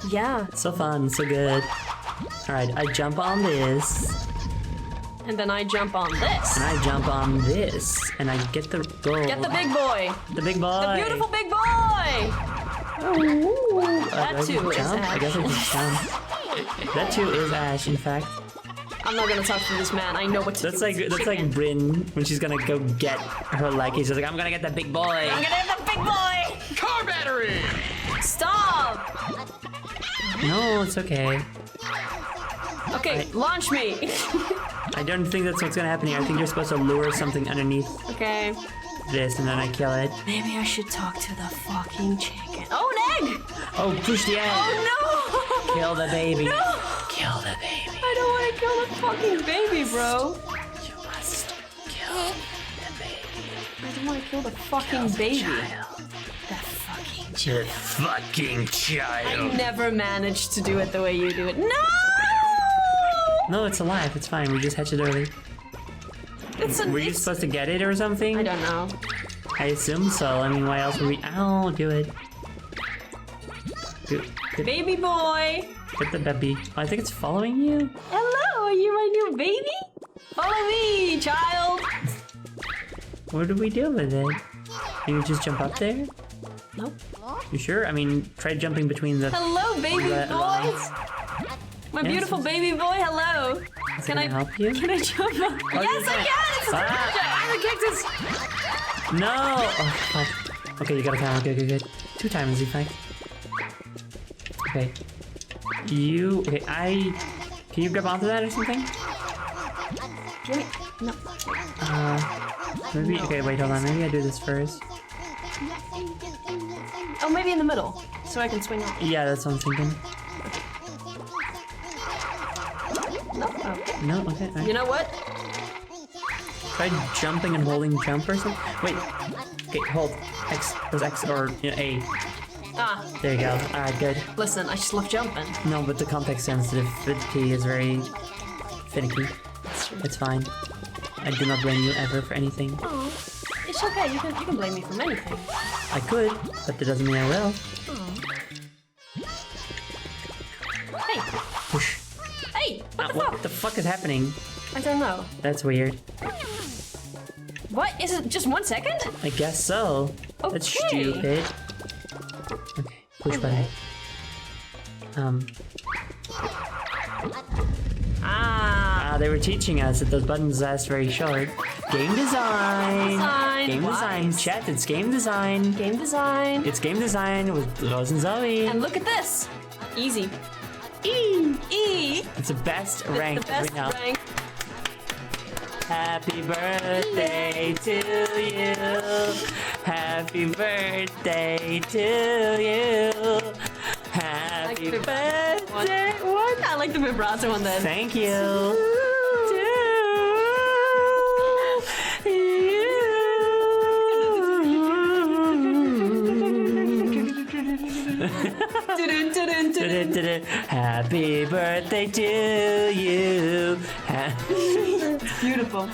Yeah. So fun, so good. Alright, I jump on this. And then I jump on this. And I jump on this. And I get the goal. Get the big boy. The big boy. The beautiful big boy. That too is jump? I guess I Ash. just jump. That too is Ash, in fact. I'm not gonna talk to this man. I know what to That's do. like with this that's like chicken. Bryn when she's gonna go get her like. She's like, I'm gonna get the big boy. I'm gonna have the big boy. Car battery! Stop. No, it's okay. Okay, launch me. I don't think that's what's gonna happen here. I think you're supposed to lure something underneath Okay. this, and then I kill it. Maybe I should talk to the fucking chicken. Oh, an egg! Oh, push the egg. Oh no! Kill the baby. No! Kill the baby. I don't want to kill the fucking baby, bro. You must kill the baby. I don't want to kill the fucking baby. Child. That fucking The fucking child. I never managed to do it the way you do it. No! No, it's alive. It's fine. We just hatched it early. It's a. Were you supposed to get it or something? I don't know. I assume so. I mean, why else would we? Ow, do it. Get Baby boy. the baby. Oh, I think it's following you. Hello, are you my new baby? Follow me, child. What do we do with it? Can you just jump up there? Nope. You sure? I mean, try jumping between the. Hello, baby the boy. lines. My Yes. beautiful baby boy. Hello. Is Can it I gonna help you? Can I jump up? Yes, I can. It's a Ah. cactus. No! Oh, fuck. Okay, you got a timer. Good. 2 times, in fact. Okay. Okay, can you grab onto that or something? Give me. No. Maybe, okay, wait, hold on. Maybe I do this first. Oh, maybe in the middle, so I can swing off. Yeah, that's what I'm thinking. No. Okay. No, okay, alright. You know what? Try jumping and holding jump or something. Wait. Okay, hold. X. There's X or A. Ah, There you go. Alright, good. listen. I just love jumping. No, but the context sensitivity is very finicky. That's true. It's fine. I do not blame you ever for anything. Oh, it's okay. You can blame me for anything. I could, but that doesn't mean I will. Hey, Push. hey. What the What fuck? the fuck is happening? I don't know. That's weird. What? Is it just 1 second? I guess so. That's Okay. stupid. Okay, push button. They were teaching us that those buttons last very short. Game design. Design. Game design. Wise. Chat, it's game design. Game design. It's game design with Rose and Zoe. And look at this. Easy. E. It's the best The ranked best right now. rank. Happy birthday to you. Happy birthday to you. Happy birthday. What? I like the vibrato on that. Thank you. To you. Dun, dun, dun, dun. Happy birthday to you. Beautiful.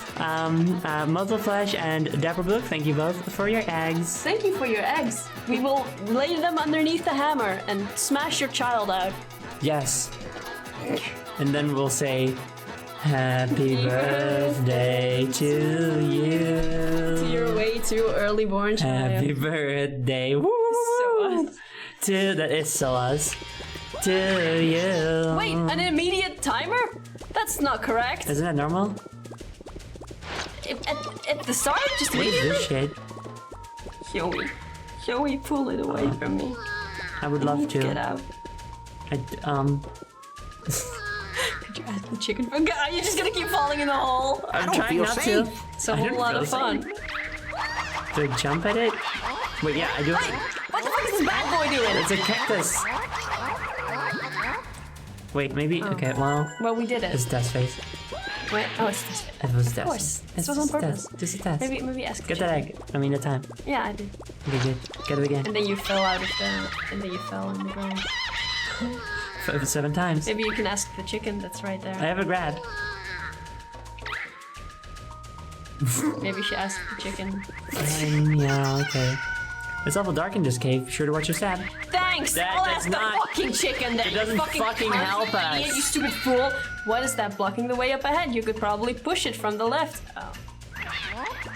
Muzzle Flash and Dapper Blue, thank you both for your eggs. Thank you for your eggs. We will lay them underneath the hammer and smash your child out. Yes. And then we'll say, Happy birthday to you. You're way too early born child. Happy birthday. Woo! So us. That is so us. To you. Wait, an immediate timer? That's not correct. Isn't that normal? At the start, just What is immediately? this shit? Joey, pull it away from me. I would love to. Get out. Could you ask the chicken from God? You're just gonna keep falling in the hole. I'm trying not to. It's a I whole don't lot feel of fun. safe. Do I jump at it? Wait, yeah, I do. Wait, what the fuck is this bad boy doing? It's a cactus. Wait, maybe. Okay, well, Well, we did it's it. Test face. Wait, oh, it's this. It was a test. Of course. It's This was on just a purpose. test. Just a test. Maybe ask. Get that egg. I mean, the time. Yeah, I did. Okay, good. Get it again. And then you fell out of the. And then you fell on the ground. 7 times. Maybe you can ask the chicken that's right I there. have a grab. Maybe you should ask the chicken. Yeah, okay. It's awful dark in this cave. Be sure to watch your step. Thanks! That I'll does ask not- the fucking chicken then. it doesn't you fucking cunt, help you us. Idiot, you stupid fool! What is that blocking the way up ahead? You could probably push it from the left. Oh.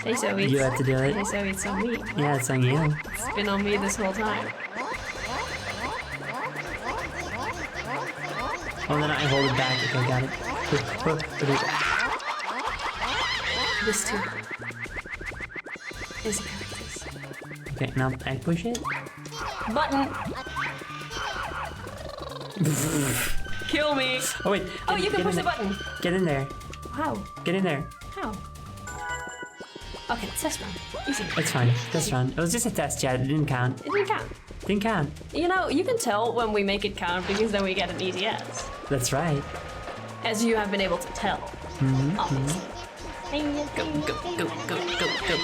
Hey Zoe. You have to do it. Hey Zoe, it's on me. Yeah, it's on you. It's been on me this whole time. Oh, then I hold it back. Okay, got it. This too. Is a cactus. Okay, now I push it. Button! Kill me! Oh, wait. Oh, you can get push in the there. button! Get in there. How? Get in there. How? Okay, test run. Easy. It's fine. Test run. It was just a test, Chad. It didn't count. It didn't count. Didn't count. You know, you can tell when we make it count because then we get an easy S. That's right. As you have been able to tell. Obviously. Go, go, go, go, go, go.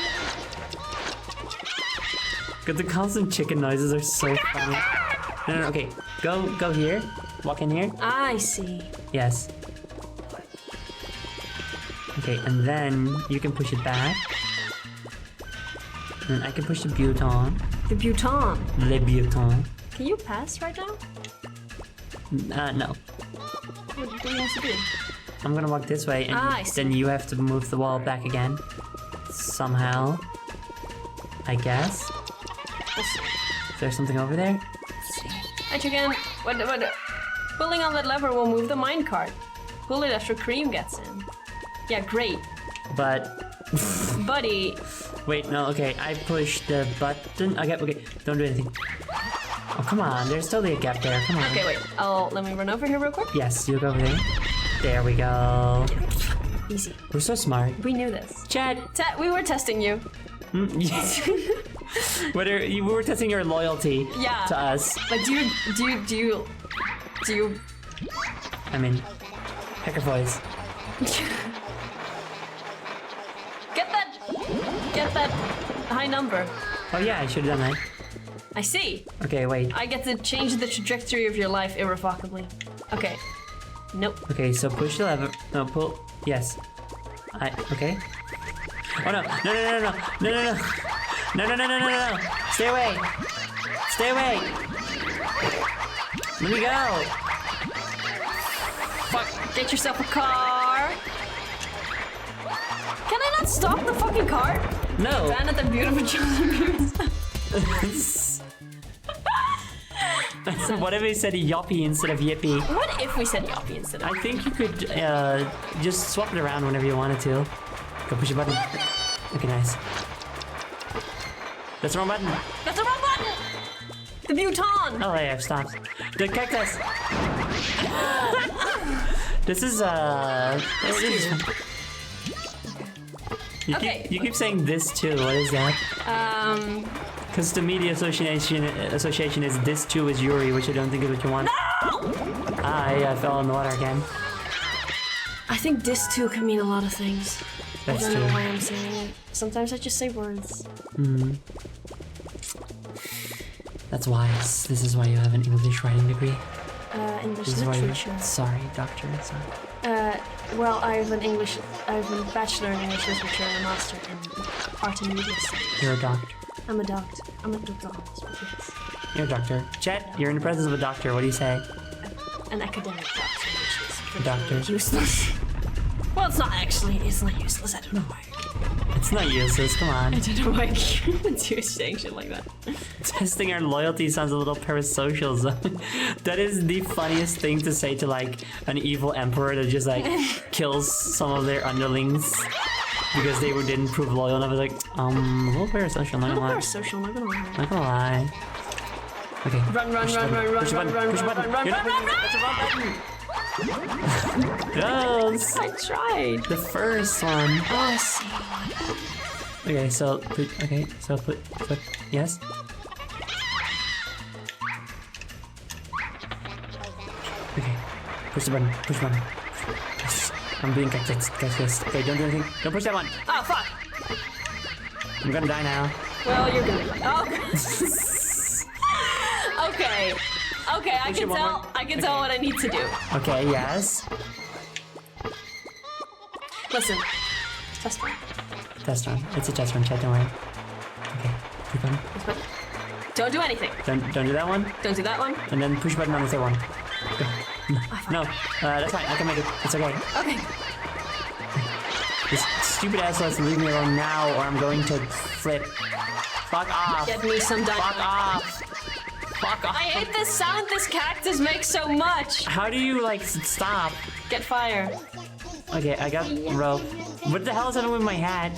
But the constant chicken noises are so funny. No, okay. Go here. Walk in here. I see. Yes. Okay, and then you can push it back. And I can push the button. The Bhutan. Le button. Can you pass right now? No. What do you need to do? I'm gonna walk this way, and I see. then you have to move the wall back again. Somehow. I guess. We'll see. Is there something over there? Hi, chicken. What? Pulling on that lever will move the minecart. Pull it after Cream gets in. Yeah, great. But Buddy, wait, no, okay. I push the button. Okay, don't do anything. Oh, come on. There's totally a gap there. Come on. okay, wait. Let me run over here real quick. Yes, you go over there. There we go. Easy. We're so smart. We knew this. Chad, We were testing you. whether you were testing your loyalty Yeah. to us. Like, do you? I mean, hacker voice. Get that high number. Oh yeah, I should have done that. I see. Okay, wait. I get to change the trajectory of your life irrevocably. Okay. Nope. Okay, so push the lever. No, pull. Yes. Okay. Oh no! No! Stay away! Stay away! Let me go! Fuck. Get yourself a car. Can I not stop the fucking car? No! Ban at the beautiful children. What if he said yoppie instead of yippee? What if we said yoppie instead of? I think you could just swap it around whenever you wanted to. Go push a button. Okay, nice. That's the wrong button. That's the wrong button. The Bhutan. Oh, yeah, I've stopped. The cactus. This is You keep saying this too. What is that? Because the media association is this too is Yuri, which I don't think is what you want. No! I fell in the water again. I think this too can mean a lot of things. That's I don't know true. why I'm saying it. Sometimes I just say words. That's wise. This is why you have an English writing degree. English This is why literature. Sorry, doctor. Sorry. Well, I have a bachelor in English literature and a master in art and media studies. You're a doctor. I'm a doctor. I'm a doctor. Yes. You're a doctor. Chet, you're in the presence of a doctor. What do you say? An academic doctor, which is A doctor. useless. Well, it's not actually. It's not useless. I don't know why. It's not useless. Come on. I don't know why you're saying shit like that. Testing our loyalty sounds a little parasocial. That is the funniest thing to say to like an evil emperor that just like kills some of their underlings because they didn't prove loyal enough. It's like, a little parasocial. Not A gonna lie. parasocial, not gonna lie. Not gonna lie. Okay. Run, Push the button. Push the button. Push the button. You're not pushing it. That's the wrong button. Yes. I tried. The first one. Oh, I see. Okay, so put, yes. Okay, push the button, push the button. Yes, I'm being cactus. Okay, don't do anything. Don't push that one. Oh, fuck. I'm gonna die now. Well, you're good. Oh. Okay. Okay, I Push it can one tell. more. I can tell what I need to do. Okay, yes. Listen. Test one. Test run. It's a test run, chat, don't worry. Okay, push button. Don't do anything. Don't do that one. Don't do that one. And then push button on the third one. Go. No, that's fine. I can make it. It's okay. Okay. This stupid asshole has to leave me alone now, or I'm going to flip. Fuck off. Get me some Fuck dynamite. off. Fuck off. I hate the sound this cactus makes so much. How do you like stop? Get fire. Okay, I got rope. What the hell is happening with my hat?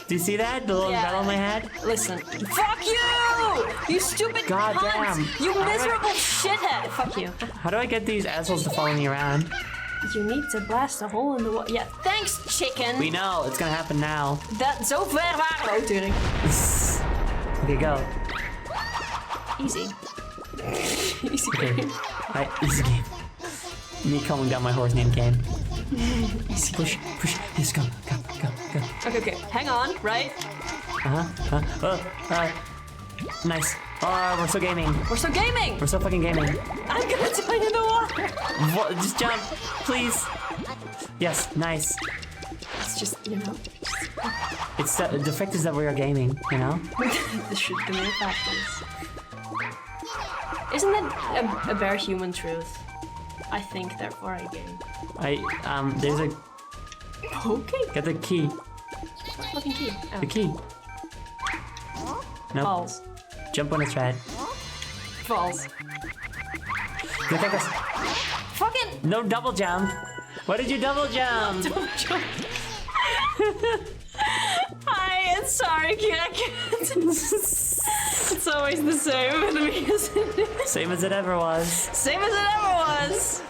Do you see that? The little Yeah. metal on my hat? Listen. Fuck you! You stupid God cunt! damn. You miserable shithead! Fuck you. How do I get these assholes to follow me around? You need to blast a hole in the wall. Yeah, thanks, chicken. We know, it's gonna happen now. Dat zo ver waren we ook, Turing. Okay, go. Easy. Easy Okay. game. Alright, easy game. Me calming down my horse named Game. Easy. Push. Yes, go. Okay. Hang on, right? Nice. Oh, we're so gaming. We're so gaming! We're so fucking gaming. I'm gonna die in the water! What? Just jump, please. Yes, nice. It's just, you know, It's the fact is that we are gaming, you know? the shit the mere fact is. Isn't that a bare human truth? I think, therefore I game. There's a, Okay. get the key. Fucking key. The key. Nope. Balls. Jump when it's red. Balls. Go take us. Fucking No double jump. Why did you double jump? don't jump. Hi, it's sorry, Kira. It's always the same with me, isn't it? Same as it ever was. Same as it ever was.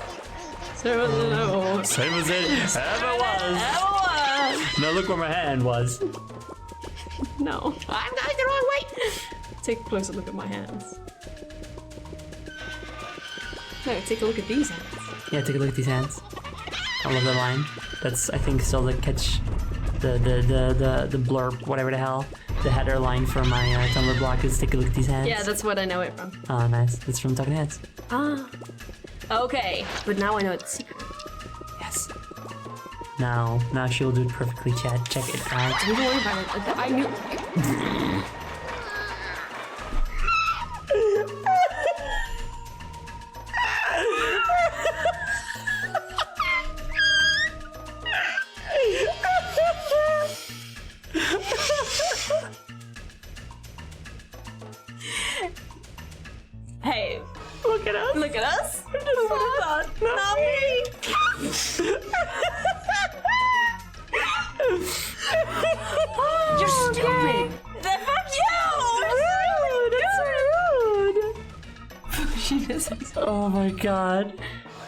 Same as it ever was. Same as it ever was. Ever was. Now look where my hand was. No, I'm going the wrong way. Take a closer look at my hands. No, take a look at these hands. Yeah, take a look at these hands. I love that line. That's, I think, still the catch, the blurb, whatever the hell. The header line for my Tumblr blog is take a look at these hands. Yeah, that's what I know it from. Oh, nice. It's from Talking Heads. Ah. Okay, but now I know it's secret. Yes. Now she will do it perfectly, Chad. Check it out. Don't worry about it. I knew. Hey, Look at us. look at us. Not me. You're stupid. Then fuck you. That's so rude. Oh my god.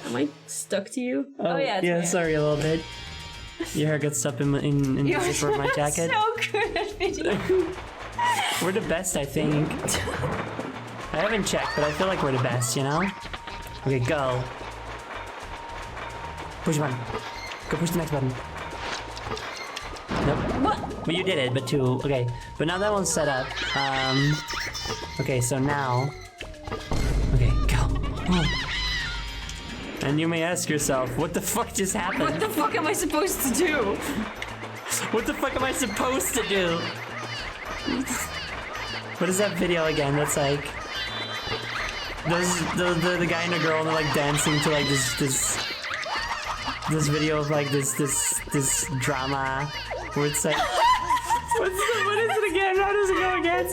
Am I stuck to you? Oh, yeah. It's Yeah, okay. sorry a little bit. Your hair got stuck in the You're zipper of my jacket. so good at video. We're the best, I think. I haven't checked, but I feel like we're the best, you know? Okay, go. Push one. Go push the next button. Nope. What? Well, you did it, but two. Okay, but now that one's set up. Okay, so now. Okay, go. Oh. And you may ask yourself, what the fuck just happened? What the fuck am I supposed to do? What the fuck am I supposed to do? What is that video again? That's like the guy and the girl and they're like dancing to like this video of like this drama where it's like what is it again? How does it go again?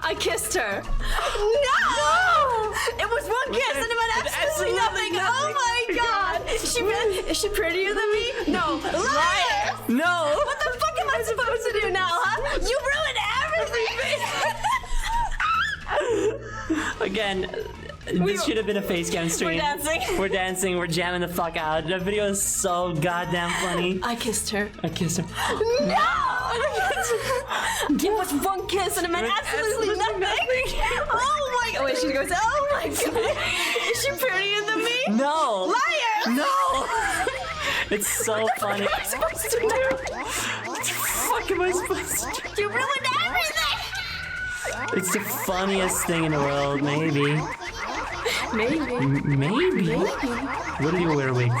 I kissed her. No! It was one kiss and it meant absolutely nothing. Oh my god! Is she prettier than me? No. Liar! No! What the fuck am I supposed to do now, huh? You ruined everything! Again, this should have been a face cam stream. We're dancing. We're dancing, we're jamming the fuck out. The video is so goddamn funny. I kissed her. I kissed her. No! It was one kiss and it meant absolutely nothing. Oh my god. Wait, she goes, oh my god. Is she prettier than me? No! Liar! No! It's so funny. What am I supposed to do? What the fuck am I supposed to do? You ruined everything! It's the funniest thing in the world, maybe. Maybe? What do you wear wigs?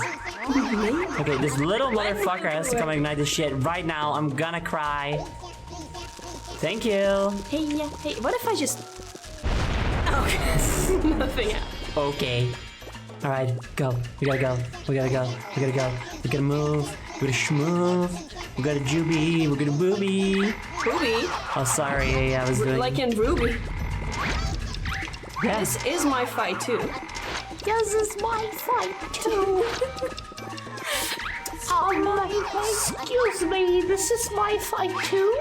Okay, this little motherfucker has to come and ignite this shit right now. I'm gonna cry. Thank you. Hey, what if I just... Okay. Nothing happened. Okay. Alright, go. We gotta go. We gotta go. We gotta go. We gotta move. We gotta schmove. We gotta juby. We gotta booby. Ruby? Oh, sorry. I was doing... Like in Ruby. Yeah. This is my fight too. This is my fight too. Excuse me, this is my fight too.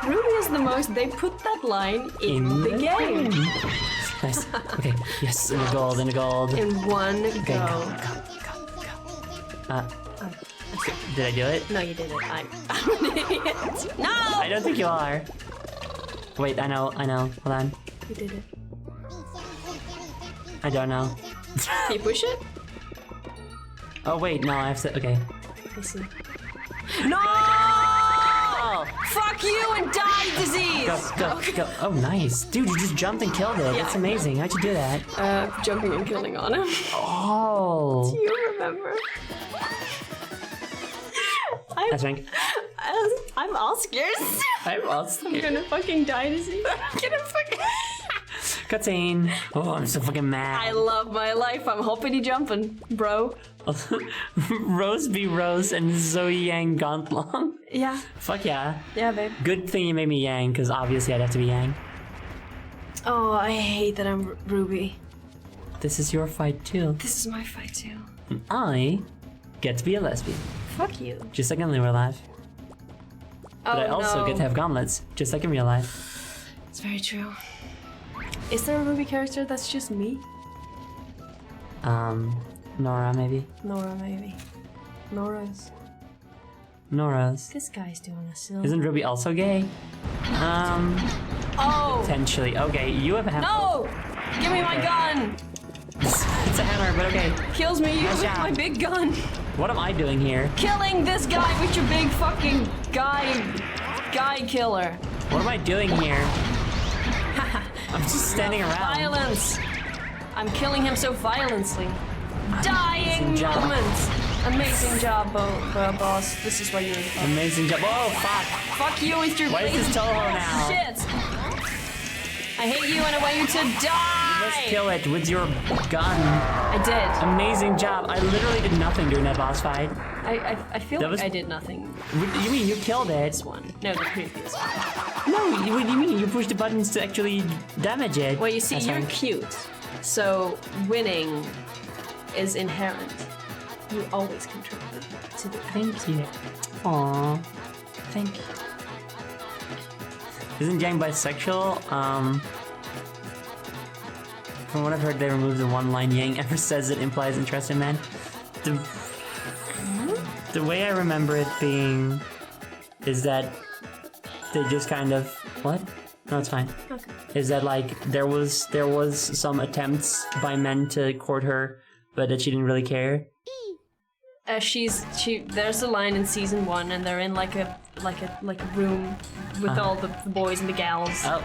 Ruby is the most... They put that line in the game. Nice. Okay. Yes, in the gold, in the gold. In one Okay, go. go. Did I do it? No, you didn't. I'm an idiot. No! I don't think you are. Wait, I know. Hold on. You did it. I don't know. Can you push it? Oh, wait, no, I have to. Okay. I see. No! Oh! Fuck you and die, disease! Go. Oh, nice. Dude, you just jumped and killed it. That's amazing. How'd you do that? Jumping and killing on him. Oh. Do you remember? That's right. I'm all scared. I'm awesome. I'm gonna fucking die, disease. I'm gonna fucking... Cutscene. Oh, I'm so fucking mad. I love my life. I'm hoppity jumping, bro. Rose be Rose and Zoe Yang Gauntlet. Yeah. Fuck yeah. Yeah, babe. Good thing you made me Yang, because obviously I'd have to be Yang. Oh, I hate that I'm Ruby. This is your fight too. This is my fight too. I get to be a lesbian, Fuck you. just like in real life. But I also no. get to have gauntlets, just like in real life. It's very true. Is there a Ruby character that's just me? Nora maybe. Nora, maybe. Nora's. This guy's doing a silly. Isn't Ruby also gay? Oh! Potentially. Okay, you have a hammer. No! Give me my gun! It's a hammer, but okay. Kills me with job. my big gun. What am I doing here? Killing this guy with your big fucking guy killer. What am I doing here? I'm just standing around. Violence. I'm killing him so violently. Dying Amazing job. moments. Amazing job, boss. This is why you're. Amazing job. Oh, fuck. Fuck you with your. Why is this Toho now? Shit. I hate you and I want you to die. Let's kill it with your gun. I did. Amazing job. I literally did nothing during that boss fight. I feel That like was- I did nothing. What- You mean you killed it? This one. No, the previous one. No, what do you mean? You pushed the buttons to actually damage it. Well, you see, That's you're fine. cute, so winning is inherent. You always contribute to the Thank you. Aww. Thank you. Isn't Yang bisexual? From what I've heard, they removed the one line Yang ever says it implies interest in men. The way I remember it being is that they just kind of what? No, it's fine. Okay. Is that like there was some attempts by men to court her, but that she didn't really care. There's a line in season 1, and they're in like a room with all the boys and the gals. Oh,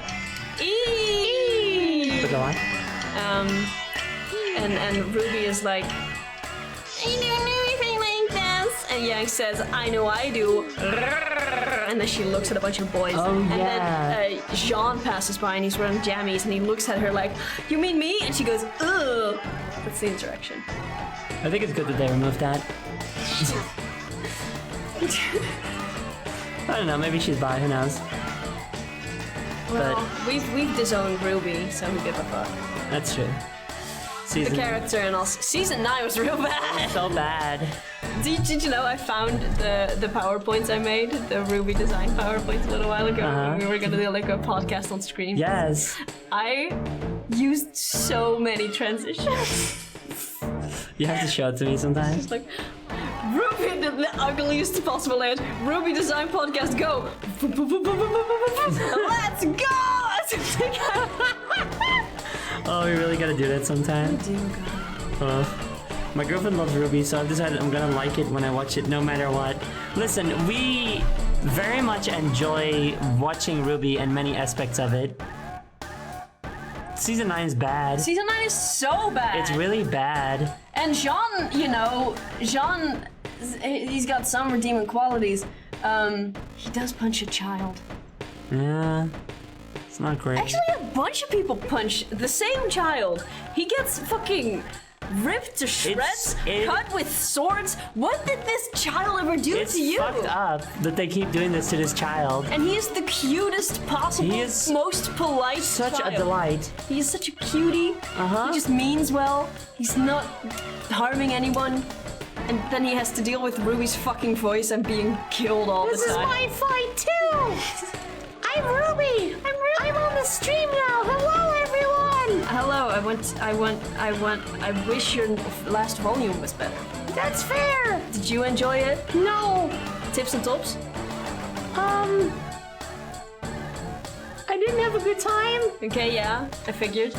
E. But go on. And Ruby is like, I don't know anything like this. And Yang says, I know I do. And then she looks at a bunch of boys. Oh, and yeah. then Jean passes by and he's wearing jammies and he looks at her like, you mean me? And she goes, ugh. That's the interaction. I think it's good that they removed that. I don't know, maybe she's bi, who knows? Well, we've disowned Ruby, so who gives a fuck? That's true. The Season character and also season 9 was real bad. so bad. Did you know I found the PowerPoints I made, the Ruby design PowerPoints a little while ago when we were gonna do like a podcast on stream? Yes. I used so many transitions. You have to show it to me sometime. Like Ruby, the ugliest possible layout. Ruby design podcast, go! Let's go! Oh, we really gotta do that sometime. God. My girlfriend loves Ruby, so I've decided I'm gonna like it when I watch it, no matter what. Listen, we very much enjoy watching Ruby and many aspects of it. Season 9 is bad. Season 9 is so bad. It's really bad. And Jean, Jean, he's got some redeeming qualities. He does punch a child. Yeah, it's not great. Actually, a bunch of people punch the same child. He gets fucking ripped to shreds, cut with swords. What did this child ever do It's to you? fucked up that they keep doing this to this child. And he is the cutest possible, He is most polite Such child. a delight. He is such a cutie. He just means well. He's not harming anyone. And then he has to deal with Ruby's fucking voice and being killed all This the is time. my fight too! I'm Ruby! I'm on the stream now! Hello everyone! Hello, I wish your last volume was better. That's fair! Did you enjoy it? No! Tips and tops? I didn't have a good time. Okay, yeah, I figured.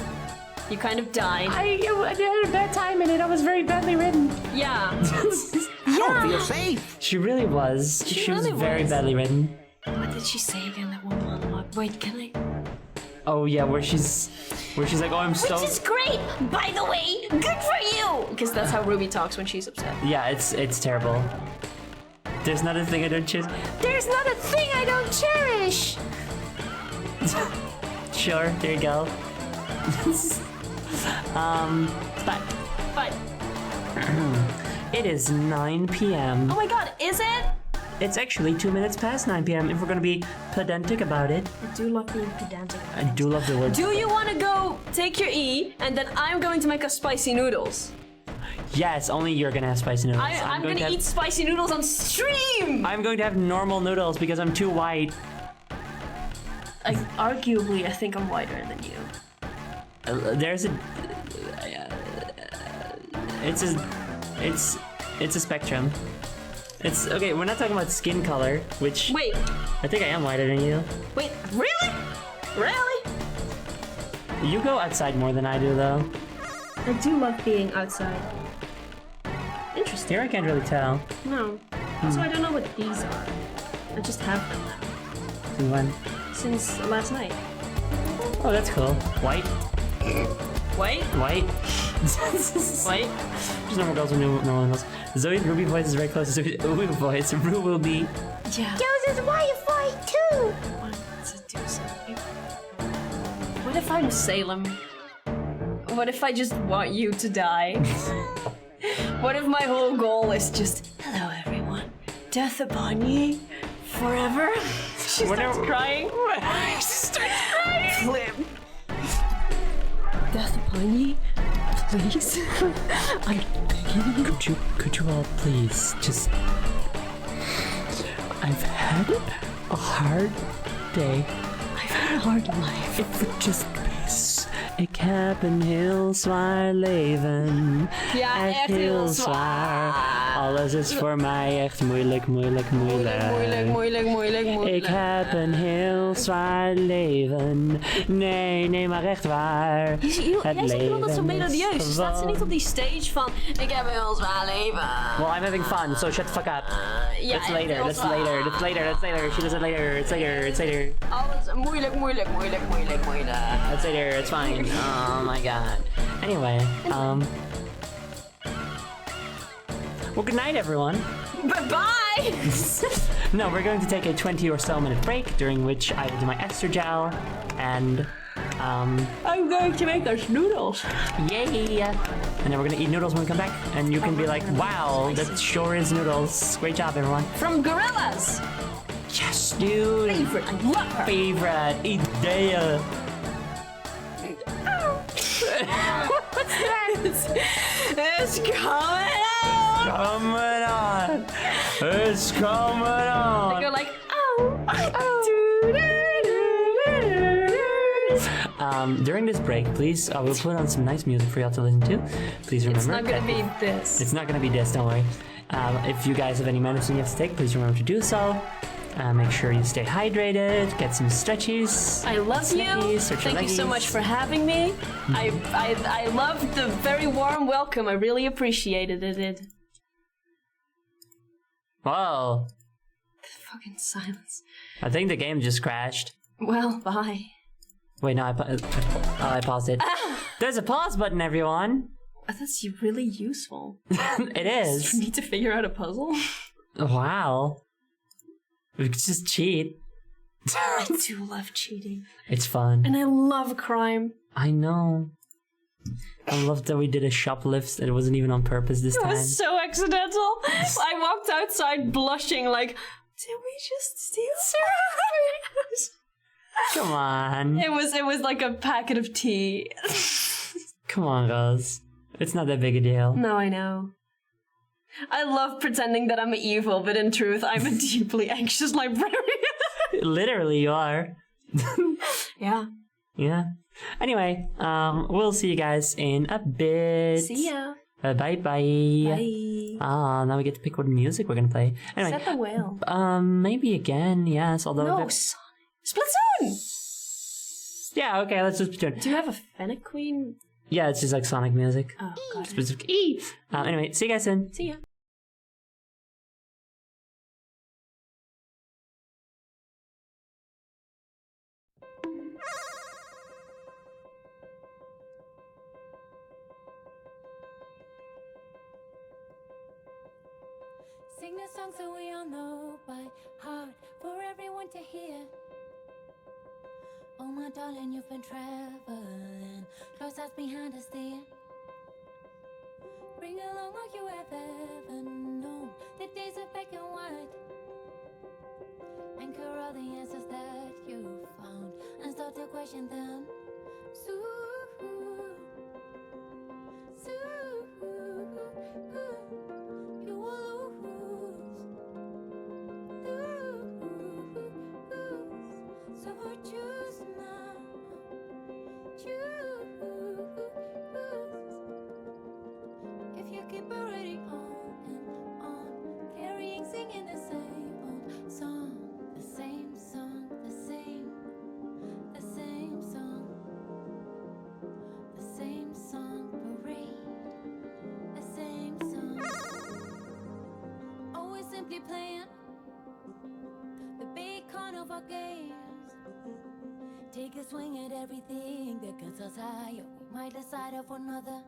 You kind of died. I had a bad time in it. I was very badly written. Yeah. Feel safe. She really was. She was really very was. badly written. What did she say again, that one monologue? Wait, can I? Oh yeah, where she's like, oh, I'm so. Which is great, by the way. Good for you. Because that's how Ruby talks when she's upset. Yeah, it's terrible. There's not a thing I don't choose. There's not a thing I don't cherish. Sure, there you go. But It is 9 p.m. oh my god, is it? It's actually 2 minutes past 9 p.m. if we're gonna be pedantic about it. I do love being pedantic. I do love the word. Do you want to go take your E, and then I'm going to make us spicy noodles? Yes, only you're gonna have spicy noodles. I'm going to eat spicy noodles on stream! I'm going to have normal noodles because I'm too white. Arguably, I think I'm whiter than you. There's a. It's a spectrum. It's okay. We're not talking about skin color, which Wait, I think I am whiter than you. wait, really? Really? You go outside more than I do, though. I do love being outside. Interesting. Here I can't really tell. No. Also, I don't know what these are. I just have them Since when? since last night. Oh, that's cool. White, Wait, white. wait. Just normal girls with normal animals. Zoe's Ruby voice is very close to Zoe's Ruby voice. Ru will be. Yeah. Yours is why you fight too. Want to do something. What if I'm Salem? What if I just want you to die? What if my whole goal is just, hello everyone, death upon ye, forever? She starts crying. She starts crying. Flip. Death upon ye, please. I'm begging you. Could you all please just. I've had a hard day. I've had a hard life. It would just be Ik heb een heel zwaar leven. Ja, echt heel zwaar. Alles is voor mij echt moeilijk. Moeilijk. Ik heb een heel zwaar leven. Nee, maar echt waar. Jij zegt wel dat zo leven melodieus. is Staat ze niet gewoon- op die stage van... Ik heb een heel zwaar leven. Well, I'm having fun, so shut the fuck up. Ja, That's echt later, heel that's zwaar. later, that's later, that's later. She does it later, it's later, it's later. Alles moeilijk. That's later, it's fine. Oh my god. Anyway, well, good night, everyone. Bye! No, we're going to take a 20 or so minute break, during which I will do my Esther gel, and, I'm going to make us noodles. yay! And then we're gonna eat noodles when we come back, and you can be like, wow, that sure is noodles. Great job, everyone. From Gorillas. Yes, dude! Favorite, I love her. Favorite idea. It's coming out. Coming on! It's coming on! You're like, During this break, please, we'll put on some nice music for y'all to listen to. Please remember. It's not gonna that be if- this. It's not gonna be this, don't worry. If you guys have any medicine you have to take, please remember to do so. Make sure you stay hydrated, get some stretchies. I love you. Snackies, stretch your Thank you so leggies. much for having me. I love the very warm welcome. I really appreciated it. Whoa. Fucking silence. I think the game just crashed. Well, bye. Wait, no, I paused it. There's a pause button, everyone. That's really useful. It is. For me to figure out a puzzle. Wow. We could just cheat. I do love cheating. It's fun. And I love crime. I know. I love that we did a shoplift and it wasn't even on purpose this It time. was so accidental. I walked outside blushing like, did we just steal something? Come on. It was like a packet of tea. Come on, guys. It's not that big a deal. No, I know. I love pretending that I'm evil, but in truth, I'm a deeply anxious librarian. Literally, you are. Yeah. Yeah. Anyway, we'll see you guys in a bit. See ya. Bye-bye. Bye. Now we get to pick what music we're gonna play. Anyway, Set the whale. maybe again, yes, although... No, Splatoon! Yeah, okay, let's just pretend. Do you have a Fennec Queen? Yeah, it's just like Sonic music. Oh, God. Specific E! Anyway, see you guys soon. See ya. Sing the songs that we all know by heart for everyone to hear. Oh my darling, you've been traveling close us behind us dear. Bring along all you have ever known, the days of black and white. Anchor all the answers that you found and start to question them. Soon, you will lose. So choose now. Choose. If you keep already on and on, carrying, singing the same old song, the same song, the same song, the same song parade, the same song. Always simply playing the big carnival games. Take a swing at everything that gets us higher. We might decide of another.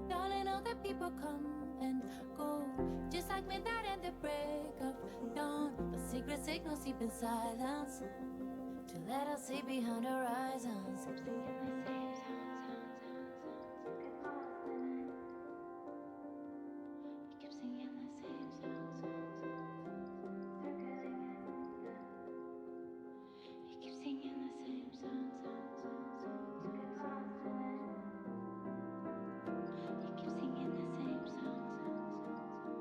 Darling, all the people come and go, just like midnight and the break of dawn. But secret signals deep in silence to let us see behind horizons. Keep singing the same songs. You keep singing the same songs. You keep singing the same songs.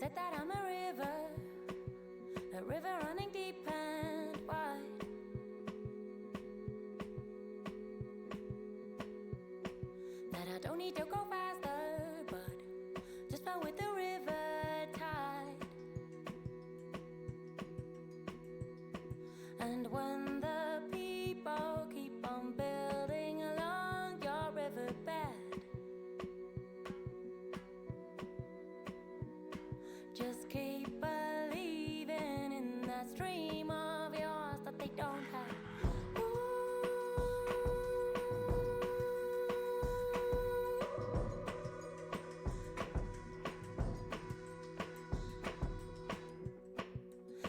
said that I'm a river running deep and wide. That I don't need to go faster, but just flow with the river tide. And when the people keep on building along your riverbed, just keep believing in that stream of yours that they don't have.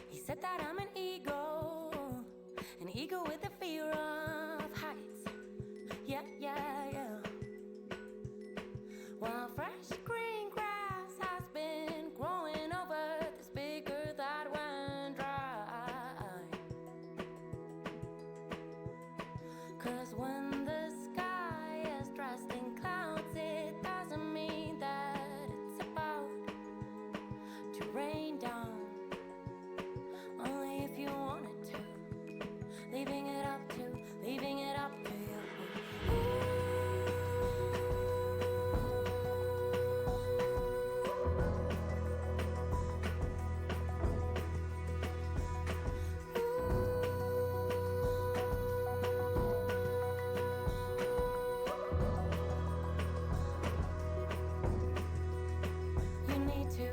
He said that I'm an eagle with the fear of heights. Yeah, yeah, yeah. While fresh green grass has been growing over this big earth that went dry. 'Cause when the sky is dressed in clouds, it doesn't mean that it's about to rain down. Only if you want it to. Leaving it up to you. You need to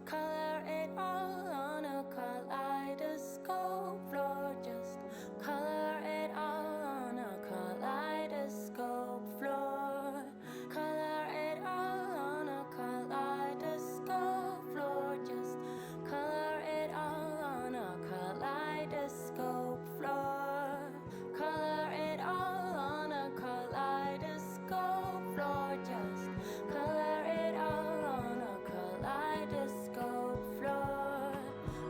color it all on a kaleidoscope floor. Just color it all on a kaleidoscope floor. Color it all on a kaleidoscope floor. Just color it all on a kaleidoscope floor. Color it all on a kaleidoscope floor. Just color it all on a kaleidoscope floor.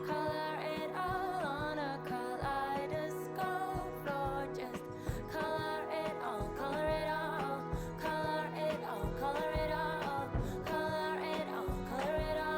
Color it all on a kaleidoscope floor. Just color it all, color it all, color it all, color it all, color it all, color it all.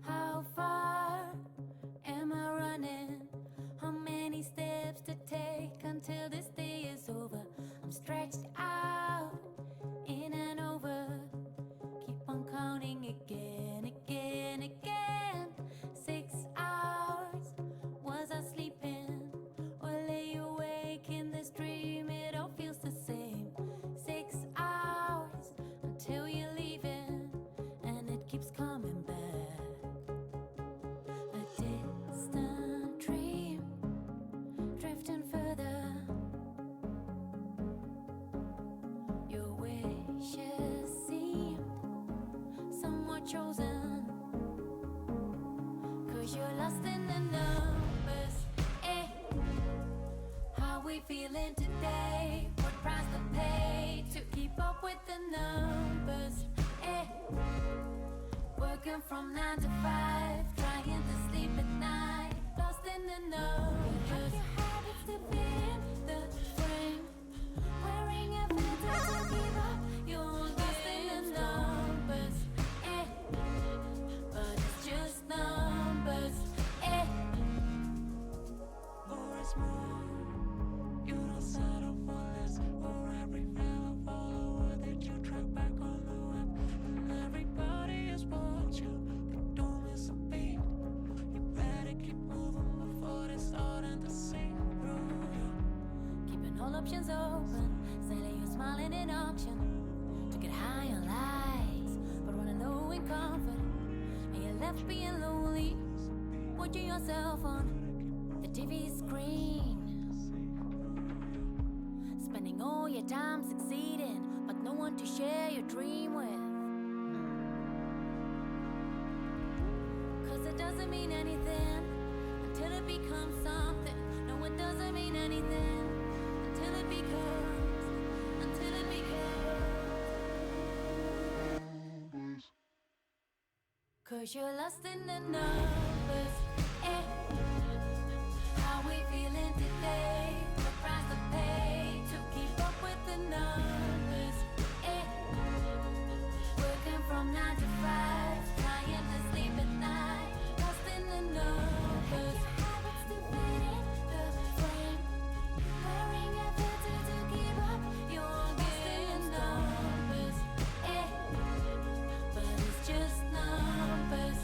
How far am I running? How many steps to take until this day is over? I'm stretched out, in and over. Keep on counting again, again, again. 6 hours. Was I sleeping or lay awake in this dream? It all feels the same. 6 hours until you're leaving, and it keeps coming back. A distant dream, drifting further. Your wishes seemed somewhat chosen, 'cause you're lost in the numbers. How we feeling today? What price to pay to keep up with the numbers? Working from 9 to 5, trying to sleep at night, lost in the numbers. Your habits to be in the frame, wearing a filter to keep up. You're lost in the numbers, but it's just numbers. Or it's more. You don't settle for less. For every fail or follower that you track back on the web. And every the same route. Keeping all options open, selling you smiling in auction. To get high on lies, but running low in comfort. And you're left being lonely, watching yourself on the TV screen. Spending all your time succeeding, but no one to share your dream with. Cause it doesn't mean anything until it becomes something. No, it doesn't mean anything until it becomes, until it becomes. Cause you're lost in the numbers. How we feeling today? The price to pay to keep up with the numbers. Working from 9 to 5, trying to sleep at night, lost in the numbers. Habits defeating the frame, wearing a filter to keep up. You're getting numbers, but it's just numbers.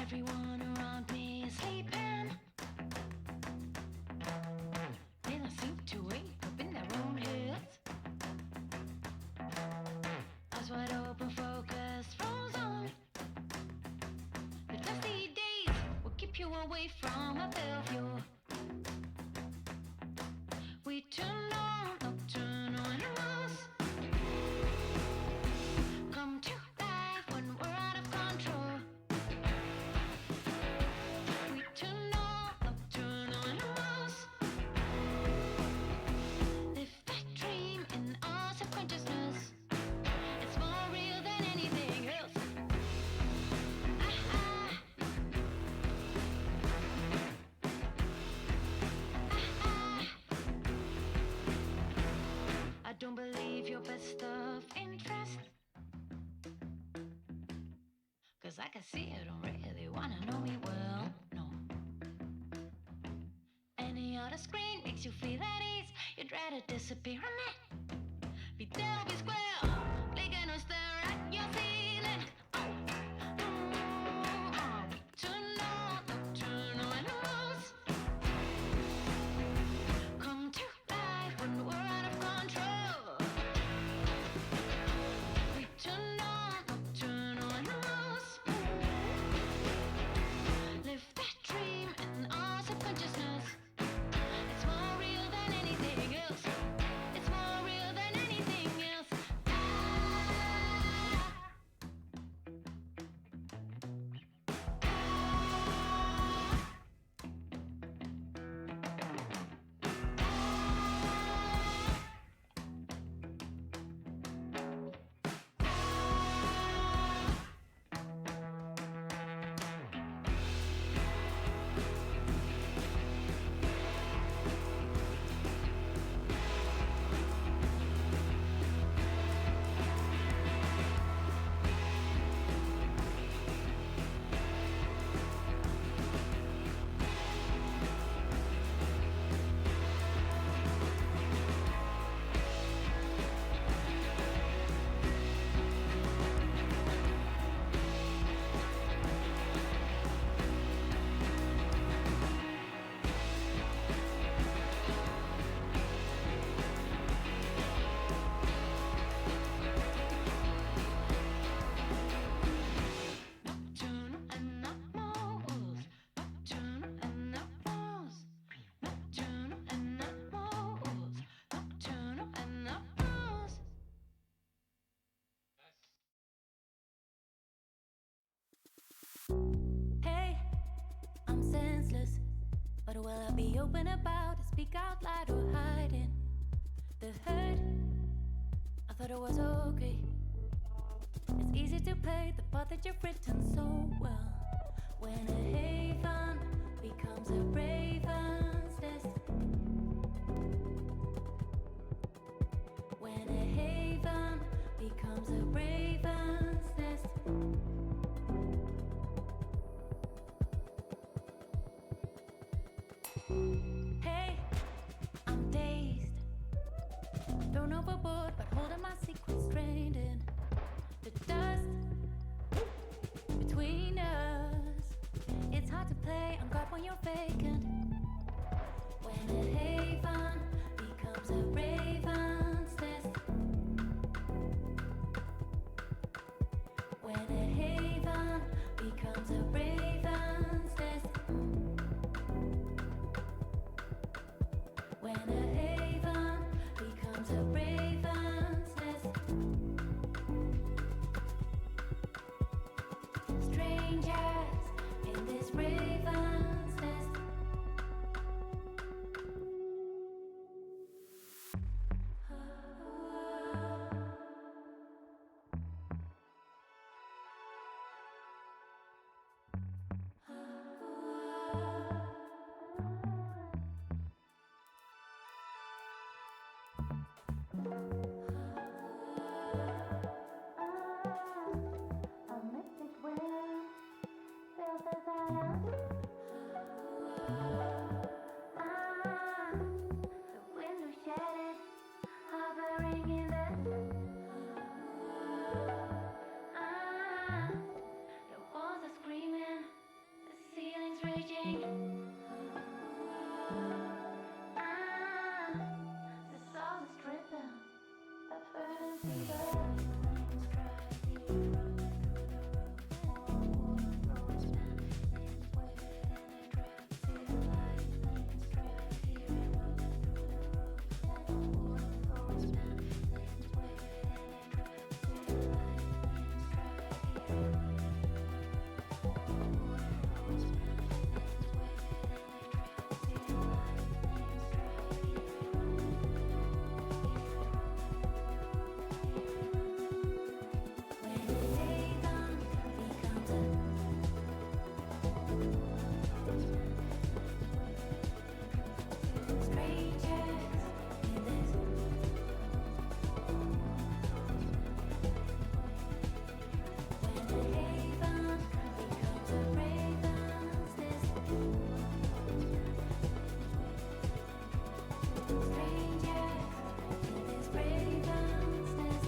Everyone around me is sleeping. They don't seem to wake up in their own heads. Eyes wide open, focus frozen. The dusty days will keep you away from a Bellevue. We turn on nocturnal animals. Come to life when we're out of control. We turn on nocturnal animals. Live that dream in our subconsciousness. It's more real than anything else. I don't believe your best of interest. Cause I can see you don't really wanna know me well, no. Any other screen makes you feel at ease. You'd rather disappear on it. Be there, be square, blinking or stare at your ceiling. Turn on nocturnal animals. Come to life when we're out of control. We turn on nocturnal animals. Live that dream in our subconsciousness. It's more real than anything else. It's more real than anything else. But will I be open about it, speak out loud or hiding the hurt? I thought it was okay. It's easy to play the part that you've written so well. When a haven becomes a raven's nest. When a haven becomes a raven's nest. Hey, I'm dazed, thrown overboard, but holding my secrets strained in the dust between us. It's hard to play on God when you're vacant. When a haven becomes a raven's nest. When a haven becomes a raven's nest. When a haven becomes a raven's nest. Strangers in this raven's nest. A mystic wind fills the silence. The window shattered, hovering in the walls are screaming, the ceiling's raging. The salt is dripping, that's burning through the flames, tragedy running through the roof. More floors, flames waving in a trap. See the light, flames, tragedy running through the roof. More floors, flames waving in a trap. See the light, flames, tragedy running through the roof. More floors, flames waving in a trap. See the light, flames, tragedy running through the roof. When a haven becomes a strangers in this. When a haven becomes a raven's nest. Strangers in this raven's nest.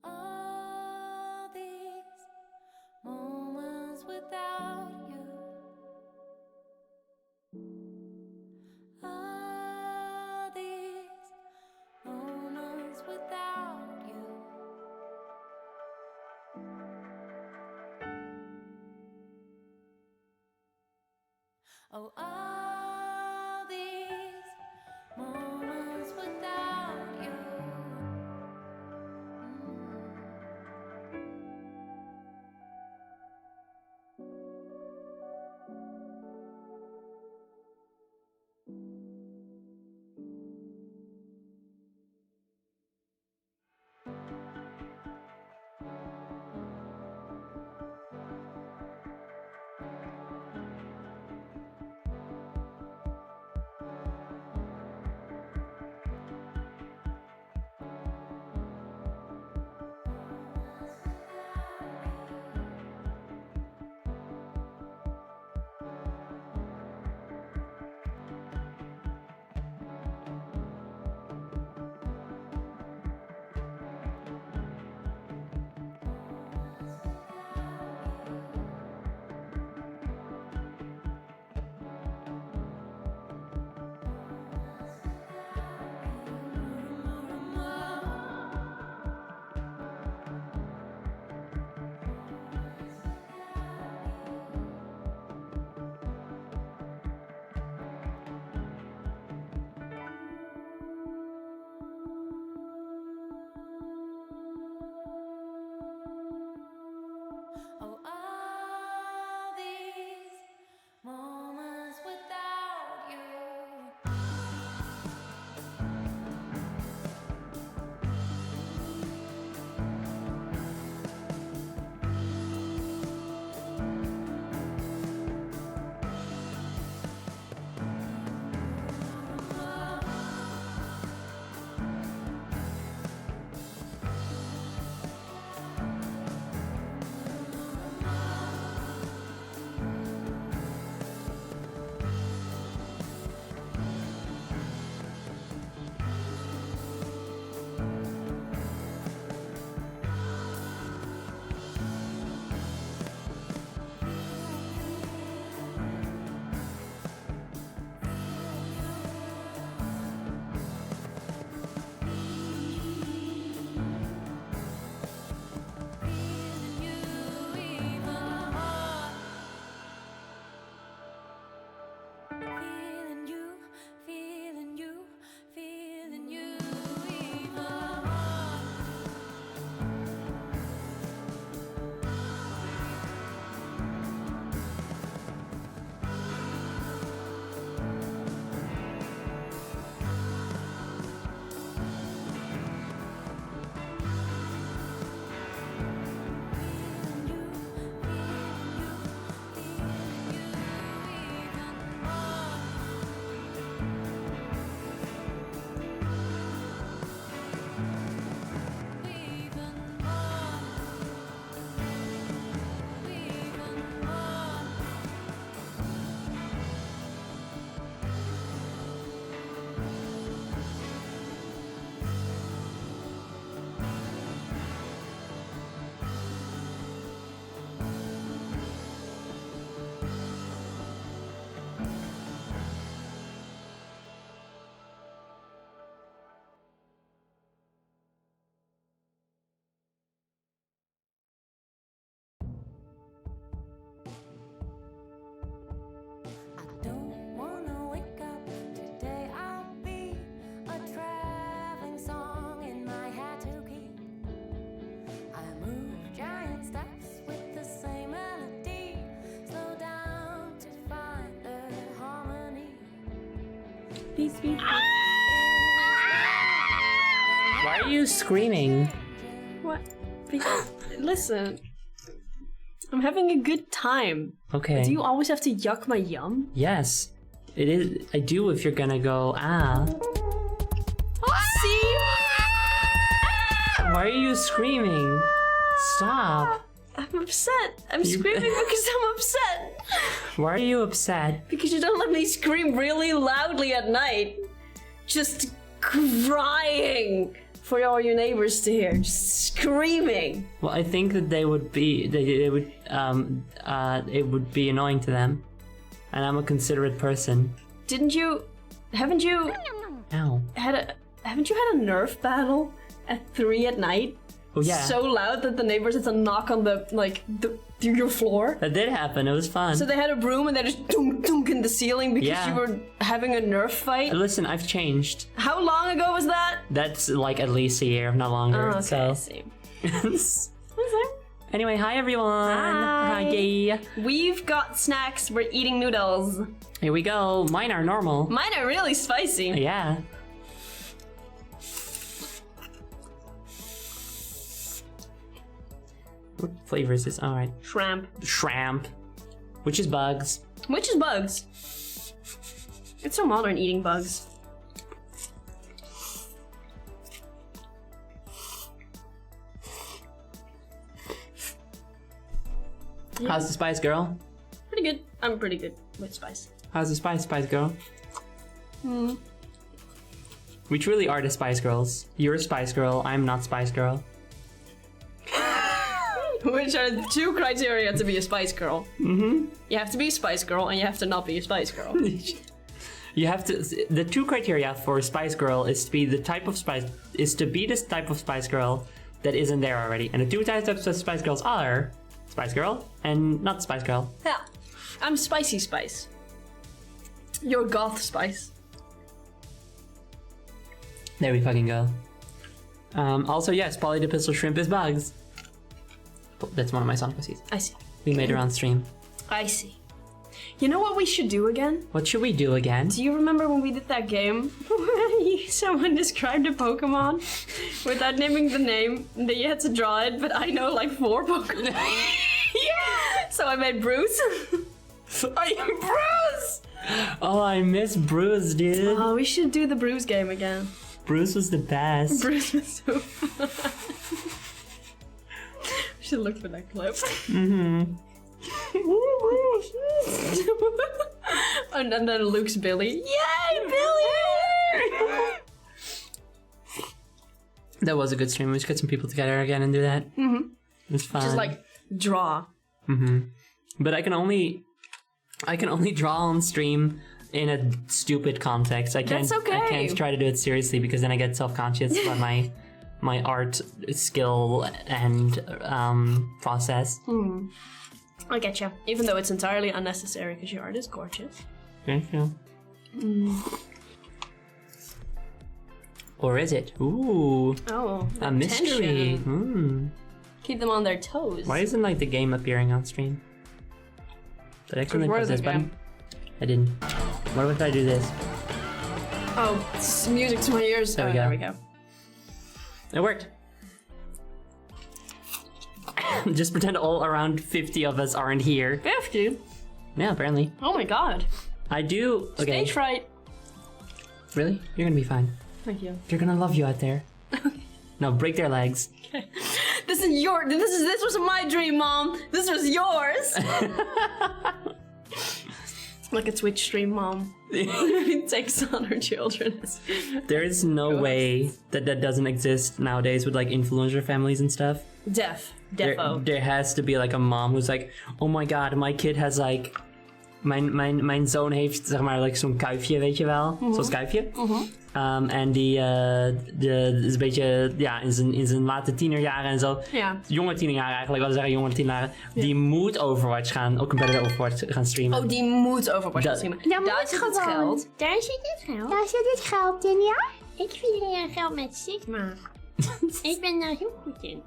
All these moments without you. All these moments without you. Oh, all these moments without you. Feeling you, feeling you, feeling you even more. I don't wanna wake up today. I'll be a traveling song in my hat to keep. I move giant steps with the same melody. Slow down to find the harmony. Why are you screaming? What? Because, listen, I'm having a good time. Okay. Do you always have to yuck my yum? Yes. It is. I do if you're gonna go, See? Why are you screaming? Stop. I'm upset. I'm screaming because I'm upset. Why are you upset? Because you don't let me scream really loudly at night. Just crying for all your neighbors to hear. Just screaming. Well, I think that they would be, it would be annoying to them. And I'm a considerate person. Haven't you Ow. haven't you had a Nerf battle at 3 at night? Oh yeah. So loud that the neighbors had to knock on your floor. That did happen. It was fun. So they had a broom and they just dunk dunk in the ceiling because Yeah. you were having a Nerf fight. Listen, I've changed. How long ago was that? That's like at least a year, if not longer. Oh, okay, I So. see. Anyway, hi everyone. Hi. Hi. We've got snacks. We're eating noodles. Here we go. Mine are normal. Mine are really spicy. Yeah. What flavor is this? Alright. Shrimp. Shrimp. Which is bugs. Which is bugs. It's so modern eating bugs. How's the Spice Girl? Pretty good. I'm pretty good with spice. How's the Spice Girl? We truly are the Spice Girls. You're a Spice Girl, I'm not Spice Girl. Which are the two criteria to be a Spice Girl. Mm-hmm. You have to be a Spice Girl and you have to not be a Spice Girl. You have to. The two criteria for Spice Girl is to be the type of Spice Girl that isn't there already, and the two types of Spice Girls are Spice Girl and not Spice Girl. Yeah. I'm Spicy Spice. You're Goth Spice. There we fucking go. Also, yes, Polly the Pistol Shrimp is bugs. That's one of my song pussies. I see. We made her on stream. I see. You know what we should do again? What should we do again? Do you remember when we did that game where someone described a Pokemon without naming the name, and then you had to draw it, but I know like 4 Pokemon. Yeah! So I made Bruce. I am Bruce! Oh, I miss Bruce, dude. Oh, we should do the Bruce game again. Bruce was the best. Bruce was so fun. We should look for that clip. And then Luke's Billy. Yay, Billy! That was a good stream. We should get some people together again and do that. Mm-hmm. It was fun. Just like draw. But I can only draw on stream in a stupid context. I can't. That's okay. I can't try to do it seriously because then I get self-conscious about my art skill and process. I get you. Even though it's entirely unnecessary because your art is gorgeous. Thank you. Or is it? Ooh, Oh, a mystery. tension. Keep them on their toes. Why isn't like the game appearing on stream? Did I accidentally Where press is this the button? game? I didn't. What if I do this? Oh, it's music to my ears. There we There go. we go. It worked. Just pretend all around 50 of us aren't here. 50? Yeah, apparently. Oh my god. I do. Okay. Stage fright. Really? You're gonna be fine. Thank you. They're gonna love you out there. No, break their legs. This is your. This was my dream, Mom. This was yours. Like a Twitch stream, Mom. Takes on her children. There is no way that doesn't exist nowadays with like influencer families and stuff. Defo. There has to be like a mom who's like, oh my god, my kid has like... Mijn zoon heeft zeg maar like, zo'n kuifje, weet je wel? Zo'n kuifje. En die is een beetje ja, in zijn late tienerjaren en zo. Ja. Jonge tienerjaren eigenlijk, wel zeggen jonge tienerjaren. Die moet Overwatch gaan, ook een better Overwatch gaan streamen. Oh, die moet Overwatch gaan streamen. Dat Daar moet zit het gewoon. geld. Daar zit het geld. Daar zit het geld in, ja? Ik verdien geld met Sigma. Ik ben daar heel goed in.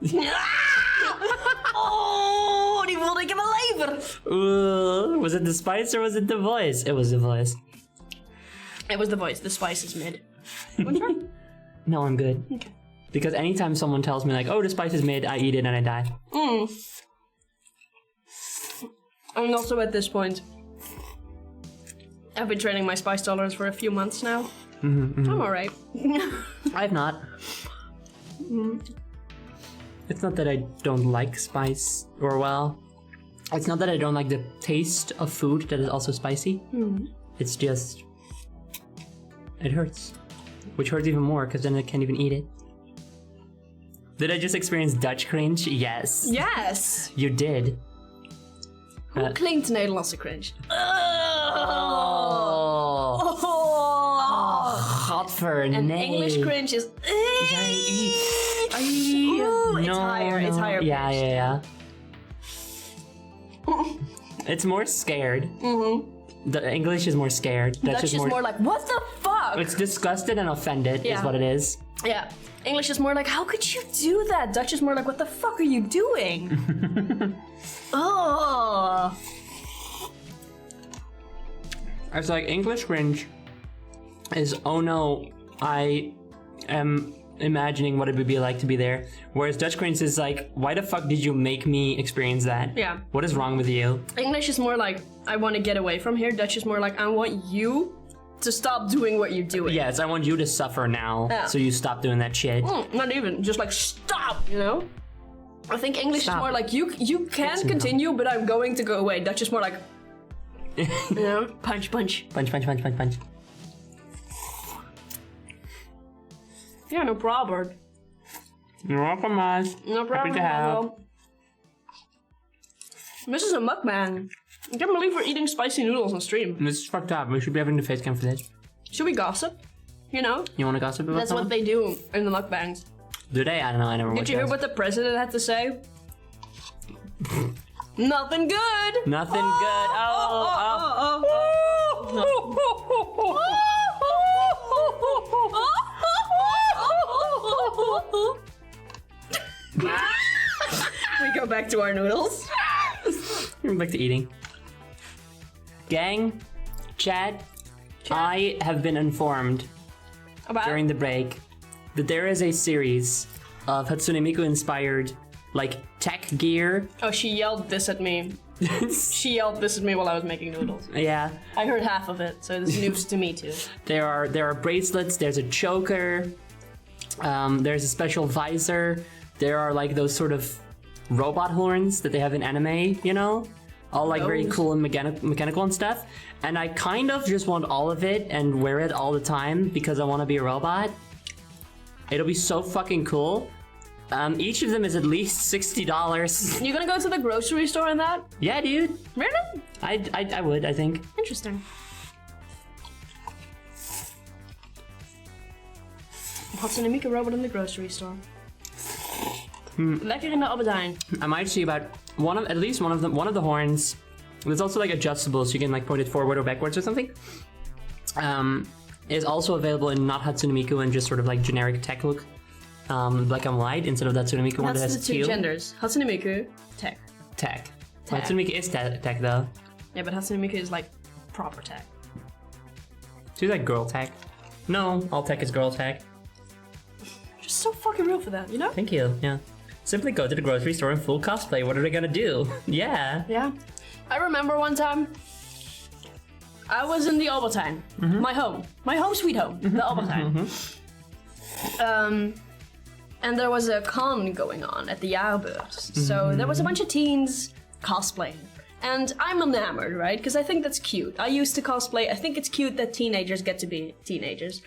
Oh, die voelde ik in mijn lever. Was it the spice or was it the voice? It was the voice. It was the voice. The spice is mid. No, I'm good. Okay. Because anytime someone tells me like, oh, the spice is mid, I eat it and I die. And also at this point, I've been training my spice tolerance for a few months now. I'm alright. I've not. It's not that I don't like spice, or well, it's not that I don't like the taste of food that is also spicy. It's just, it hurts. Which hurts even more, because then I can't even eat it. Did I just experience Dutch cringe? Yes. Yes. You did. Hoe klinkt Nederlandse cringe? Oh. Godver, And nee. English cringe is. No, It's higher. It's no. higher. Yeah, pitched. yeah, yeah. It's more scared. The English is more scared. Dutch is more like, what the fuck? It's disgusted and offended, is Yeah. what it is. Yeah. English is more like, how could you do that? Dutch is more like, what the fuck are you doing? Oh. It's like English cringe is, oh no, I am imagining what it would be like to be there. Whereas Dutch cringe is like, why the fuck did you make me experience that? Yeah. What is wrong with you? English is more like, I want to get away from here. Dutch is more like, I want you to stop doing what you're doing. Yes, I want you to suffer now, Yeah. so you stop doing that shit. Not even, just like, stop, you know? I think English Stop. is more like, you can Fix it continue, but I'm going to go away. Dutch is more like, you know, punch, punch. Punch, punch, punch, punch, punch. Yeah, no problem. You're welcome, guys. No problem. to have. Marlo. This is a mukbang. I can't believe we're eating spicy noodles on stream. This is fucked up. We should be having the face cam for this. Should we gossip? You know? You want to gossip about That's what something? they do in the mukbangs. Do they? I don't know. I never Did watched you hear those. what the president had to say? Nothing good. Nothing good. We go back to our noodles. We're back to eating. Gang, chat, I have been informed About during the break that there is a series of Hatsune Miku inspired like tech gear. Oh, she yelled this at me. She yelled this at me while I was making noodles. Yeah, I heard half of it, so this is news to me too. there are bracelets. There's a choker. There's a special visor. There are like those sort of robot horns that they have in anime, you know? All like very Those. cool and mechanical and stuff. And I kind of just want all of it and wear it all the time because I want to be a robot. It'll be so fucking cool. Each of them is at least $60. You gonna go to the grocery store on that? Yeah, dude. Really? I would, I think. Interesting. Hatsune Miku robot in the grocery store. Lekker in de Albert Heijn. I might see about at least one of the horns There's also like adjustable, so you can like point it forward or backwards or something. Is also available in not Hatsune Miku and just sort of like generic tech look, black and white instead of that Hatsune Miku one that That's has the two teal. genders. Hatsune Miku, tech. Tech. Tech. Hatsune Miku is tech though. Yeah, but Hatsune Miku is like proper tech. She's like girl tech. No, all tech is girl tech. Just so fucking real for that, you know? Thank you. Yeah. Simply go to the grocery store in full cosplay. What are they gonna do? Yeah. Yeah. I remember one time I was in the Albertine, my home sweet home, the Albertine. And there was a con going on at the Jaarbeurs. So there was a bunch of teens cosplaying. And I'm enamored, right? Because I think that's cute. I used to cosplay. I think it's cute that teenagers get to be teenagers.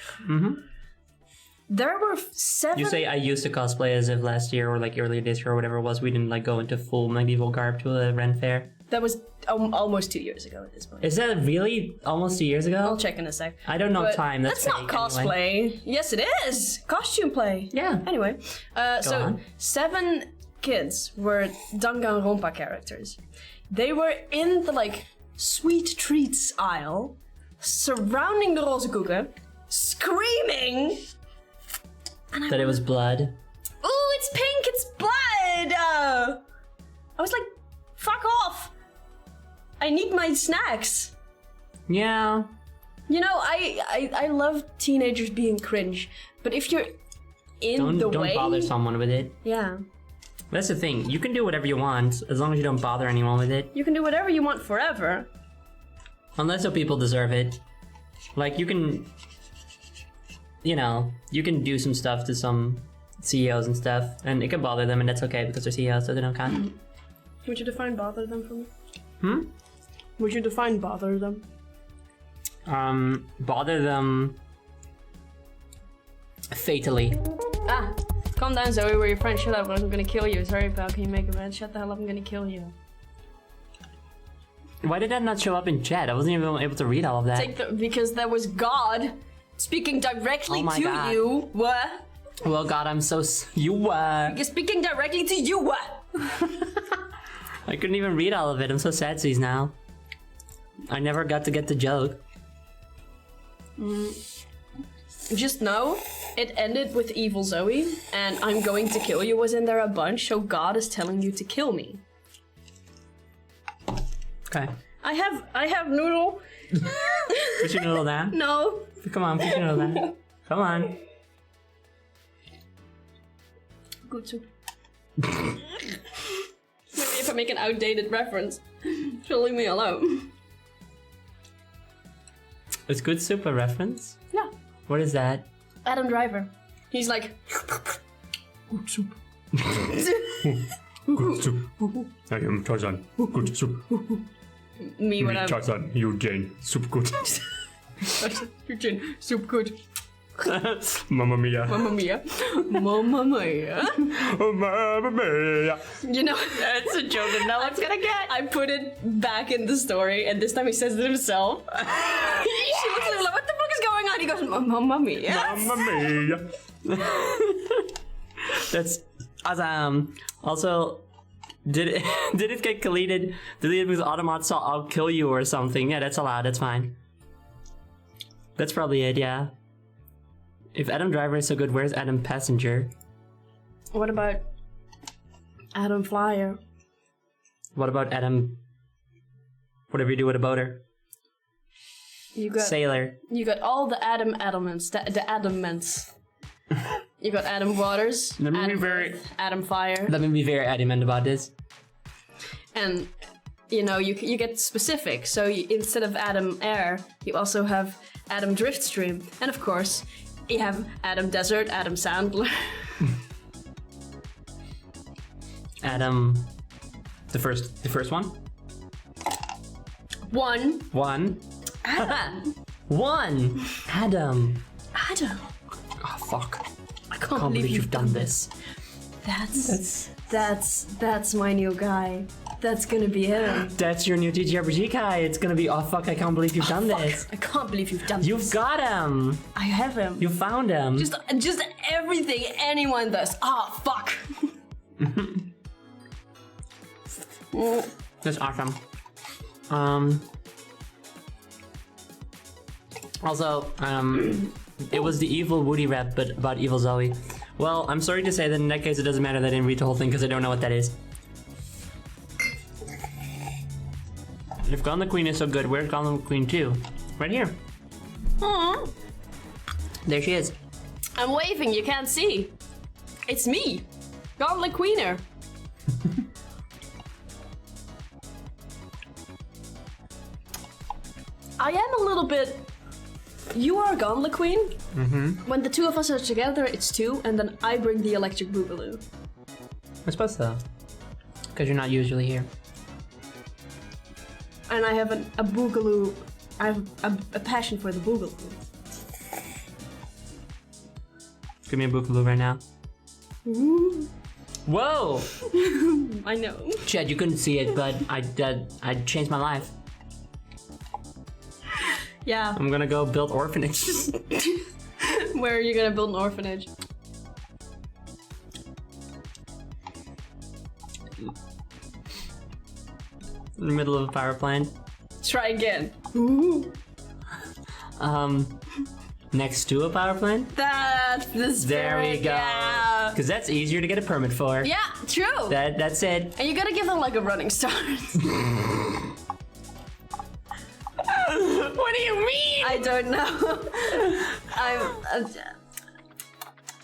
There were 7... You say I used to cosplay as if last year or like earlier this year or whatever it was, we didn't like go into full medieval garb to a Ren fair. That was almost 2 years ago at this point. Is that really almost 2 years ago? I'll check in a sec. I don't know But time. That's not fake anyway. cosplay. Yes, it is. Costume play. Yeah. Anyway, so on. 7 kids were Danganronpa characters. They were in the like sweet treats aisle, surrounding the Rozenkoeken, screaming. And That it was blood. Ooh, it's pink. It's blood. I was like, fuck off. I need my snacks. Yeah. You know, I love teenagers being cringe, but if you're in the Don't way, bother someone with it. yeah, That's the thing. You can do whatever you want as long as you don't bother anyone with it. you can do whatever you want forever. Unless the people deserve it. Like you can, you know, you can do some stuff to some CEOs and stuff, and it can bother them, and that's okay because they're CEOs, so they don't count. Would you define bother them for me? Hmm? Would you define bother them? Bother them fatally. Ah, calm down, Zoe. We're your friends. Shut up. I'm gonna kill you. Sorry, pal. Can you make a man? Shut the hell up. I'm gonna kill you. Why did that not show up in chat? I wasn't even able to read all of that. Because that was God speaking directly Oh my to God. you. What? Well, God, I'm so you. You're speaking directly to you. What? I couldn't even read all of it. I'm so sadsies now. I never got to get the joke. Just know, it ended with evil Zoe, and I'm going to kill you was in there a bunch, so God is telling you to kill me. Okay. I have noodle. Put your noodle down. No. Come on, put your noodle down. Come on. Good soup. Maybe if I make an outdated reference, she'll leave me alone. Is Good Soup a reference? Yeah. What is that? Adam Driver. He's like, Good soup. Good soup. I am Tarzan. Good soup. me when Me I'm... Tarzan. You Jane. Soup good. Eugene, soup good. Mamma mia. Mamma mia. Mamma mia. Oh, mamma mia. You know, That's a joke that no one's gonna get. I put it back in the story, and this time he says it himself. She looks at him like, what the fuck is going on? He goes, Mamma mia. Mamma mia. That's awesome. Also, did it get deleted because Automat saw I'll kill you or something? Yeah, that's allowed. That's fine. That's probably it. Yeah. If Adam Driver is so good, where's Adam Passenger? What about Adam Flyer? What about Adam? Whatever you do with a boater. You got Sailor. You got all the Adam Adamants, the Adamants. You got Adam Waters, Let me be Adam very- Earth, Adam Fire, Let me be very adamant about this. and you know you get specific. So instead of Adam Air, you also have Adam Driftstream, and of course you have Adam Desert, Adam Sandler. Adam. The first one. One. Adam. One. Adam. Adam. Oh fuck. I Can't believe you've done this. That's my new guy. That's gonna be him. That's your new TTRPG guy. It's gonna be, oh fuck, I can't believe you've done this. I can't believe you've done You've this. got him. I have him. You found him. Just everything anyone does. Ah, fuck. That's awesome. Also, it was the evil Woody rap, but about evil Zoe. Well, I'm sorry to say that in that case it doesn't matter that I didn't read the whole thing because I don't know what that is. If Gone the Queen is so good, where's Gone the Queen 2? Right here. Aww. There she is. I'm waving, you can't see. It's me, Gauntlet Queener. I am a little bit... You are a Gauntlet Queen. When the two of us are together, it's 2, and then I bring the electric boogaloo. I suppose so. Because you're not usually here. And I have a boogaloo. I have a passion for the boogaloo. Give me a boogaloo right now. Ooh. Whoa! I know. Chad, you couldn't see it, but I changed my life. Yeah. I'm gonna go build orphanages. Where are you gonna build an orphanage? In the middle of a power plant. Try again. Ooh. Next to a power plant? That's the spirit. There we go. Yeah. Because that's easier to get a permit for. Yeah, true. That's it. And you gotta give them like a running start. What do you mean? I don't know.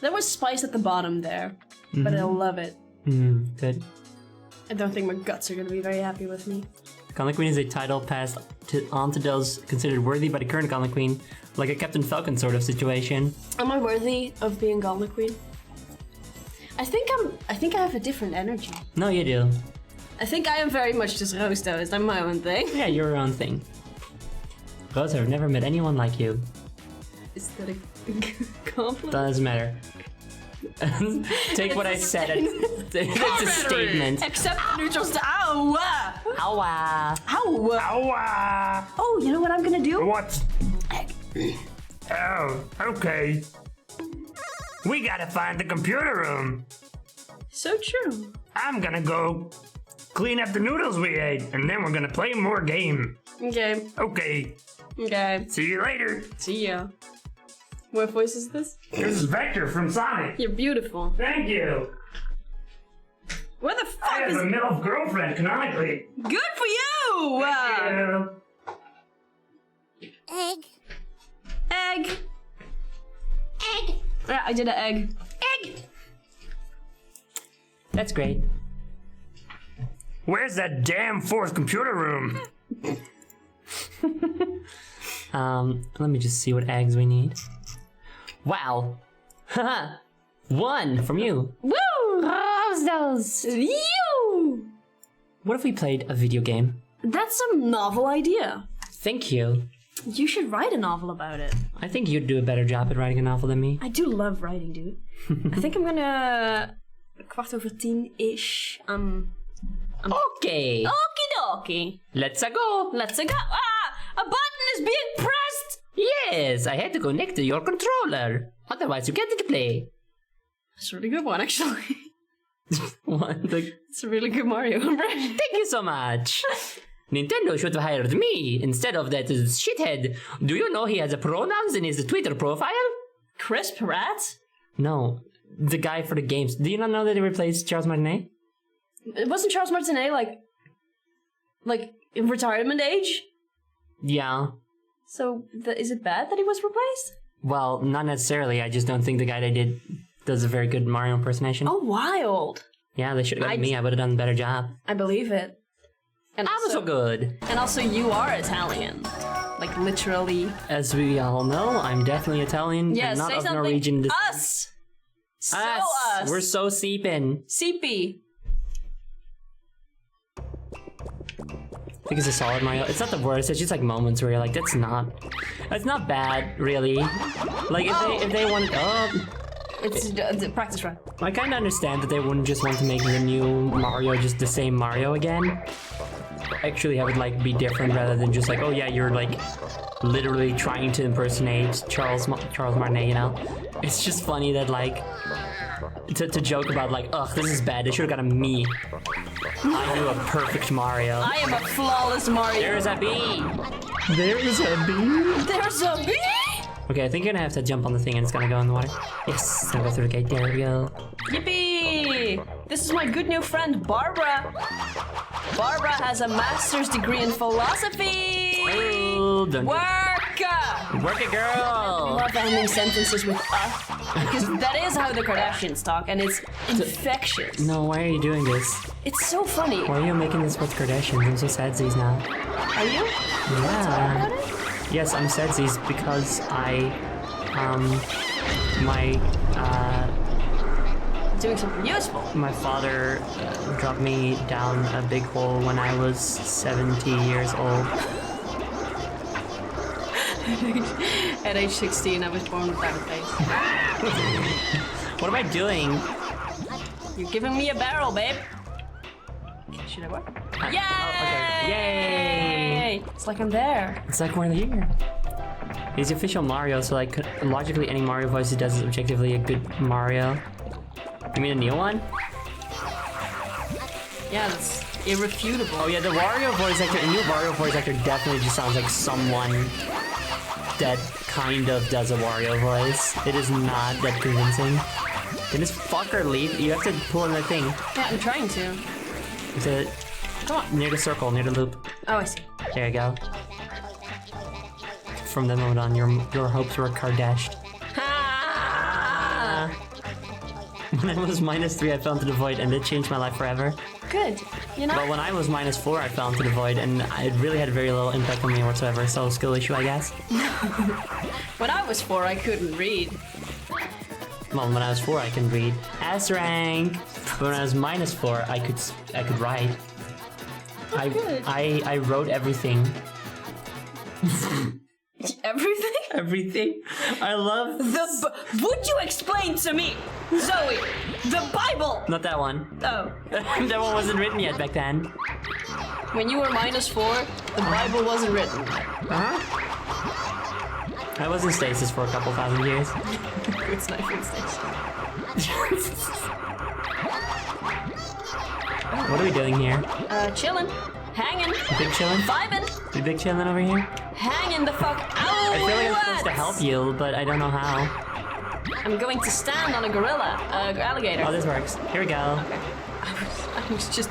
There was spice at the bottom there, but I love it. Good. I don't think my guts are gonna be very happy with me. Gauntlet Queen is a title passed on to those considered worthy by the current Gauntlet Queen, like a Captain Falcon sort of situation. Am I worthy of being Gauntlet Queen? I think I have a different energy. No, you do. I think I am very much just host. I'm my own thing. Yeah, your own thing. Rose, I've never met anyone like you. Is that a compliment? Doesn't matter. Take what I said. It's a statement. Except neutrals to ow! Ow! Ow! Oh, you know what I'm gonna do? What? Oh, okay. We gotta find the computer room. So true. I'm gonna go clean up the noodles we ate, and then we're gonna play more game. Okay. Okay, Okay. see you later. See ya. What voice is this? This is Vector from Sonic. You're beautiful. Thank you. Where the I fuck have is... a MILF girlfriend, canonically. Good for you! Yeah. Egg. Egg. Egg. Yeah, I did an egg. Egg. That's great. Where's that damn fourth computer room? Let me just see what eggs we need. Wow. Haha. 1 from you. Woo! Those. You! What if we played a video game? That's a novel idea. Thank you. You should write a novel about it. I think you'd do a better job at writing a novel than me. I do love writing, dude. I think I'm gonna... 10:15-ish. Okay. Okie dokie. Let's go. Let's go. Ah! A button is being pressed! Yes, I had to connect to your controller. Otherwise, you can't play. It's a really good one, actually. What? It's a really good Mario impression. Thank you so much. Nintendo should have hired me instead of that shithead. Do you know he has pronouns in his Twitter profile? Chris Pratt? No, the guy for the games. Do you not know that he replaced Charles Martinet? It wasn't Charles Martinet like in retirement age? Yeah. So is it bad that he was replaced? Well, not necessarily. I just don't think the guy they did does a very good Mario impersonation. Oh, wild. Yeah, they should have gotten me. I would have done a better job. I believe it. And I was so good. And also, you are Italian. Like, literally. As we all know, I'm definitely Italian Yeah, and not say of something. Norwegian descent. Us! So us! We're so seeping. CP. I think it's a solid Mario. It's not the worst. It's just like moments where you're like, that's not bad, really. Like if they wanted, It's a practice run. I kind of understand that they wouldn't just want to make the new Mario just the same Mario again. Actually, have it like be different rather than just like, oh yeah, you're like literally trying to impersonate Charles Martinet. You know, it's just funny that like to joke about like, ugh, this is bad. They should have got a me. I do a perfect Mario. I am a flawless Mario. There's a bee. There's a bee. There's a bee! Okay, I think you're gonna have to jump on the thing and it's gonna go in the water. Yes, it's gonna go through the gate. There we go. Yippee! This is my good new friend, Barbara. Barbara has a master's degree in philosophy. Oh, dun, dun. Work! Work it, I girl. love ending sentences with because that is how the Kardashians talk, and it's infectious. No, why are you doing this? It's so funny. Why are you making this with Kardashians? I'm so sadsies now. Are you? Yeah. Yes, I'm sadsies because Doing something useful. my father dropped me down a big hole when I was 70 years old. At age 16, I was born without a face. What am I doing? You're giving me a barrel, babe. Should I work? Yay! okay. Yay! It's like I'm there. It's like we're here. He's the official Mario, so like logically any Mario voice he does is objectively a good Mario. You mean a new one? Yeah, that's irrefutable. Oh yeah, the Wario voice actor, a new Wario voice actor definitely just sounds like someone that kind of does a Wario voice. It is not that convincing. Can this fucker leave? You have to pull in the thing. Yeah, I'm trying to. To Come on. near the circle, near the loop. Oh, I see. There you go. From that moment on, your hopes were Kardashed. Ah! When I was -3, I fell into the void, and it changed my life forever. Good. You know? But when I was -4, I fell into the void, and it really had very little impact on me whatsoever. So skill issue, I guess. When I was 4, I couldn't read. Well, when I was 4, I can read S rank. But when I was -4, I could write. good. I wrote everything. Everything? Everything. I love Would you explain to me, Zoe, the Bible? not that one. Oh. That one wasn't written yet back then. When you were -4, the Bible wasn't written. I was in stasis for a couple thousand years. It's not even stage. What are we doing here? Chillin'. Hanging. Big chillin'? Vibing. We big chillin' over here? Hanging the fuck out. I feel like I'm supposed to help you, but I don't know how. I'm going to stand on a gorilla, alligator. Oh, this works. Here we go. I was just.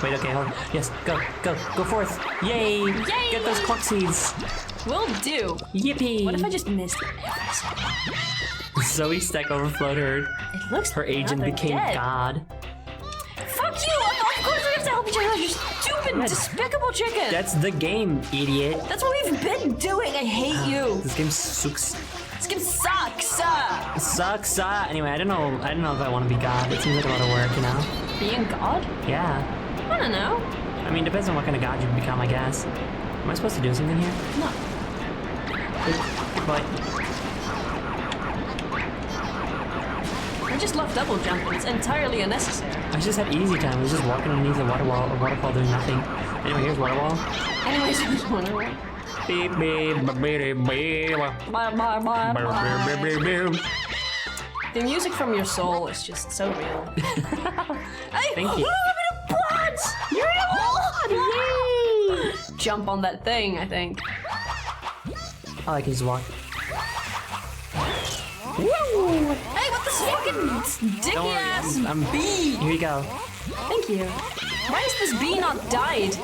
Wait, okay, hold on. Yes, go forth. Yay! Yay! Get those clock seeds. Will do. Yippee! What if I just missed it? Zoe Stack overflowed her It looks age and they're became dead. God. Fuck you! Of course we have to help each other, you stupid, despicable chicken! That's the game, idiot. That's what we've been doing. I hate you. This game sucks. This game sucks. Sucks. Anyway, I don't know if I want to be God. It seems like a lot of work, you know? Being God? Yeah. I don't know. I mean, depends on what kind of God you become, I guess. Am I supposed to do something here? No. Good boy. I just love double jumping. It's entirely unnecessary. I just had easy time. I was just walking underneath a waterfall doing nothing. Anyway, here's waterfall. Anyways, I was wondering. Beep, beep, beep, beep. Bye, bye, bye, bye. The music from your soul is just so real. Thank you. You're in a blood! Yay! Jump on that thing, I think. Oh, I can just walk. Woo! Hey, what this fucking dicky Don't worry, ass I'm bee? Here you go. Thank you. Why has this bee not died?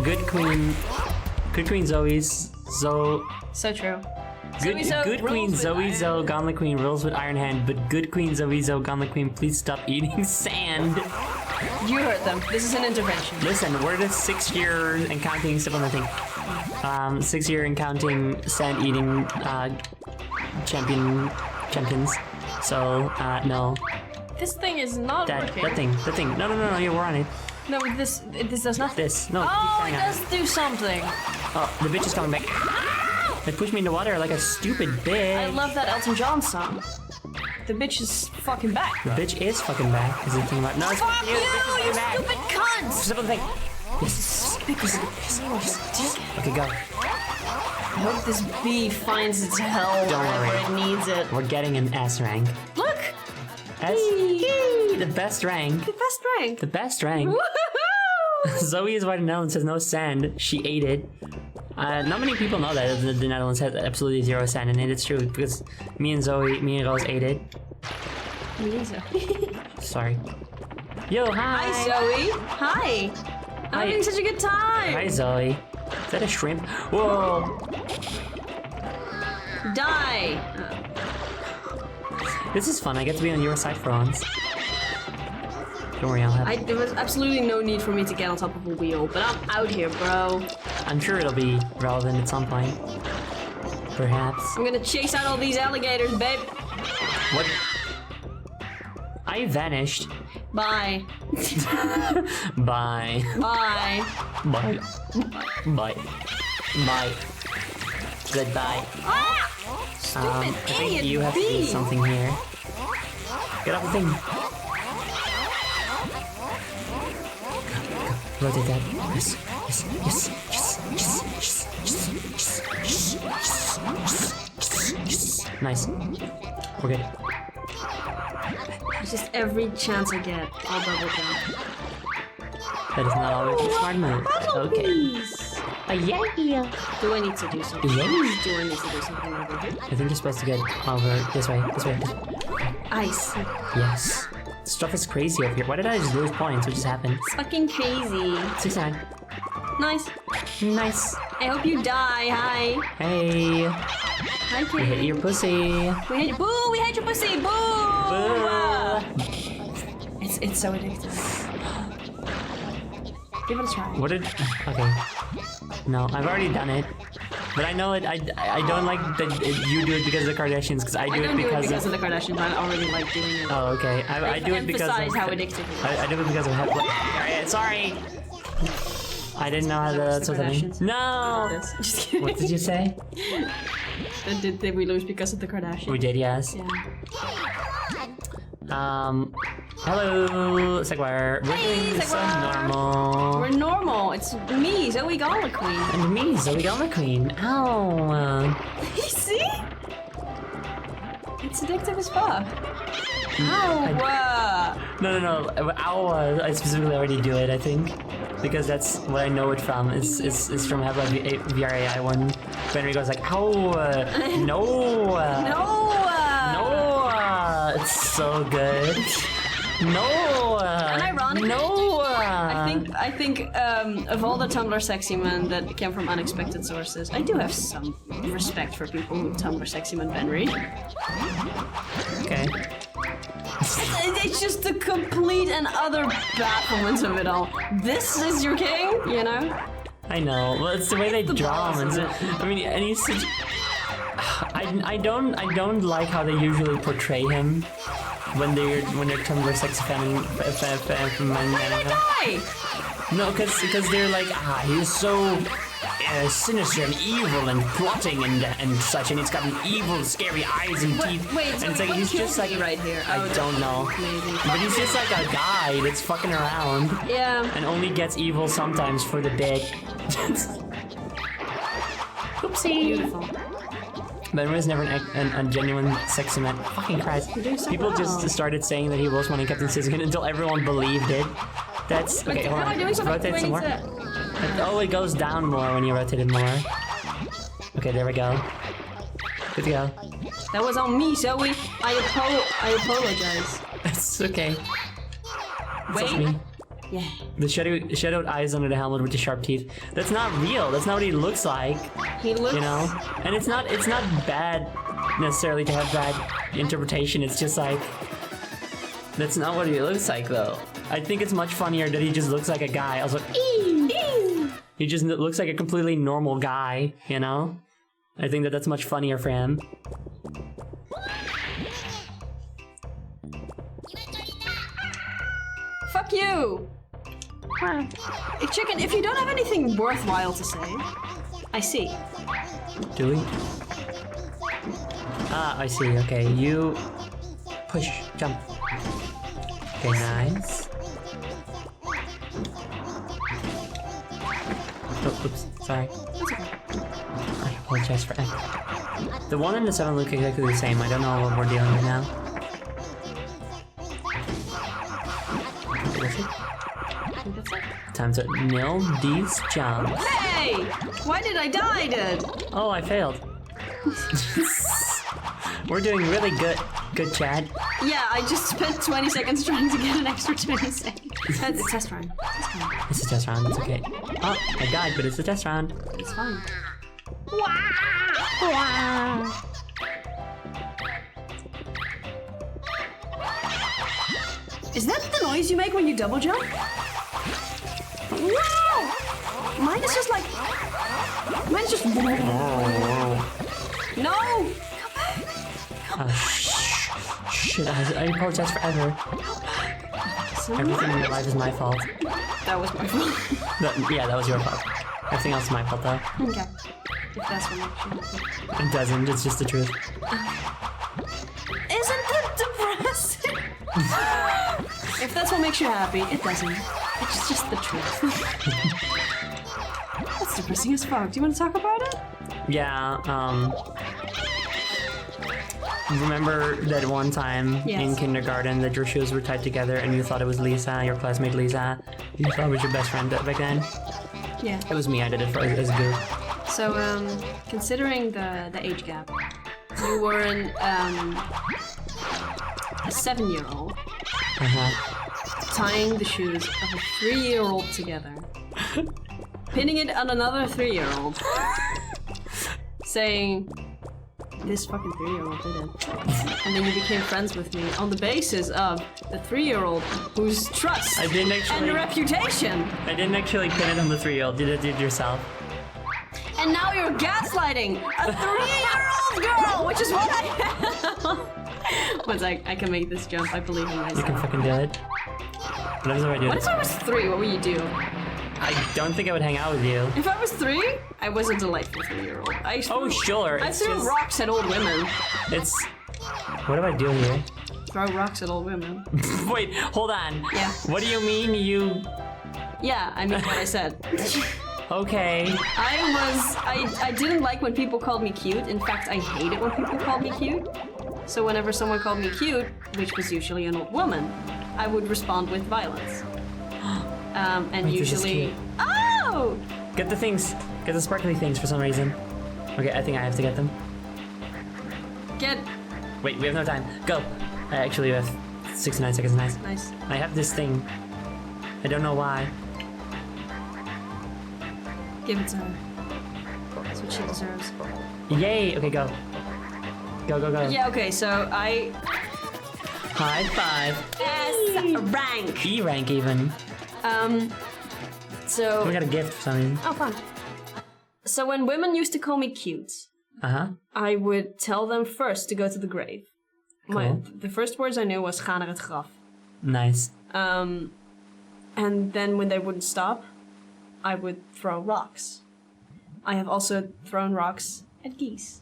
Good Queen Zoe's So true. Good Queen Zoe Gauntlet Queen rules with Iron Hand, but good Queen Zoe Gauntlet Queen, please stop eating sand. You heard them. This is an intervention. Listen, we're the 6 year and counting step on the thing. 6 year and counting sand eating champions. So no. This thing is not working. That thing. No, yeah, we're on it. No, this does nothing. No. Oh, keep it going on. does do something. Oh, the bitch is coming back. It pushed me in the water like a stupid bitch. I love that Elton John song. The bitch is fucking back. The bitch is fucking back. Is the thing about no? It's Fuck you, the bitch is you fucking back. stupid cunt! Step on the thing. Yes. Okay, go. I hope this bee finds its hell Don't wherever worry. it needs it. We're getting an S rank. Look! S. The best rank. The best rank. The best rank. Woohoo! Zoe is why the Netherlands has no sand. She ate it. Not many people know that the Netherlands has absolutely zero sand in it. It's true because me and Rose ate it. Me and Zoe. Sorry. Yo, hi. Hi, Zoe. Hi. I'm Hi. having such a good time. Hi, Zoe. Is that a shrimp? Whoa. Die. This is fun. I get to be on your side for once. Don't worry, I'll have. There was absolutely no need for me to get on top of a wheel, but I'm out here, bro. I'm sure it'll be relevant at some point. Perhaps. I'm gonna chase out all these alligators, babe. What? I vanished. Bye. Bye. Bye. Bye. Bye. Bye. Goodbye. Ah! I Stupid think idiot you have to do bee. something here. Get off the thing. Rotate that. Yes. Yes. Yes. Yes. Yes. Yes. Yes. Yes. Yes. Yes. Yes. Nice. We're good. Just every chance I get, I'll double jump. That is not always a smart move. Okay. Please. Yeah. Do I need to do something? Yeah. Do I need to do something over here? I think you're supposed to get over this way. This way. I see. Yes. Stuff is crazy over here. Why did I just lose points? What just happened? It's fucking crazy. 69. Nice. Nice. I hope you die. Hi. Hey. Hi, We hit kid. your pussy. We hate boo. We hate your pussy. Boo. Boo. It's so addictive. Give it a try. What did? Okay. No, I've already done it. But I know it. I don't like that you do it because of the Kardashians. Because I do I it don't do it because because of the Kardashians. I already like doing it. Oh, okay. I do it because of. Emphasize how addictive it is. I do it because of. Sorry. I didn't know how to. the Kardashians. No. Just kidding. What did you say? Did we lose because of the Kardashians? We did, yes. Yeah. Hello, Segwire. We're doing this Segwire. normal. We're normal. It's me, Zoe Gala Queen. And me, Zoe Gala Queen. Ow. See? It's addictive as fuck. Ow. No. Ow. I specifically already do it, I think. Because that's what I know it from. It's from Half-Life VRAI when Henry goes like, ow. No. No. It's so good. No. Unironically, No. I think of all the Tumblr sexy men that came from unexpected sources, I do have some respect for people who Tumblr sexy men Benry. Okay. It's just the complete and utter bafflement of it all. This is your king, you know? I know. Well, it's the way they draw him. I mean, and he's such. I don't like how they usually portray him when they're Tumblr sexy fan. Die! No, because they're like, he's so sinister and evil and plotting and such, and he's got evil, scary eyes and teeth. Wait, and so it's like what he's killed just like me right here? I don't know, Maybe. but he's just like a guy that's fucking around Yeah. and only gets evil sometimes for the dick. Oopsie. Beautiful. Ben was never a genuine sexy man. Fucking Christ. so People well. just started saying that he was one in Captain Siskin until everyone believed it. That's okay. Hold How am I on. doing something? Rotate Do I some more. need to- Oh, it goes down more when you rotate it more. Okay, there we go. Good to go. That was on me, Zoe. I apologize. It's okay. It's Wait. me. Yeah. The shadowed eyes under the helmet with the sharp teeth. That's not real. That's not what he looks like. He looks. You know? And it's not bad necessarily to have that interpretation. It's just like that's not what he looks like though. I think it's much funnier that he just looks like a guy. I was like, he just looks like a completely normal guy, you know? I think that's much funnier for him. Fuck you! Hey, chicken, if you don't have anything worthwhile to say, I see. Do we? I see. Okay, you push, jump. Okay, nice. Oh, oops, sorry. I apologize for that. The one and the 7 look exactly the same. I don't know what we're dealing with now. So nil these jumps. Hey! Why did I die then? Oh, I failed. We're doing really good. Good, chat. Yeah, I just spent 20 seconds trying to get an extra 20 seconds. It's a test round. It's a test round. It's okay. Oh, I died, but it's a test round. It's fine. Is that the noise you make when you double jump? Wow! Mine is just like... Mine's just... No! Shit, I apologize forever. Everything in your life is my fault. That was my fault. Yeah, that was your fault. Everything else is my fault, though. Okay. If that's what makes you happy. It doesn't, it's just the truth. Isn't that depressing? If that's what makes you happy, it doesn't. It's just the truth. That's depressing as fuck. Do you want to talk about it? Yeah, remember that one time Yes. in kindergarten that your shoes were tied together and you thought it was Lisa, your classmate Lisa? You thought it was your best friend back then? Yeah. It was me, I did it as a goof. So, considering the age gap, you were a 7-year-old tying the shoes of a 3-year-old together, pinning it on another 3-year-old, saying, this fucking 3-year-old did it. And then you became friends with me on the basis of the 3-year-old whose trust I didn't actually. and reputation. I didn't actually pin it on the 3-year-old. You did it yourself. And now you're gaslighting a 3-year-old girl, which is what I am. Once I can make this jump, I believe in You can myself. fucking do it. What if I do What it? if I was 3? What would you do? I don't think I would hang out with you. If I was 3, I was a delightful 3-year-old. Oh, sure. I It's threw just. rocks at old women. It's. What do I do here? Throw rocks at old women. Wait, hold on. Yeah. What do you mean you. Yeah, I mean what I said. Okay. I didn't like when people called me cute. In fact, I hated when people called me cute. So whenever someone called me cute, which was usually an old woman, I would respond with violence. And Wait, this is usually... cute. Oh! Get the things. Get the sparkly things for some reason. Okay, I think I have to get them. Get... Wait, we have no time. Go. I actually have 69 seconds. Nice. Nice. I have this thing. I don't know why. Give it to her. That's what she deserves. Yay! Okay, go. Go, go, go. Yeah, okay, so I... High five. S rank! E rank even. So... We got a gift for some reason. Oh, fun. So when women used to call me cute, I would tell them first to go to the grave. Cool. The first words I knew was ga naar het graf. Nice. And then when they wouldn't stop, I would throw rocks. I have also thrown rocks at geese.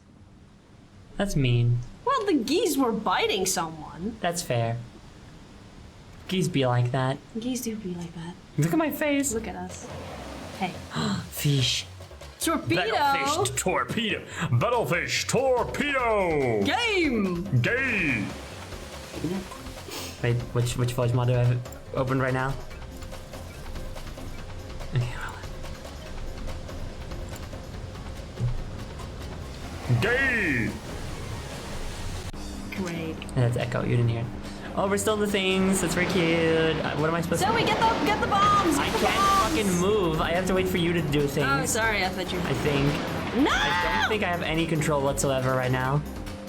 That's mean. Well, the geese were biting someone. That's fair. Geese be like that. Geese do be like that. Look at my face. Look at us. Hey. Fish. Torpedo! Battlefish torpedo. Battlefish torpedo. Game! Gay. Wait, which voice mod do I have opened right now? Okay, well. Gay. Great. And that's Echo, you didn't hear it. Oh, we're still in the things. That's very cute. What am I supposed So to we do? get the bombs! I Get the can't bombs! fucking move. I have to wait for you to do things. Oh, sorry, I thought you... I think. No! I don't think I have any control whatsoever right now.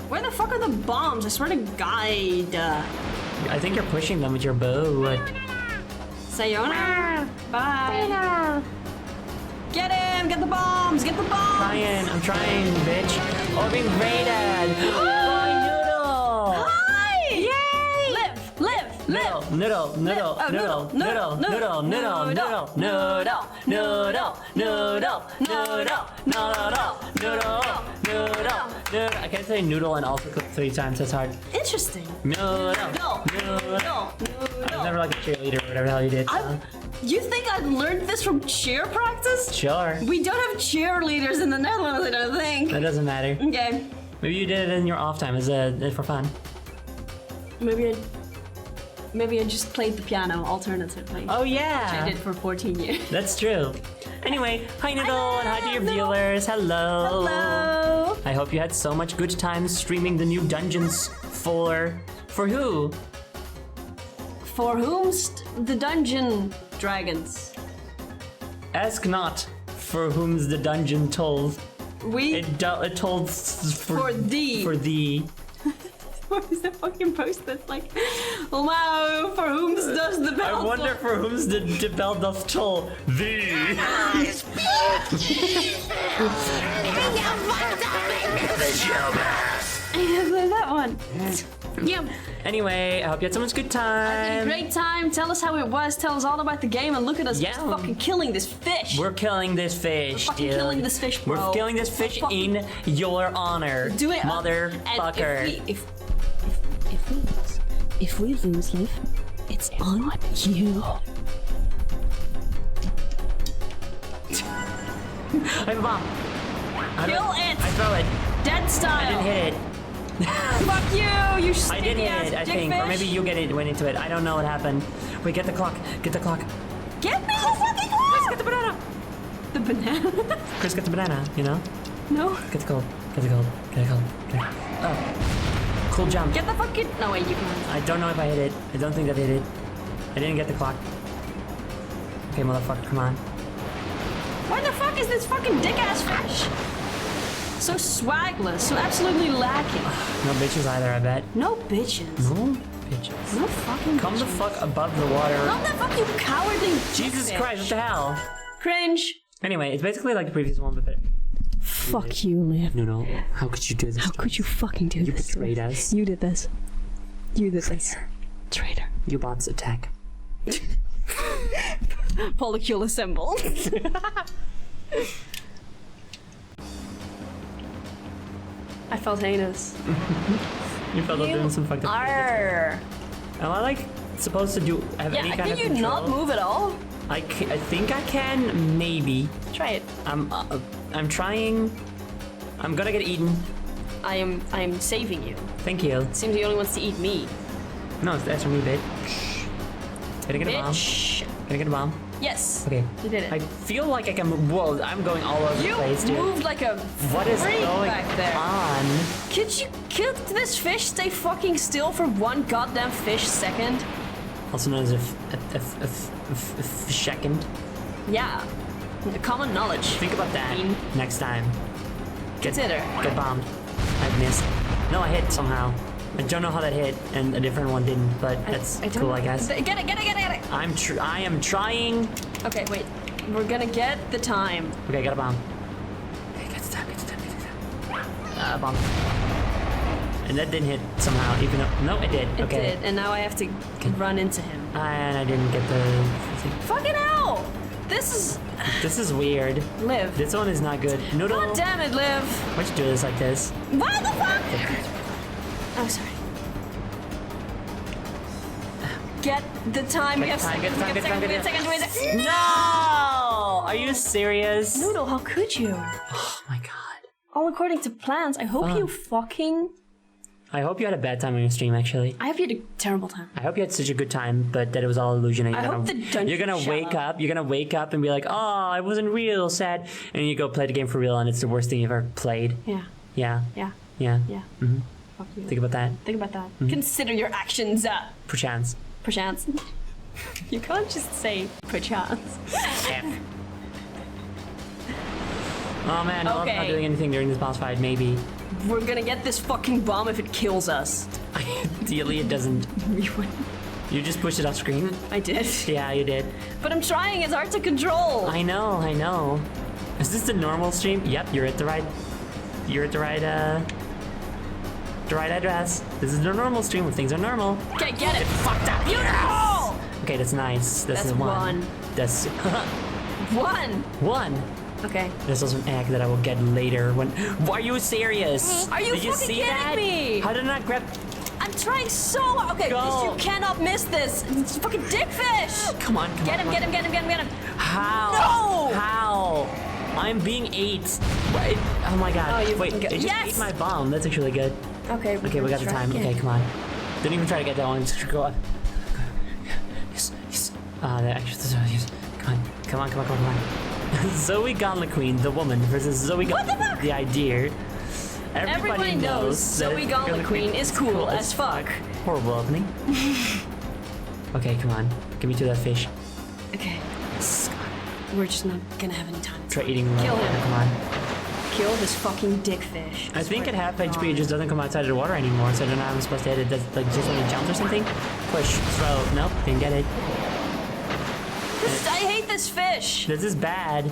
Where the fuck are the bombs? I swear to God. I think you're pushing them with your bow. Sayonara. Bye. Get him! Get the bombs! Get the bombs! I'm trying, bitch. Oh, I'm being raided. Flying noodle. Hi! Yay! Live! Noodle, noodle, noodle, Oh, noodle, noodle, noodle, noodle, noodle, noodle, noodle, noodle, noodle, noodle, noodle. I can't say noodle and also click 3 times. That's hard. Interesting. Noodle, No. noodle. No. I was never like a cheerleader or whatever the hell you did. so. You think I learned this from cheer practice? Sure. We don't have cheerleaders in the Netherlands, I don't think. That doesn't matter. Okay. Maybe you did it in your off time as for fun. Maybe I... maybe I just played the piano alternatively. Oh I yeah, did for 14 years. that's true. Anyway, hi Noodle, and hi to your viewers. Hello. Hello. I hope you had so much good time streaming the new dungeons for who? For whomst the dungeon dragons? Ask not for whom's the dungeon told. We It told for thee. For thee. What is the fucking post that's like, oh wow, for whom's does the bell? I wonder for whom's the bell doth toll. Thee. Yeah, play that one. Yeah. Anyway, I hope you had so much good Had a time. great time. Tell us how it was. Tell us all about the game, and look at us Yeah. just fucking killing this fish. We're killing this fish, fucking dude. killing this fish, bro. We're killing this fish fucking- in your honor. Do it, motherfucker. And if we lose, Liv, it's on you. I have a bomb. Kill it. I throw it. Dead style. I didn't hit it. Fuck you, you I sticky did hit ass it, I dick think. fish. Or maybe you went into it. I don't know what happened. Wait, get the clock. Get the clock. Get me the fucking clock. Get the banana. The banana. Chris, get the banana, you know? No. Get the gold. Get the gold. Get the gold. Get it. Oh. Cool jump. Get the fucking. No wait, you can. I don't know if I hit it. I don't think that hit it. I didn't get the clock. Okay, motherfucker, come on. Where the fuck is this fucking dick ass fish? So swagless, so absolutely lacking. No bitches either, I bet. No bitches. No bitches. No fucking Come the bitches. fuck above the water. Come the fuck, you cowardly Jesus dick Christ, what the hell? Cringe. Anyway, it's basically like the previous one, but better. Fuck you, Liv. No, how could you do this? How could you fucking do You this? betrayed us. You did this. You did this. Traitor. You bots attack. Polycule assemble. I felt heinous. You felt like doing some fucked up shit. Arr. Am I like supposed to have Yeah, any kind can of you control? not move at all? I think I can, maybe. Try it. I'm trying. I'm gonna get eaten. I am saving you. Thank you. Seems he only wants to eat me. No, that's for me, bitch. Gonna get a bomb. Bitch. Gonna get a bomb. Yes. Okay. You did it. I feel like I can move. Whoa, I'm going all over You the place, dude. moved like a What is freak going back there. on? Could this fish stay fucking still for one goddamn fish second? Also known as a second. Yeah. Common knowledge. Think about that Mean. next time. Consider. Get bombed. I missed. No, I hit somehow. I don't know how that hit, and a different one didn't, but that's don't cool, know. I guess. Get it. I am trying. Okay, wait. We're gonna get the time. Okay, got a bomb. Okay, get the time. Bomb. And that didn't hit somehow, even though... No, it did. It Okay. did, and now I have to run into him. And I didn't get the... Fucking hell! This This is weird. Liv. This one is not good. Noodle, God damn it, Liv! why'd you do this like this? What the fuck? Oh, sorry. Get the time. We have seconds. We have seconds. No! Are you serious? Noodle, how could you? Oh my god. All according to plans. I hope you fucking. I hope you had a bad time on your stream, actually. I hope you had a terrible time. I hope you had such a good time, but that it was all illusion. And I hope the dungeon you're gonna shut wake up. up. You're gonna wake up and be like, "Oh, I wasn't real sad," and you go play the game for real, and it's the worst thing you've ever played. Yeah. Yeah. Yeah. Yeah. Yeah. Fuck you. Think about that. Think about that. Consider your actions. Perchance. Perchance. You can't just say perchance. Oh man, I love not Okay. doing anything during this boss fight. Maybe. We're gonna get this fucking bomb if it kills us. Ideally, it doesn't. You wouldn't. You just pushed it off screen. I did. Yeah, you did. But I'm trying. It's hard to control. I know. Is this the normal stream? Yep, you're at the right. You're at the right address. This is the normal stream where things are normal. Okay, get it. Fucked up. Beautiful. Okay, that's nice. That's That's one. one. That's One. one. Okay. There's also an egg that I will get later. When? Are you serious? Are you Did you fucking see kidding that? me? How did I not grab? I'm trying so hard. Okay, Go. you cannot miss this. It's a fucking dickfish. Come on. Get him, get him, get him, get him, get him. How? No! How? I'm being ate. Wait, oh my god. Oh, you Wait, fucking it just yes! ate my bomb. That's actually good. Okay, Okay, we got the time. Okay, come on. Don't even try to get that one. Just go up. The extra. Come on. Zoe Gauntlet Queen, the woman, versus Zoe Gauntlet, the idea. Everybody knows Zoe Gauntlet Queen is cool as fuck. Horrible opening. Okay, come on. Give me to that fish. Okay. We're just not gonna have any time. Try eating Kill one. him. Come on. Kill this fucking dick fish. I think at half HP it just doesn't come outside of the water anymore, so I don't know how I'm supposed to hit it. Does like just when it jumps or something? Push, throw. Nope, didn't get it. I hate this fish. This is bad.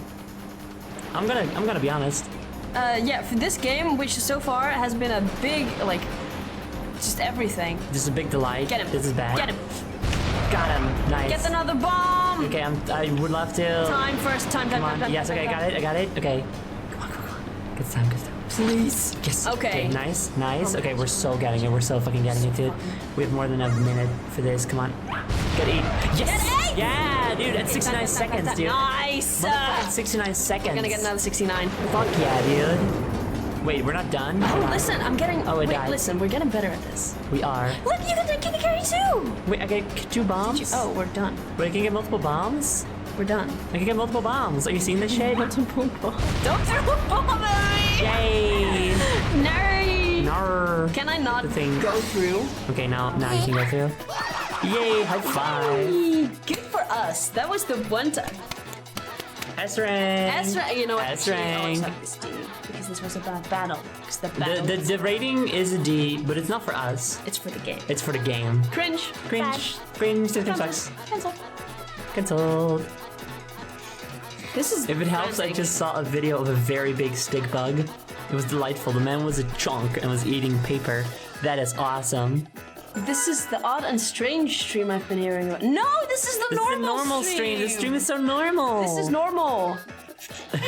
I'm gonna be honest. Yeah, for this game, which so far has been a big, like, just everything. This is a big delight. Get him. This is bad. Get him. Got him. Nice. Get another bomb. Okay, I would love to. Time first. Time. Come on. Yes. Okay, I got it. Okay. Come on. Good time. Please. Yes. Okay. Nice. Okay, we're so getting it. We're so fucking getting it, dude. We have more than a minute for this. Come on. Get 8. Yes. Get 8. Yeah, dude. That's 69 seconds, dude. Nice. 69 seconds. We're gonna get another 69. Fuck yeah, dude. Wait, we're not done? Oh, listen. I'm getting. Oh, it wait, died. listen. We're getting better at this. We are. Look, you can carry 2. Wait, I get 2 bombs? Oh, we're done. Wait, I can get multiple bombs? We're done. I can get multiple bombs. Are you seeing this shit? Don't throw a bomb at me! Yay! Nerd! Nar. Can I not The thing. go through? Okay, now you can go through. Yay! High five. Good for us. That was the one time. S rank. You know what? S Actually, I always rank. like this D because this was a bad battle. Because the battle. The rating is a D, but it's not for us. It's for the game. It's for the game. Cringe. Cringe. Cringe. This sucks. Cancel. Cancelled. This is. If it helps, I just saw a video of a very big stick bug. It was delightful. The man was a chunk and was eating paper. That is awesome. This is the odd and strange stream I've been hearing about. No, this is the This is a normal stream. This stream is so normal. This is normal.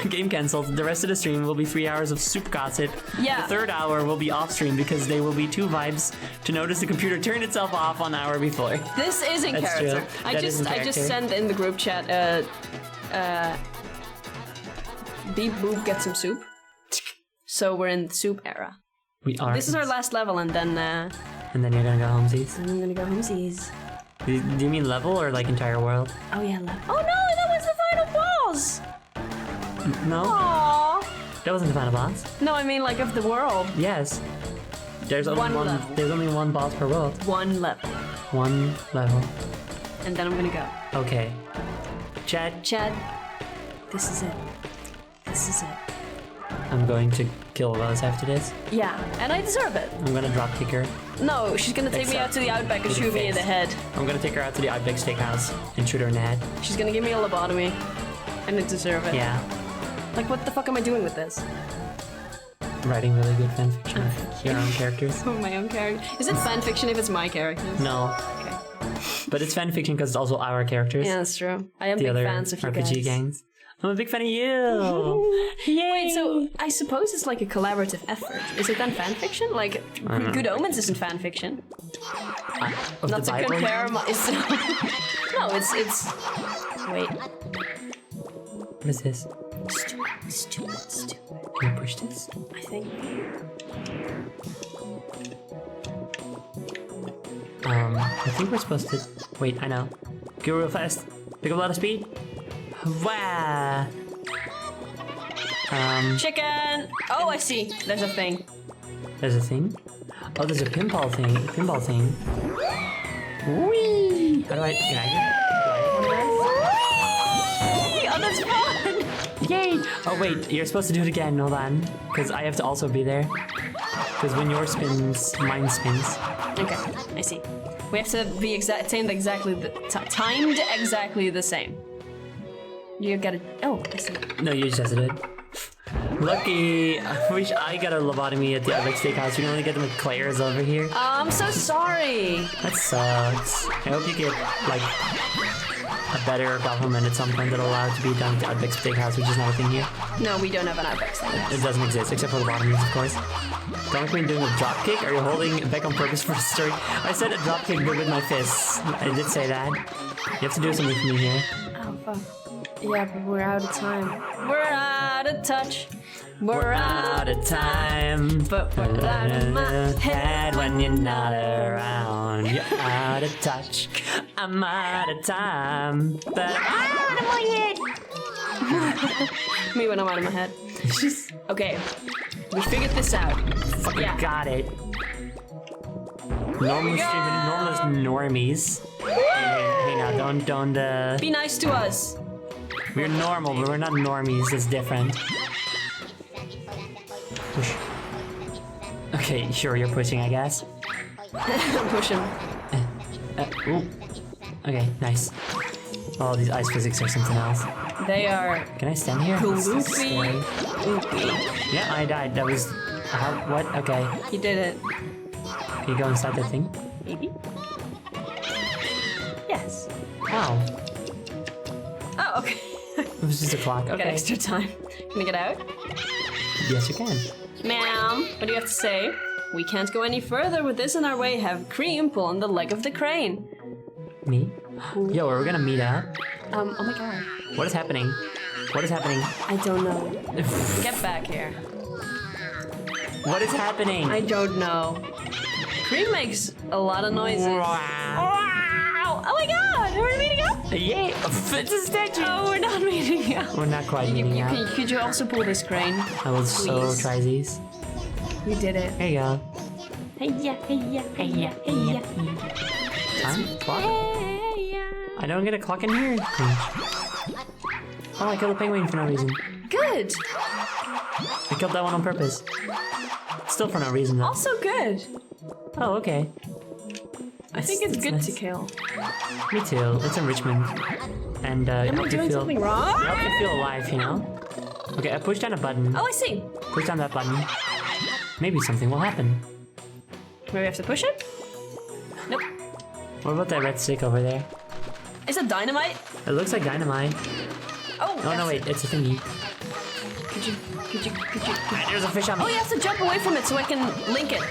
Game cancelled. The rest of the stream will be 3 hours of soup gossip. Yeah. The third hour will be off stream because there will be 2 vibes to notice the computer turned itself off 1 hour before. This is in That's character. true. I That is in just character. sent in the group chat. Beep boop, get some soup. So we're in the soup era. We are. This is our last level, and then And then you're gonna go homesies. I'm gonna go homesies. Do you mean level or like entire world? Oh yeah, level. Oh no, that was the final boss. No, Aww. that wasn't the final boss. No, I mean like of the world. Yes. There's only One level. There's only one boss per world. One level, One level. and then I'm gonna go. Okay. Chat. Chad, this is it. This is it. I'm going to kill Rose after this. Yeah, and I deserve it. I'm gonna drop kick her. No, she's gonna take me out to the outback and To the shoot me in the face. head. I'm gonna take her out to the Outback Steakhouse and shoot her in the head. She's gonna give me a lobotomy, and I deserve it. Yeah. Like, what the fuck am I doing with this? Writing really good fanfiction of your own characters. Oh, my own character. Is it fan fiction if it's my characters? No. Okay. But it's fanfiction because it's also our characters. Yeah, that's true. I am The big other fans of you RPG guys. gangs. I'm a big fan of you. Yay. Wait, so I suppose it's like a collaborative effort. Is it then fan fiction? Like, Good Omens isn't fan fiction. Of Not the to Bible? compare my... No, it's... Wait. What is this? Stupid. Can you push this? I think. I think we're supposed to... Wait, I know. Go real fast. Pick up a lot of speed. Wow. Chicken! Oh, I see. There's a thing. There's a thing? Oh, there's a pinball thing. Whee! How do I... Can I Oh, that's fun! Yay! Oh wait, you're supposed to do it again. Hold on, because I have to also be there. Because when yours spins, mine spins. Okay, I see. We have to be timed exactly the same. You gotta. Oh, I see. No, you just did it. Lucky. I wish I got a lobotomy at the Outback Steakhouse. We can only get them with Claire's over here. I'm so sorry. That sucks. I hope you get like a better government at some point that'll allow it to be done at the Outback Steakhouse, which is not a thing here. No, we don't have an outback thing. It doesn't exist, except for lobotomies, of course. Gauntlet Queen doing a dropkick? Are you holding it back on purpose for the story? I said a dropkick, but with my fists. I did say that. You have to do something for me here. Oh, fuck. Yeah, but we're out of time. We're out of touch. We're out of time, but we're out of my head when you're not around. You're out of touch. I'm out of time, but I'm out of my head. Me when I'm out of my head. Okay, we figured this out. Fucking Yeah. got it. Normal normies. Hey now, don't. Be nice to us. We're normal, but we're not normies. It's different. Push. Okay, sure, you're pushing, I guess. I'm pushing. Ooh. Okay, nice. Oh, these ice physics are something else. They are Can I stand here? This is scary. loopy. Yeah, I died. That was. What? Okay. You did it. Can you go inside that thing? Maybe. Yes. Wow. Oh, okay. It was just a clock. Got Okay. extra time. Can I get out? Yes, you can. Ma'am, what do you have to say? We can't go any further with this in our way. Have Cream pull on the leg of the crane. Me? Yo, are we gonna meet up? Oh my god. What is happening? What is happening? I don't know. Get back here. What is happening? I don't know. Cream makes a lot of noises. Wow! Oh my god! Are we meeting up? Yeah, it's a statue. Oh, we're not meeting up. We're not quite meeting up. Could you also pull this crane? I will so Please. try these. We did it. There you go. Hey yeah, hey yeah, hey yeah, hey yeah. Time? Clock? I don't get a clock in here. Cringe. Oh, I killed a penguin for no reason. Good. I killed that one on purpose. Still for no reason though. Also good. Oh, okay. I think it's good nice. to kill. Me too. It's enrichment. And it Am I helps you doing feel. something wrong? It helps you feel alive, you know? Okay, I pushed down a button. Oh, I see. Push down that button. Maybe something will happen. Maybe I have to push it? Nope. What about that red stick over there? Is it dynamite? It looks like dynamite. Oh, Oh no, wait, it's a thingy. Could you? There's a fish on me. Oh, you have to jump away from it so I can link it.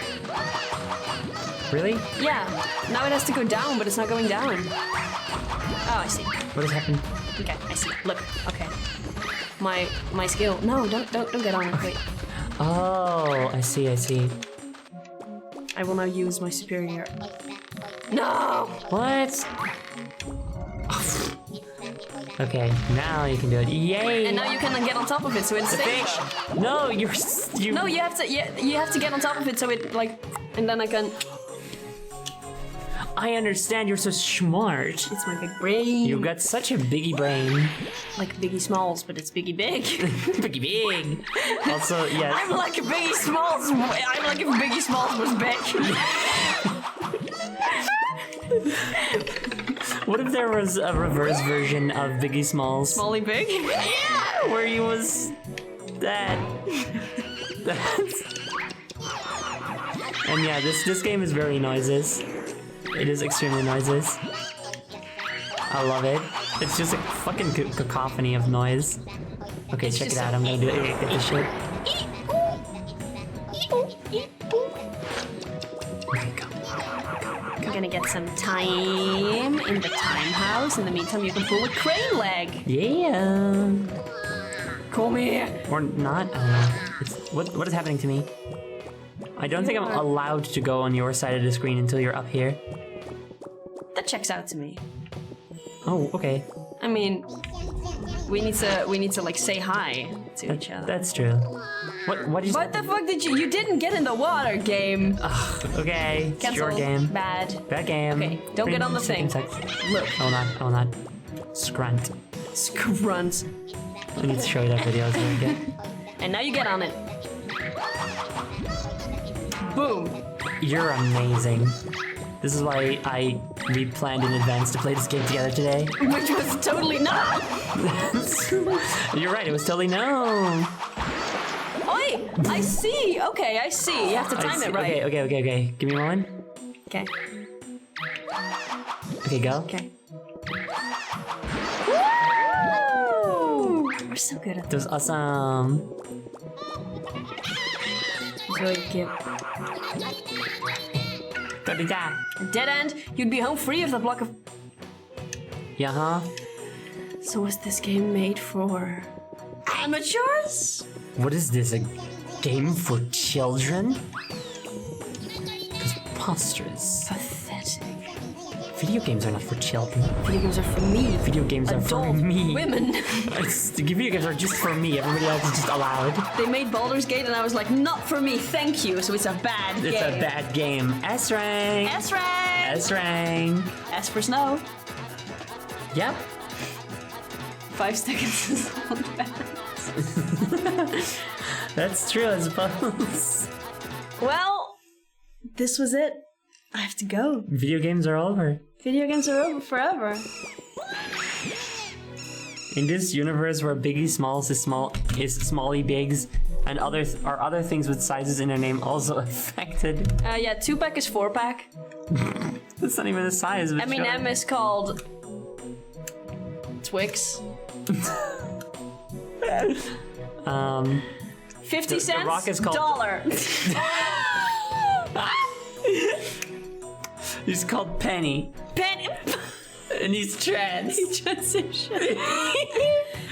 Really? Yeah. Now it has to go down, but it's not going down. Oh, I see. What has happened? Okay, I see. Look. Okay. My skill. No, don't get on it. Wait. Oh, I see, I see. I will now use my superior. No. What? Okay, now you can do it. Yay! And now you can get on top of it, so it's the safe. fish. No, you. No, you have to. You have to get on top of it, so it like, and then I can. I understand. You're so smart. It's my big brain. You got such a biggie brain. Like Biggie Smalls, but it's Biggie Big. Biggie big. Also, yes. I'm like Biggie Smalls. I'm like if Biggie Smalls was big. What if there was a reverse version of Biggie Smalls? Smally Big. Yeah, where he was that. And yeah, this game is very noises. It is extremely noises. I love it. It's just a fucking cacophony of noise. Okay, check it out. I'm gonna do it. Get this shit. Okay, go. I'm gonna get some time in the time house. In the meantime, you can pull a crane leg. Yeah. Come here. Or not. I don't know. What is happening to me? I don't think I'm allowed to go on your side of the screen until you're up here. That checks out to me. Oh, okay. I mean, we need to like say hi to each other. That's true. What did you What the fuck did you? You didn't get in the water, game. Okay, it's your Cancel. game. Bad. Bad game. Okay, don't get on the thing. Look. I will not. Scrunt. Scrunt. I need to show you that video so again. And now you get on it. Boom. You're amazing. This is why we planned in advance to play this game together today. Which was totally not. You're right, it was totally no. Oi! I see. Okay, I see. You have to time it right. Okay. Give me a moment. Okay. Okay, go. Okay. Woo! We're so good at That was awesome. this. Really give. Dead end. You'd be home free of the block of. Yeah, huh? So was this game made for amateurs? What is this? A game for children? Preposterous. Pathetic. Video games are not for children. Video games are for me. Video games are for Adult me. women. Video games are just for me. Everybody else is just allowed. They made Baldur's Gate and I was like, not for me, thank you. So it's a bad game. It's a bad game. S rank. S rank. S rank. S for snow. Yep. 5 seconds is not bad. That's true, I suppose. Well, this was it. I have to go. Video games are over. Video games are over forever. In this universe where Biggie Smalls is Smally Bigs, and other things with sizes in their name also affected. Yeah, 2-pack is 4-pack. That's not even the size of it. Eminem is called Twix. 50 cents. The Rock is called dollar. He's called Penny. Penny. And he's trans. He transitioned.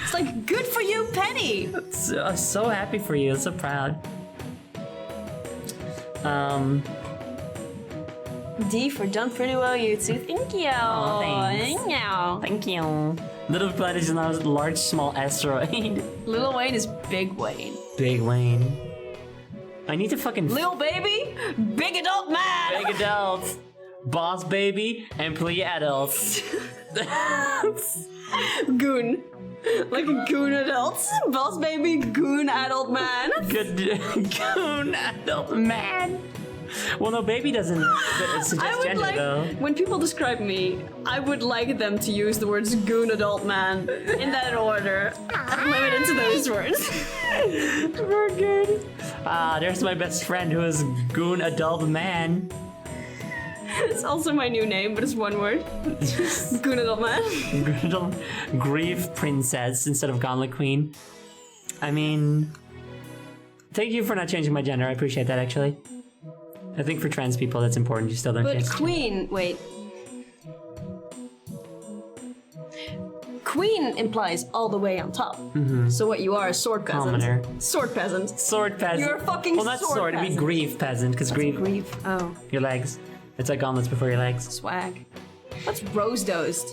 It's like, good for you, Penny. So happy for you. So proud. D for done pretty well, you two. Thank you. Oh, thanks. Thank you. Thank you. Little Planet is now a large, small asteroid. Lil Wayne is Big Wayne. Big Wayne. I need to fucking Lil Baby, Big Adult Man. big adults. Boss Baby, and play adults. Goon. Like a goon adult. Boss Baby, Goon Adult Man. Good goon adult man. Well, no, baby doesn't suggest gender like, though. when people describe me, I would like them to use the words goon adult man in that order. I'm limited to those words. Very good. There's my best friend who is goon adult man. It's also my new name, but it's one word. Goon adult man. Goon adult grief princess instead of gauntlet queen. I mean, thank you for not changing my gender. I appreciate that actually. I think for trans people that's important. You still don't But change. queen, wait. Queen implies all the way on top. So what you are, a sword peasant. Commoner. Sword peasant. Sword peasant. You're a fucking well, not sword sword. It'd be peasant. grief peasant because grief. Grief. Oh, Your legs. It's like gauntlets before your legs. swag. What's rose dozed?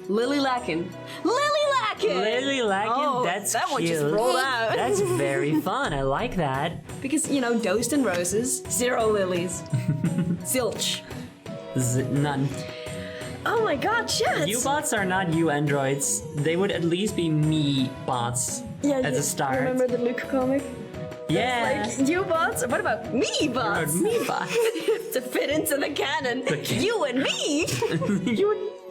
Lily Lackin. Lily Lackin! Lily Lackin, Oh, that's that one cute. just rolled out. That's very fun. I like that. Because, you know, dosed in roses, 0 lilies. Zilch. None. Oh my god, shit! You bots are not you androids. They would at least be me bots as a start. Remember the Luke comic? Yeah. Like, you bots? What about me bots? Me bots. To fit into the canon. Okay. You and me!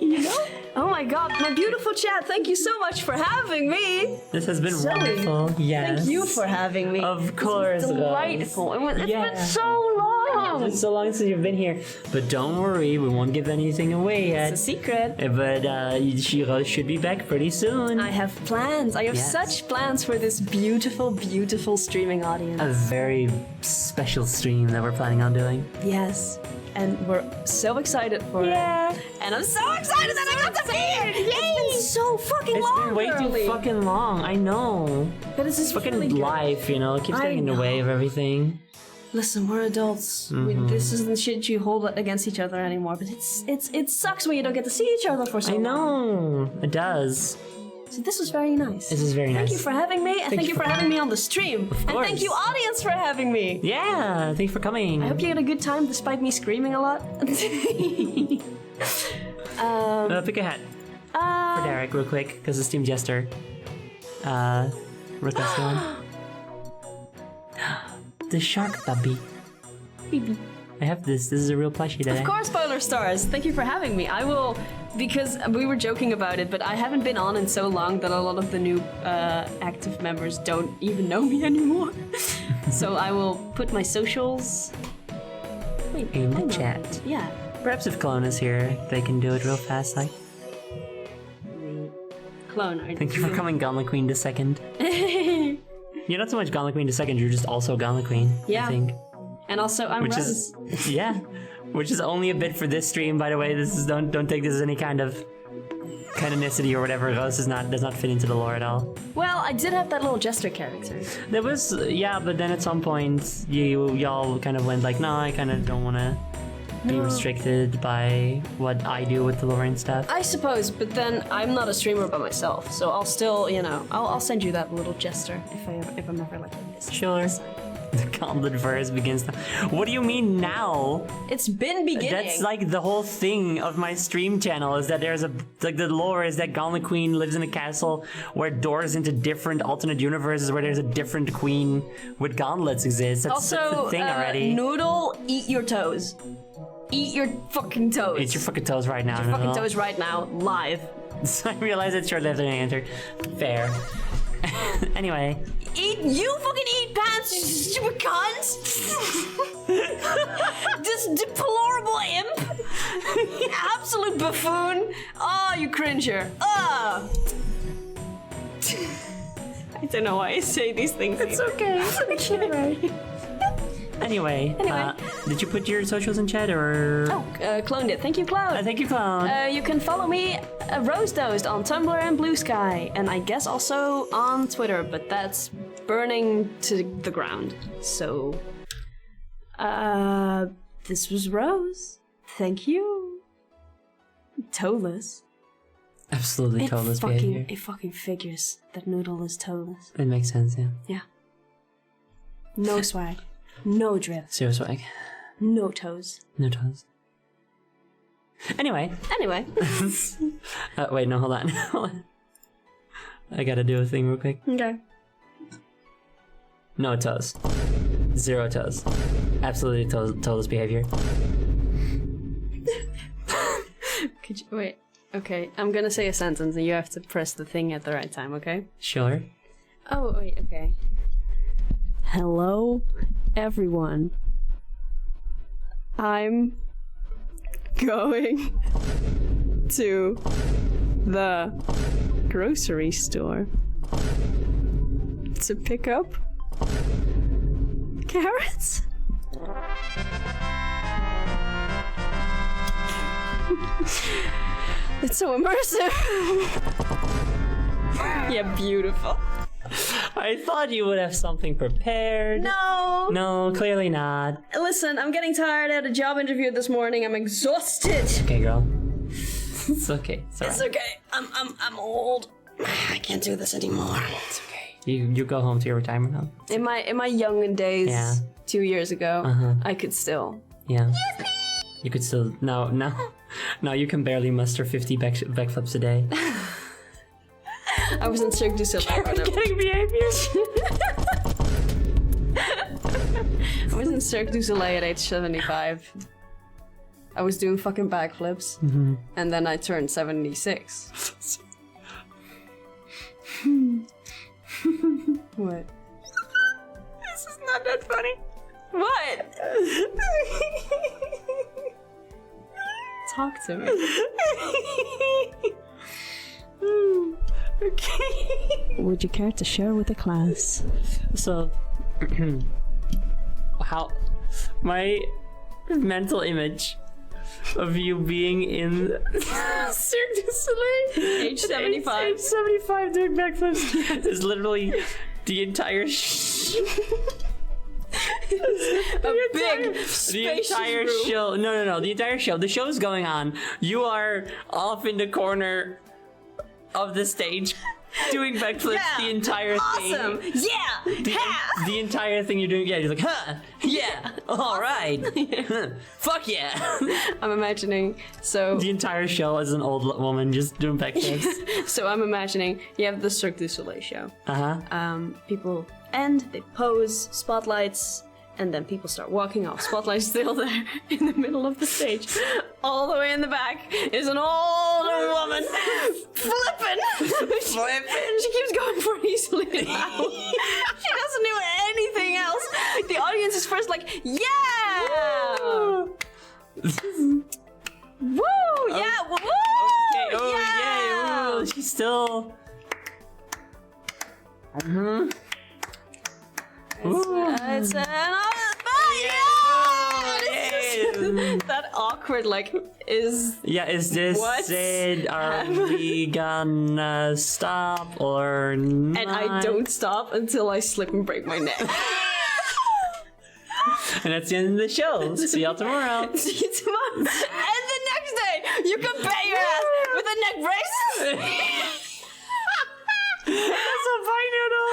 you know? Oh my god, my beautiful chat, thank you so much for having me! This has been Zoe, wonderful. Yes. Thank you for having me. Of This course. is it was. delightful. It's Yeah. been so long! It's so long since you've been here. But don't worry, we won't give anything away yet. It's a secret. But Shiro should be back pretty soon. I have plans. I have Yes. such plans for this beautiful, beautiful streaming audience. A very special stream that we're planning on doing. Yes. And we're so excited for it. And I'm so excited that I got to be here! It's been so fucking It's long, been way girly. too fucking long. I know. But this is Fucking really good. life, you know, it keeps I getting in the way of everything. Listen, we're adults. This isn't shit you hold against each other anymore. But it sucks when you don't get to see each other for so I long. know. It does. So this was very nice. This is very nice. Thank you for having me, and thank you for having me on the stream. And course. thank you, audience, for having me. Yeah, thanks for coming. I hope you had a good time despite me screaming a lot. Pick a hat for Derek real quick, because the Steam Jester requested one. The shark puppy. I have this. This is a real plushie today. Of course, Spoiler Stars. Thank you for having me. I will, because we were joking about it, but I haven't been on in so long that a lot of the new active members don't even know me anymore. So I will put my socials. Wait, In the hold on. chat. Yeah. Perhaps if Clone is here, they can do it real fast. Like, Clone. thank you for coming, Gauntlet Queen II. You're not so much Gauntlet Queen II, you're just also Gauntlet Queen. Yeah. I think. And also, I'm Which Rose. is yeah, which is only a bit for this stream, by the way. This is don't take this as any kind of canonicity or whatever. Rose does not fit into the lore at all. Well, I did have that little jester character. There was, yeah, but then at some point y'all kind of went like, no, I kind of don't want to be restricted by what I do with the lore and stuff. I suppose, but then I'm not a streamer by myself, so I'll still, I'll send you that little jester if I'm ever like this. Sure. The Gauntlet verse begins now. What do you mean now? It's been beginning. That's like the whole thing of my stream channel is that there's the lore is that Gauntlet Queen lives in a castle where doors into different alternate universes where there's a different queen with gauntlets exist. That's the thing already. Noodle, eat your toes. Eat your fucking toes. Eat your fucking toes right now. Eat your fucking toes right now, live. So I realized it's short-lived and I answered. Fair. Anyway. You fucking eat pants, you stupid cunt! This deplorable imp! Absolute buffoon! Oh, you cringer. I don't know why I say these things. It's okay. It's alright. Anyway. Did you put your socials in chat or? Oh, cloned it. Thank you, Cloud. Thank you, Cloud. You can follow me, Rose Dozed, on Tumblr and Blue Sky, and I guess also on Twitter, but that's burning to the ground. So, this was Rose. Thank you. Toeless. Absolutely toeless behavior. It fucking figures that Noodle is toeless. It makes sense, yeah. Yeah. No swag. No drip. Zero swag. No toes. No toes. Anyway. Wait, no, hold on. I gotta do a thing real quick. Okay. No toes. Zero toes. Absolutely toeless behavior. Could you wait? Okay, I'm gonna say a sentence and you have to press the thing at the right time, okay? Sure. Oh, wait, okay. Hello, everyone. I'm going to the grocery store to pick up carrots. It's so immersive. Yeah, beautiful. I thought you would have something prepared. No. No, clearly not. Listen, I'm getting tired. I had a job interview this morning. I'm exhausted. Okay, girl. It's okay. It's okay. I'm old. I can't do this anymore. It's okay. You go home to your retirement home. In my young days, yeah. 2 years ago, I could still. Yeah. You could still. No, you can barely muster 50 backflips a day. I was in Cirque du Soleil. Getting behaviors. I was in Cirque du Soleil at age 75. I was doing fucking backflips, and then I turned 76. What? This is not that funny. What? Talk to me. Okay. Would you care to share with the class? So, how my mental image of you being in Cirque du Soleil, age 75, age 75 doing backflips is literally the entire. The entire show. No. The entire show. The show's going on. You are off in the corner of the stage doing backflips the entire awesome. thing. Yeah! The entire thing you're doing, you're like, huh, yeah, alright. Fuck yeah. I'm imagining, so... The entire show as an old woman just doing backflips. So I'm imagining, you have the Cirque du Soleil show. People end, they pose, spotlights, and then people start walking off. Spotlight's still there in the middle of the stage. All the way in the back is an older woman flipping. She keeps going pretty easily now. She doesn't do anything else. The audience is first like, yeah! Woo! Yeah! Woo! Okay, oh, yeah! yay! She's still... It's another... Yeah! That awkward awkward. Like, is is this What? it? Are we gonna stop or not? and I don't stop until I slip and break my neck. And that's the end of the show. See y'all tomorrow. See you tomorrow. And the next day, you can pay your ass with a neck brace. That's a pie noodle.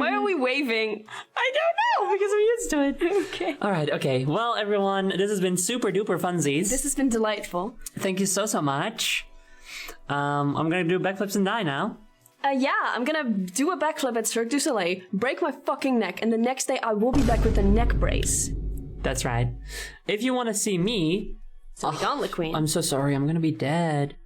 Why are we waving? I don't know because I'm used to it. Okay. All right. Okay. Well, everyone, this has been super duper funsies. This has been delightful. Thank you so much. I'm gonna do backflips and die now. Yeah, I'm gonna do a backflip at Cirque du Soleil, break my fucking neck, and the next day I will be back with a neck brace. That's right. If you want to see me, Gauntlet Queen. I'm so sorry. I'm gonna be dead.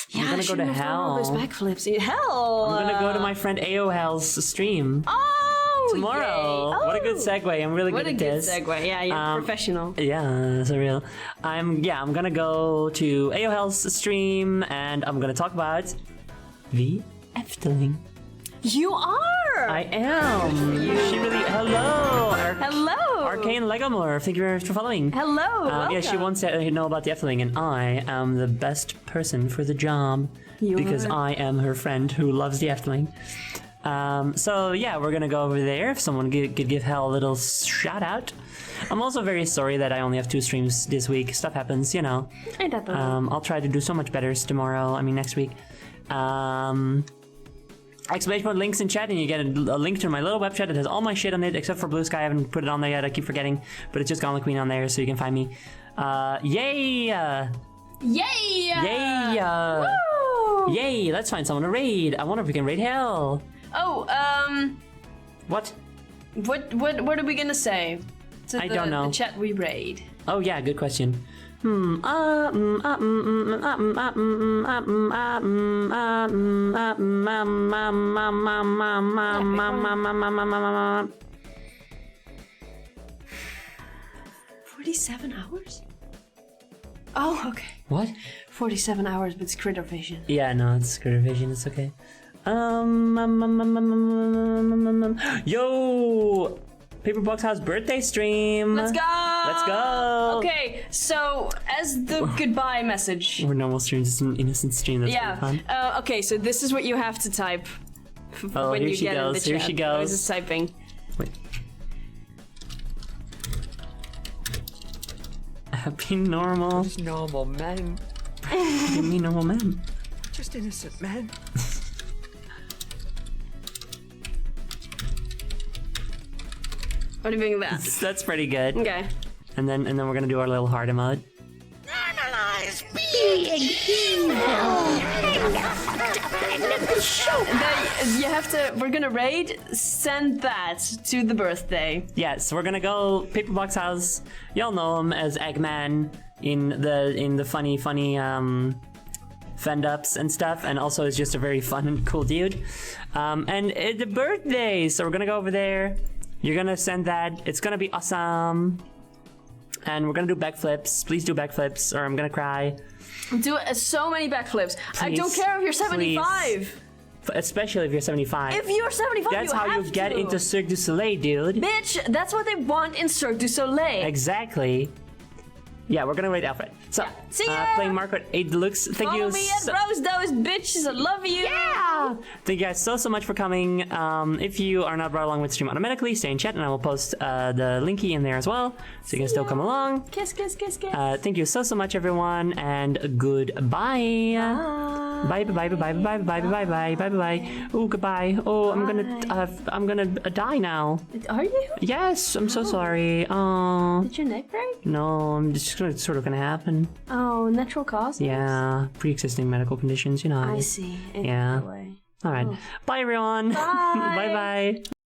yeah, gonna I go to shouldn't have done all hell. those backflips. Hell! I'm gonna go to my friend AOL's stream Oh! tomorrow. Yay. What a good segue. I'm really What good a at good this. segue. Yeah, you're professional. Yeah, so real. I'm gonna go to AOL's stream and I'm gonna talk about the Efteling. You are! I am. She really. Hello. Hello! Arcane Legomore. Thank you very much for following. Hello! Yeah, she welcome. wants to know about the Efteling, and I am the best person for the job because I am her friend who loves the Efteling. So yeah, we're gonna go over there. If someone could give Hell a little shout out. I'm also very sorry that I only have 2 streams this week. Stuff happens, you know. Ain't that the one? I'll try to do so much better next week. Exclamation point links in chat, and you get a link to my little web chat that has all my shit on it, except for Blue Sky. I haven't put it on there yet. I keep forgetting, but it's just Gauntlet Queen on there, so you can find me. Yay! Yay! Yay! Woo! Yay! Let's find someone to raid. I wonder if we can raid Hell. Oh, What? what are we gonna say? To I don't know. The chat we raid. Oh yeah, good question. $47 hours? Oh, okay. What? 47 hours with Critter Vision. Yeah, no, it's Critter Vision. It's okay. Yo, Paperbox House birthday stream. Let's go! Let's go! Okay, so as the goodbye message. We're normal streams. It's an innocent stream. That's Yeah. really fun. Okay, so this is what you have to type Oh, when here you she get in the goes. chat. Here she goes. I was just typing. Wait. Happy normal. Just normal men. Give me normal men. Just innocent men. What do you think of that? That's pretty good. Okay. And then we're gonna do our little hard emote. You have to. We're gonna raid. Send that to the birthday. Yes, we're gonna go Paperbox House. Y'all know him as Eggman in the funny fend ups and stuff, and also is just a very fun and cool dude. And it's a birthday, so we're gonna go over there. You're gonna send that. It's gonna be awesome. And we're gonna do backflips. Please do backflips, or I'm gonna cry. Do so many backflips. I don't Please, care if you're 75. Especially if you're 75. If you're 75, That's you how have you get to. into Cirque du Soleil, dude. Bitch, that's what they want in Cirque du Soleil. Exactly. Yeah, we're gonna rate Alfred. So, See ya! playing Marco 8 Deluxe. Thank Follow you. me at Rose Those bitches. I love you. Yeah! Thank you guys so much for coming. If you are not brought along with the stream automatically, stay in chat and I will post the linky in there as well, so you can still come along. Kiss, kiss, kiss, kiss. Thank you so much, everyone, and goodbye. Bye bye bye bye bye bye bye bye bye bye bye. Oh, goodbye. Oh, I'm gonna die now. Are you? Yes, I'm so sorry. Oh Did your neck break? no, I'm just sort of gonna happen. Oh, natural causes? Yeah, pre-existing medical conditions, you know. I see. Yeah. Anyway. All right. Bye, everyone. Bye. Bye bye.